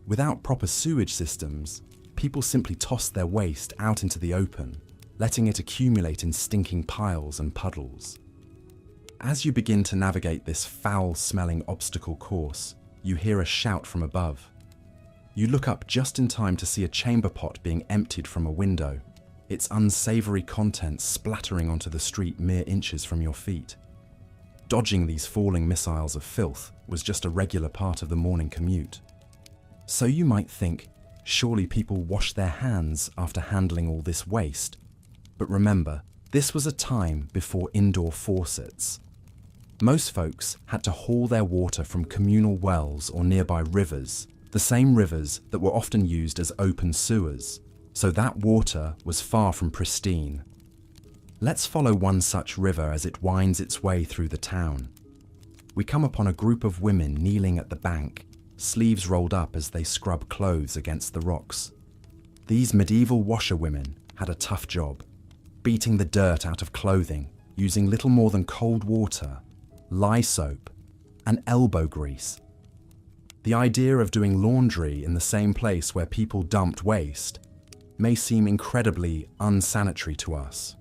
without proper sewage systems, people simply tossed their waste out into the open, letting it accumulate in stinking piles and puddles. As you begin to navigate this foul-smelling obstacle course, you hear a shout from above. You look up just in time to see a chamber pot being emptied from a window, its unsavoury contents splattering onto the street mere inches from your feet. Dodging these falling missiles of filth was just a regular part of the morning commute. So you might think, surely people wash their hands after handling all this waste. But remember, this was a time before indoor faucets. Most folks had to haul their water from communal wells or nearby rivers, the same rivers that were often used as open sewers, so that water was far from pristine. Let's follow one such river as it winds its way through the town. We come upon a group of women kneeling at the bank, sleeves rolled up as they scrub clothes against the rocks. These medieval washerwomen had a tough job, beating the dirt out of clothing using little more than cold water, lye soap, and elbow grease. The idea of doing laundry in the same place where people dumped waste may seem incredibly unsanitary to us.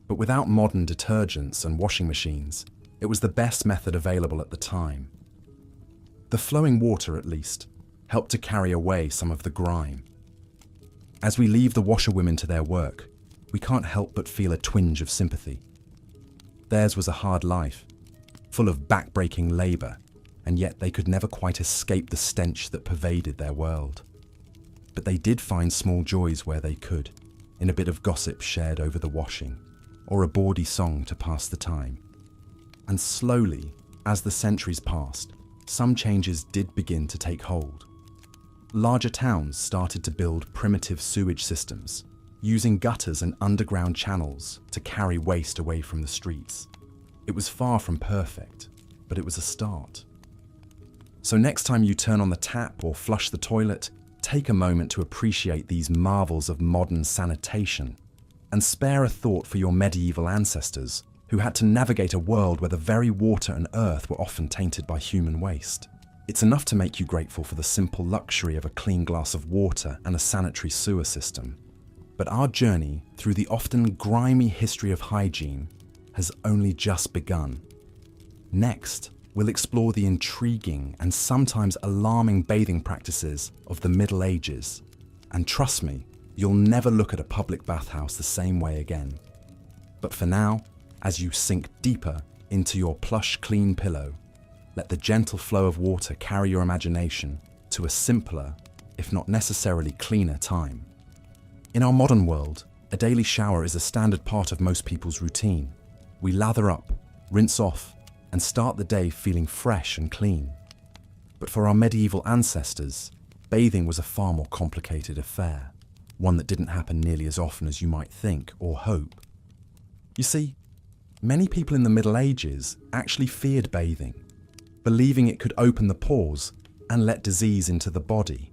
But without modern detergents and washing machines, it was the best method available at the time. The flowing water, at least, helped to carry away some of the grime. As we leave the washerwomen to their work, we can't help but feel a twinge of sympathy. Theirs was a hard life, full of back-breaking labour, and yet they could never quite escape the stench that pervaded their world. But they did find small joys where they could, in a bit of gossip shared over the washing, or a bawdy song to pass the time. And slowly, as the centuries passed, some changes did begin to take hold. Larger towns started to build primitive sewage systems, using gutters and underground channels to carry waste away from the streets. It was far from perfect, but it was a start. So next time you turn on the tap or flush the toilet, take a moment to appreciate these marvels of modern sanitation, and spare a thought for your medieval ancestors who had to navigate a world where the very water and earth were often tainted by human waste. It's enough to make you grateful for the simple luxury of a clean glass of water and a sanitary sewer system. But our journey through the often grimy history of hygiene has only just begun. Next, we'll explore the intriguing and sometimes alarming bathing practices of the Middle Ages. And trust me, you'll never look at a public bathhouse the same way again. But for now, as you sink deeper into your plush, clean pillow, let the gentle flow of water carry your imagination to a simpler, if not necessarily cleaner time. In our modern world, a daily shower is a standard part of most people's routine. We lather up, rinse off, and start the day feeling fresh and clean. But for our medieval ancestors, bathing was a far more complicated affair, one that didn't happen nearly as often as you might think or hope. You see, many people in the Middle Ages actually feared bathing, believing it could open the pores and let disease into the body.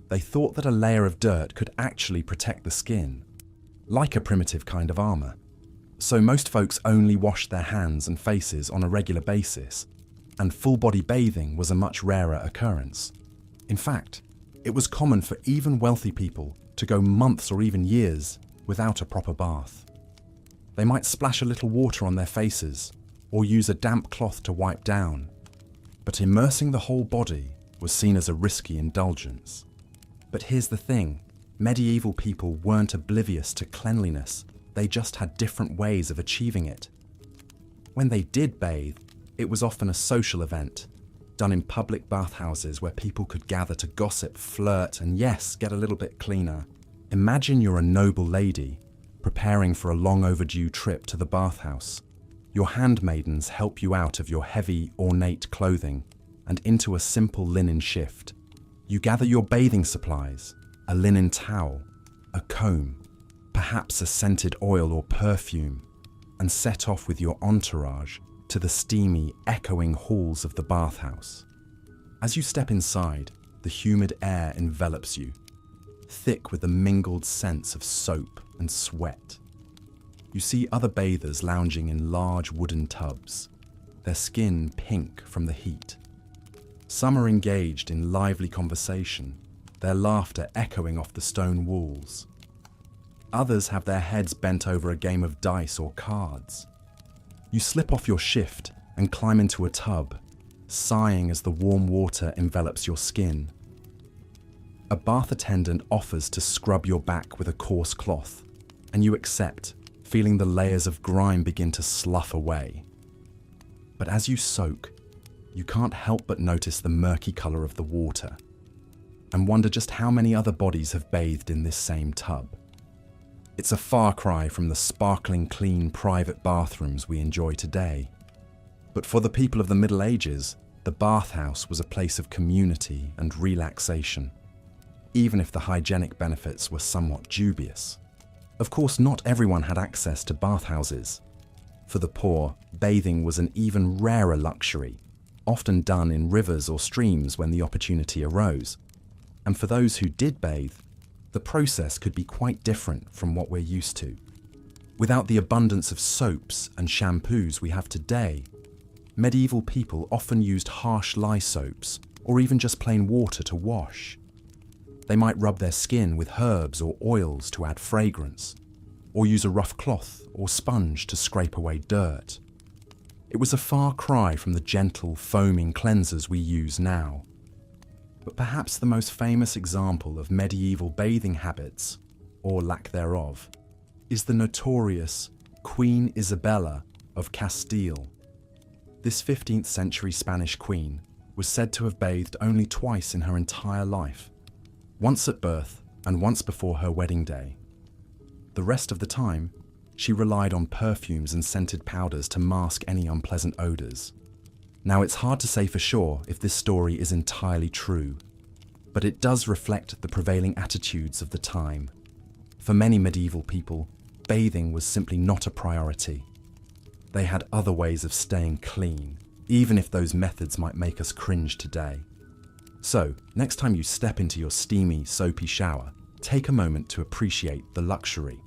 They thought that a layer of dirt could actually protect the skin, like a primitive kind of armour. So most folks only washed their hands and faces on a regular basis, and full-body bathing was a much rarer occurrence. In fact, it was common for even wealthy people to go months or even years without a proper bath. They might splash a little water on their faces or use a damp cloth to wipe down, but immersing the whole body was seen as a risky indulgence. But here's the thing, medieval people weren't oblivious to cleanliness They just had different ways of achieving it. When they did bathe, it was often a social event, done in public bathhouses where people could gather to gossip, flirt, and yes, get a little bit cleaner. Imagine you're a noble lady preparing for a long overdue trip to the bathhouse. Your handmaidens help you out of your heavy, ornate clothing and into a simple linen shift. You gather your bathing supplies, a linen towel, a comb, perhaps a scented oil or perfume, and set off with your entourage to the steamy, echoing halls of the bathhouse. As you step inside, the humid air envelops you, thick with the mingled scents of soap and sweat. You see other bathers lounging in large wooden tubs, their skin pink from the heat. Some are engaged in lively conversation, their laughter echoing off the stone walls. Others have their heads bent over a game of dice or cards. You slip off your shift and climb into a tub, sighing as the warm water envelops your skin. A bath attendant offers to scrub your back with a coarse cloth, and you accept, feeling the layers of grime begin to slough away. But as you soak, you can't help but notice the murky colour of the water, and wonder just how many other bodies have bathed in this same tub. It's a far cry from the sparkling clean private bathrooms we enjoy today. But for the people of the Middle Ages, the bathhouse was a place of community and relaxation, even if the hygienic benefits were somewhat dubious. Of course, not everyone had access to bathhouses. For the poor, bathing was an even rarer luxury, often done in rivers or streams when the opportunity arose. And for those who did bathe, the process could be quite different from what we're used to. Without the abundance of soaps and shampoos we have today, medieval people often used harsh lye soaps or even just plain water to wash. They might rub their skin with herbs or oils to add fragrance, or use a rough cloth or sponge to scrape away dirt. It was a far cry from the gentle, foaming cleansers we use now. But perhaps the most famous example of medieval bathing habits, or lack thereof, is the notorious Queen Isabella of Castile. This 15th century Spanish queen was said to have bathed only twice in her entire life, once at birth and once before her wedding day. The rest of the time, she relied on perfumes and scented powders to mask any unpleasant odours. Now, it's hard to say for sure if this story is entirely true, but it does reflect the prevailing attitudes of the time. For many medieval people, bathing was simply not a priority. They had other ways of staying clean, even if those methods might make us cringe today. So, next time you step into your steamy, soapy shower, take a moment to appreciate the luxury.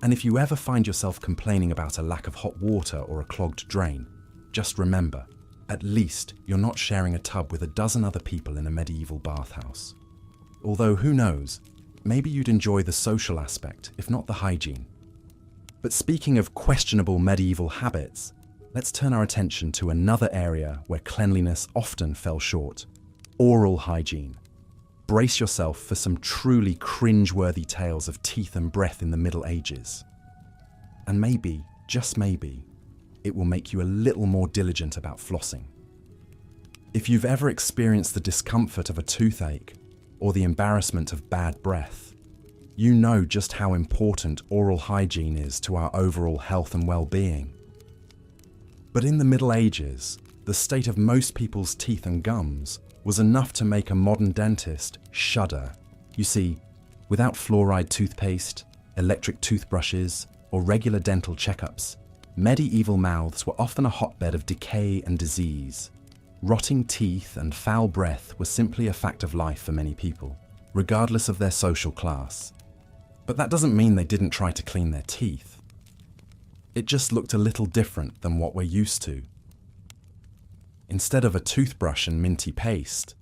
And if you ever find yourself complaining about a lack of hot water or a clogged drain, just remember, at least you're not sharing a tub with a dozen other people in a medieval bathhouse. Although, who knows, maybe you'd enjoy the social aspect, if not the hygiene. But speaking of questionable medieval habits, let's turn our attention to another area where cleanliness often fell short: oral hygiene. Brace yourself for some truly cringe-worthy tales of teeth and breath in the Middle Ages. And maybe, just maybe, it will make you a little more diligent about flossing. If you've ever experienced the discomfort of a toothache or the embarrassment of bad breath, you know just how important oral hygiene is to our overall health and well-being. But in the Middle Ages, the state of most people's teeth and gums was enough to make a modern dentist shudder. You see, without fluoride toothpaste, electric toothbrushes, or regular dental checkups, medieval mouths were often a hotbed of decay and disease. Rotting teeth and foul breath were simply a fact of life for many people, regardless of their social class. But that doesn't mean they didn't try to clean their teeth. It just looked a little different than what we're used to. Instead of a toothbrush and minty paste,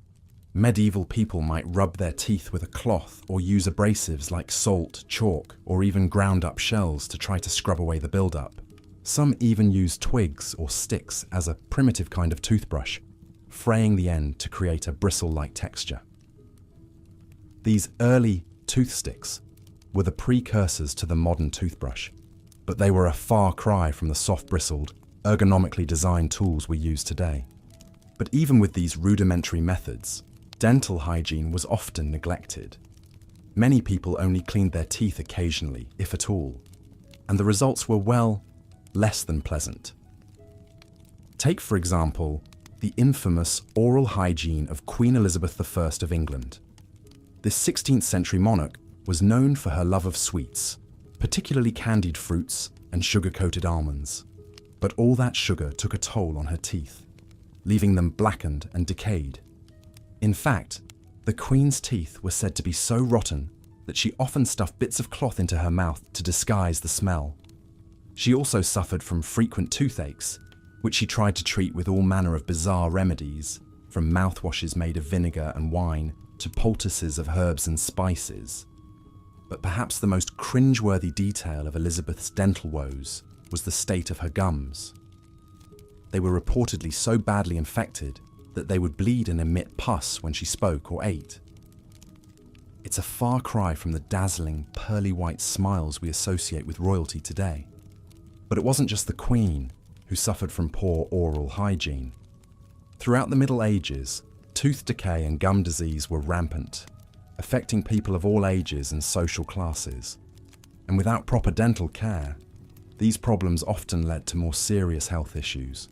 medieval people might rub their teeth with a cloth or use abrasives like salt, chalk, or even ground up shells to try to scrub away the buildup. Some even use twigs or sticks as a primitive kind of toothbrush, fraying the end to create a bristle-like texture. These early tooth sticks were the precursors to the modern toothbrush, but they were a far cry from the soft-bristled, ergonomically designed tools we use today. But even with these rudimentary methods, dental hygiene was often neglected. Many people only cleaned their teeth occasionally, if at all, and the results were, well, less than pleasant. Take, for example, the infamous oral hygiene of Queen Elizabeth I of England. This 16th century monarch was known for her love of sweets, particularly candied fruits and sugar-coated almonds. But all that sugar took a toll on her teeth, leaving them blackened and decayed. In fact, the Queen's teeth were said to be so rotten that she often stuffed bits of cloth into her mouth to disguise the smell. She also suffered from frequent toothaches, which she tried to treat with all manner of bizarre remedies, from mouthwashes made of vinegar and wine to poultices of herbs and spices. But perhaps the most cringe-worthy detail of Elizabeth's dental woes was the state of her gums. They were reportedly so badly infected that they would bleed and emit pus when she spoke or ate. It's a far cry from the dazzling, pearly white smiles we associate with royalty today. But it wasn't just the Queen who suffered from poor oral hygiene. Throughout the Middle Ages, tooth decay and gum disease were rampant, affecting people of all ages and social classes. And without proper dental care, these problems often led to more serious health issues,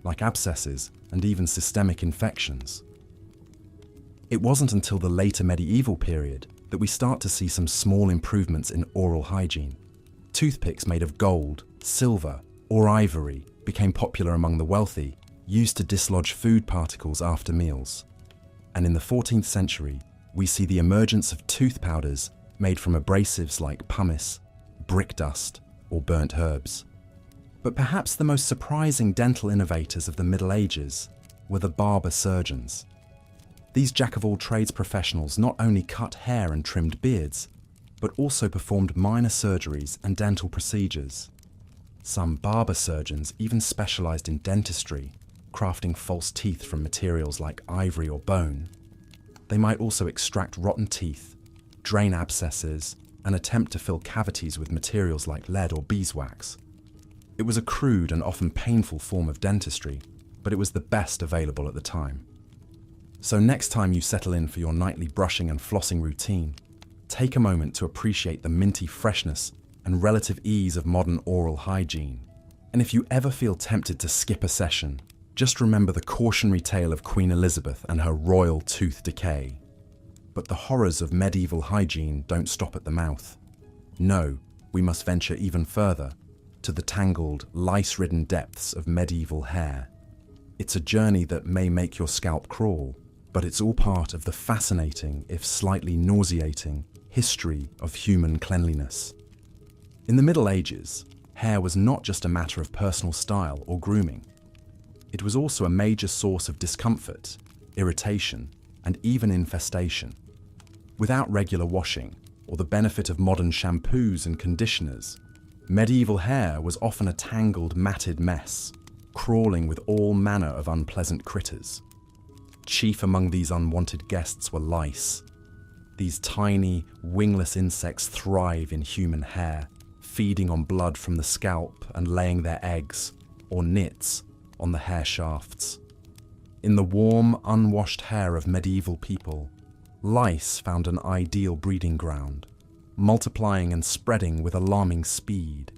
like abscesses and even systemic infections. It wasn't until the later medieval period that we start to see some small improvements in oral hygiene. Toothpicks made of gold, silver, or ivory became popular among the wealthy, used to dislodge food particles after meals. And in the 14th century, we see the emergence of tooth powders made from abrasives like pumice, brick dust, or burnt herbs. But perhaps the most surprising dental innovators of the Middle Ages were the barber surgeons. These jack-of-all-trades professionals not only cut hair and trimmed beards, but also performed minor surgeries and dental procedures. Some barber surgeons even specialized in dentistry, crafting false teeth from materials like ivory or bone. They might also extract rotten teeth, drain abscesses, and attempt to fill cavities with materials like lead or beeswax. It was a crude and often painful form of dentistry, but it was the best available at the time. So next time you settle in for your nightly brushing and flossing routine, take a moment to appreciate the minty freshness and relative ease of modern oral hygiene. And if you ever feel tempted to skip a session, just remember the cautionary tale of Queen Elizabeth and her royal tooth decay. But the horrors of medieval hygiene don't stop at the mouth. No, we must venture even further, to the tangled, lice-ridden depths of medieval hair. It's a journey that may make your scalp crawl, but it's all part of the fascinating, if slightly nauseating, history of human cleanliness. In the Middle Ages, hair was not just a matter of personal style or grooming. It was also a major source of discomfort, irritation, and even infestation. Without regular washing, or the benefit of modern shampoos and conditioners, medieval hair was often a tangled, matted mess, crawling with all manner of unpleasant critters. Chief among these unwanted guests were lice. These tiny, wingless insects thrive in human hair, feeding on blood from the scalp and laying their eggs, or nits, on the hair shafts. In the warm, unwashed hair of medieval people, lice found an ideal breeding ground, multiplying and spreading with alarming speed.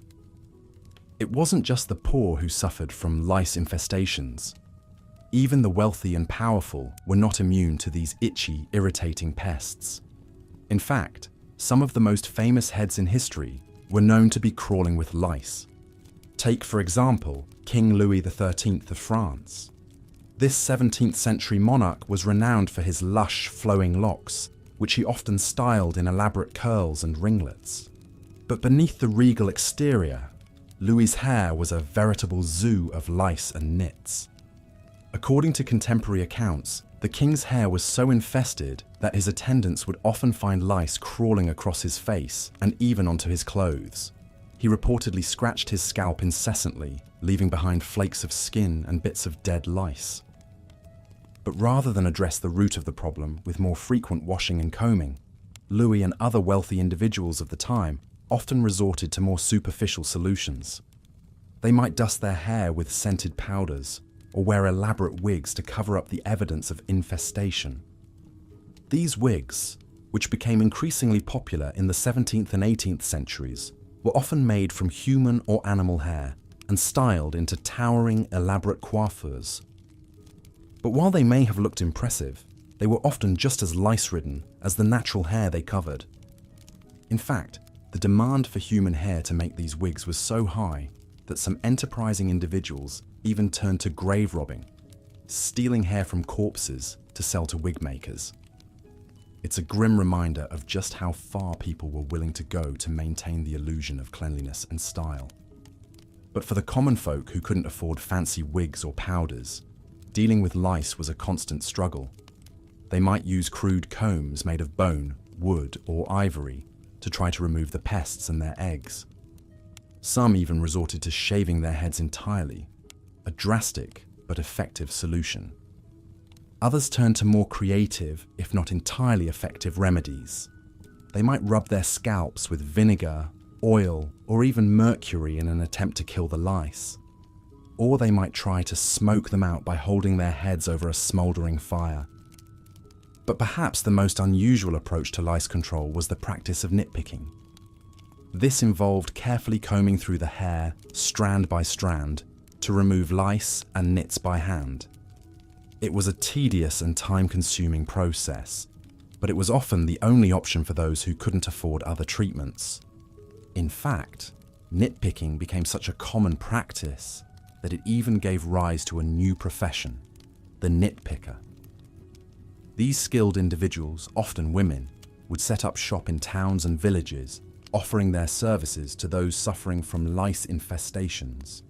It wasn't just the poor who suffered from lice infestations. Even the wealthy and powerful were not immune to these itchy, irritating pests. In fact, some of the most famous heads in history were known to be crawling with lice. Take, for example, King Louis XIII of France. This 17th century monarch was renowned for his lush, flowing locks, which he often styled in elaborate curls and ringlets. But beneath the regal exterior, Louis's hair was a veritable zoo of lice and nits. According to contemporary accounts, the king's hair was so infested that his attendants would often find lice crawling across his face and even onto his clothes. He reportedly scratched his scalp incessantly, leaving behind flakes of skin and bits of dead lice. But rather than address the root of the problem with more frequent washing and combing, Louis and other wealthy individuals of the time often resorted to more superficial solutions. They might dust their hair with scented powders or wear elaborate wigs to cover up the evidence of infestation. These wigs, which became increasingly popular in the 17th and 18th centuries, were often made from human or animal hair and styled into towering, elaborate coiffures. But while they may have looked impressive, they were often just as lice-ridden as the natural hair they covered. In fact, the demand for human hair to make these wigs was so high that some enterprising individuals even turned to grave robbing, stealing hair from corpses to sell to wig makers. It's a grim reminder of just how far people were willing to go to maintain the illusion of cleanliness and style. But for the common folk who couldn't afford fancy wigs or powders, dealing with lice was a constant struggle. They might use crude combs made of bone, wood, or ivory to try to remove the pests and their eggs. Some even resorted to shaving their heads entirely, a drastic but effective solution. Others turned to more creative, if not entirely effective, remedies. They might rub their scalps with vinegar, oil, or even mercury in an attempt to kill the lice. Or they might try to smoke them out by holding their heads over a smouldering fire. But perhaps the most unusual approach to lice control was the practice of nitpicking. This involved carefully combing through the hair, strand by strand, to remove lice and nits by hand. It was a tedious and time-consuming process, but it was often the only option for those who couldn't afford other treatments. In fact, nitpicking became such a common practice that it even gave rise to a new profession, the nitpicker. These skilled individuals, often women, would set up shop in towns and villages, offering their services to those suffering from lice infestations.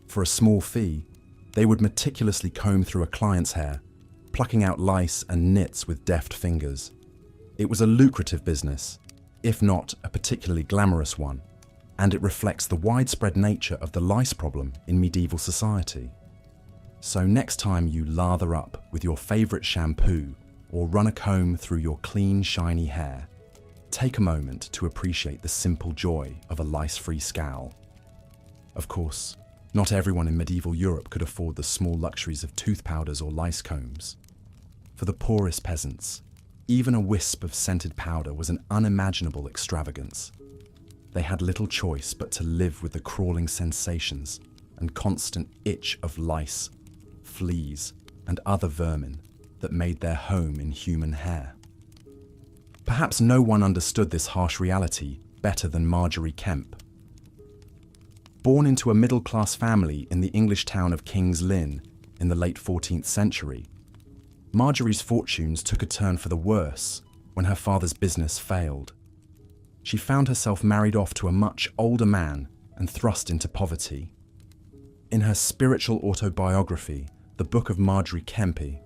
For a small fee, they would meticulously comb through a client's hair, plucking out lice and nits with deft fingers. It was a lucrative business, if not a particularly glamorous one, and it reflects the widespread nature of the lice problem in medieval society. So next time you lather up with your favourite shampoo or run a comb through your clean, shiny hair, take a moment to appreciate the simple joy of a lice-free scowl. Of course, not everyone in medieval Europe could afford the small luxuries of tooth powders or lice combs. For the poorest peasants, even a wisp of scented powder was an unimaginable extravagance. They had little choice but to live with the crawling sensations and constant itch of lice, fleas, and other vermin that made their home in human hair. Perhaps no one understood this harsh reality better than Marjorie Kemp. Born into a middle-class family in the English town of King's Lynn in the late 14th century, Marjorie's fortunes took a turn for the worse when her father's business failed. She found herself married off to a much older man and thrust into poverty. In her spiritual autobiography, The Book of Marjorie Kempe,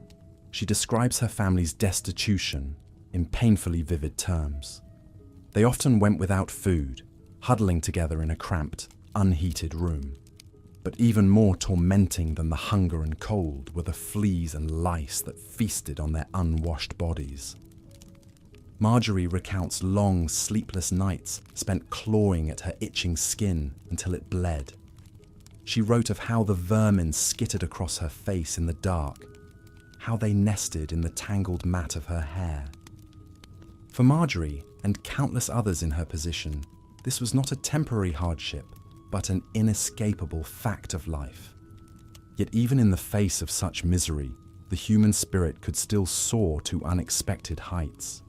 she describes her family's destitution in painfully vivid terms. They often went without food, huddling together in a cramped, unheated room. But even more tormenting than the hunger and cold were the fleas and lice that feasted on their unwashed bodies. Marjorie recounts long, sleepless nights spent clawing at her itching skin until it bled. She wrote of how the vermin skittered across her face in the dark, how they nested in the tangled mat of her hair. For Marjorie, and countless others in her position, this was not a temporary hardship, but an inescapable fact of life. Yet even in the face of such misery, the human spirit could still soar to unexpected heights.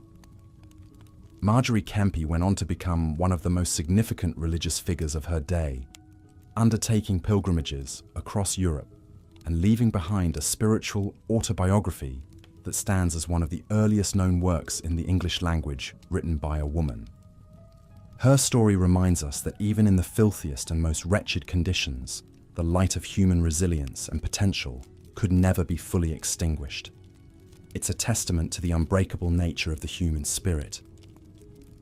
Marjorie Kempe went on to become one of the most significant religious figures of her day, undertaking pilgrimages across Europe and leaving behind a spiritual autobiography that stands as one of the earliest known works in the English language written by a woman. Her story reminds us that even in the filthiest and most wretched conditions, the light of human resilience and potential could never be fully extinguished. It's a testament to the unbreakable nature of the human spirit.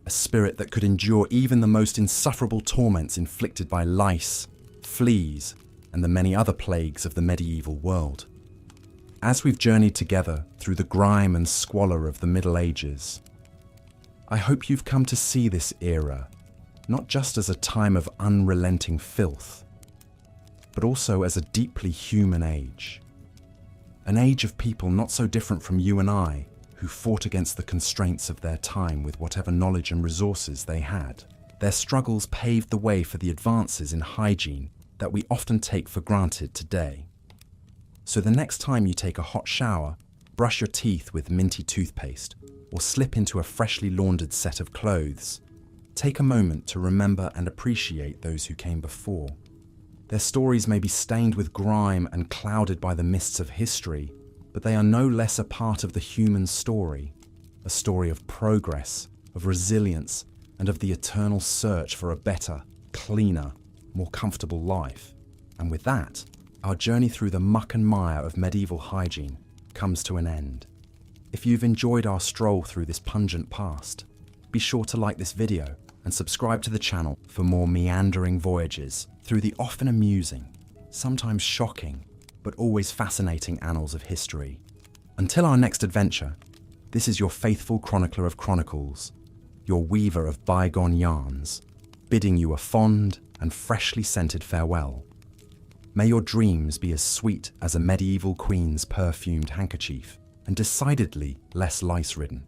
A spirit that could endure even the most insufferable torments inflicted by lice, fleas, and the many other plagues of the medieval world. As we've journeyed together through the grime and squalor of the Middle Ages, I hope you've come to see this era not just as a time of unrelenting filth, but also as a deeply human age. An age of people not so different from you and I, who fought against the constraints of their time with whatever knowledge and resources they had. Their struggles paved the way for the advances in hygiene that we often take for granted today. So the next time you take a hot shower, brush your teeth with minty toothpaste, or slip into a freshly laundered set of clothes, take a moment to remember and appreciate those who came before. Their stories may be stained with grime and clouded by the mists of history, but they are no less a part of the human story, a story of progress, of resilience, and of the eternal search for a better, cleaner, more comfortable life. And with that, our journey through the muck and mire of medieval hygiene comes to an end. If you've enjoyed our stroll through this pungent past, be sure to like this video and subscribe to the channel for more meandering voyages through the often amusing, sometimes shocking, but always fascinating annals of history. Until our next adventure, this is your faithful chronicler of chronicles, your weaver of bygone yarns, bidding you a fond and freshly scented farewell. May your dreams be as sweet as a medieval queen's perfumed handkerchief, and decidedly less lice-ridden.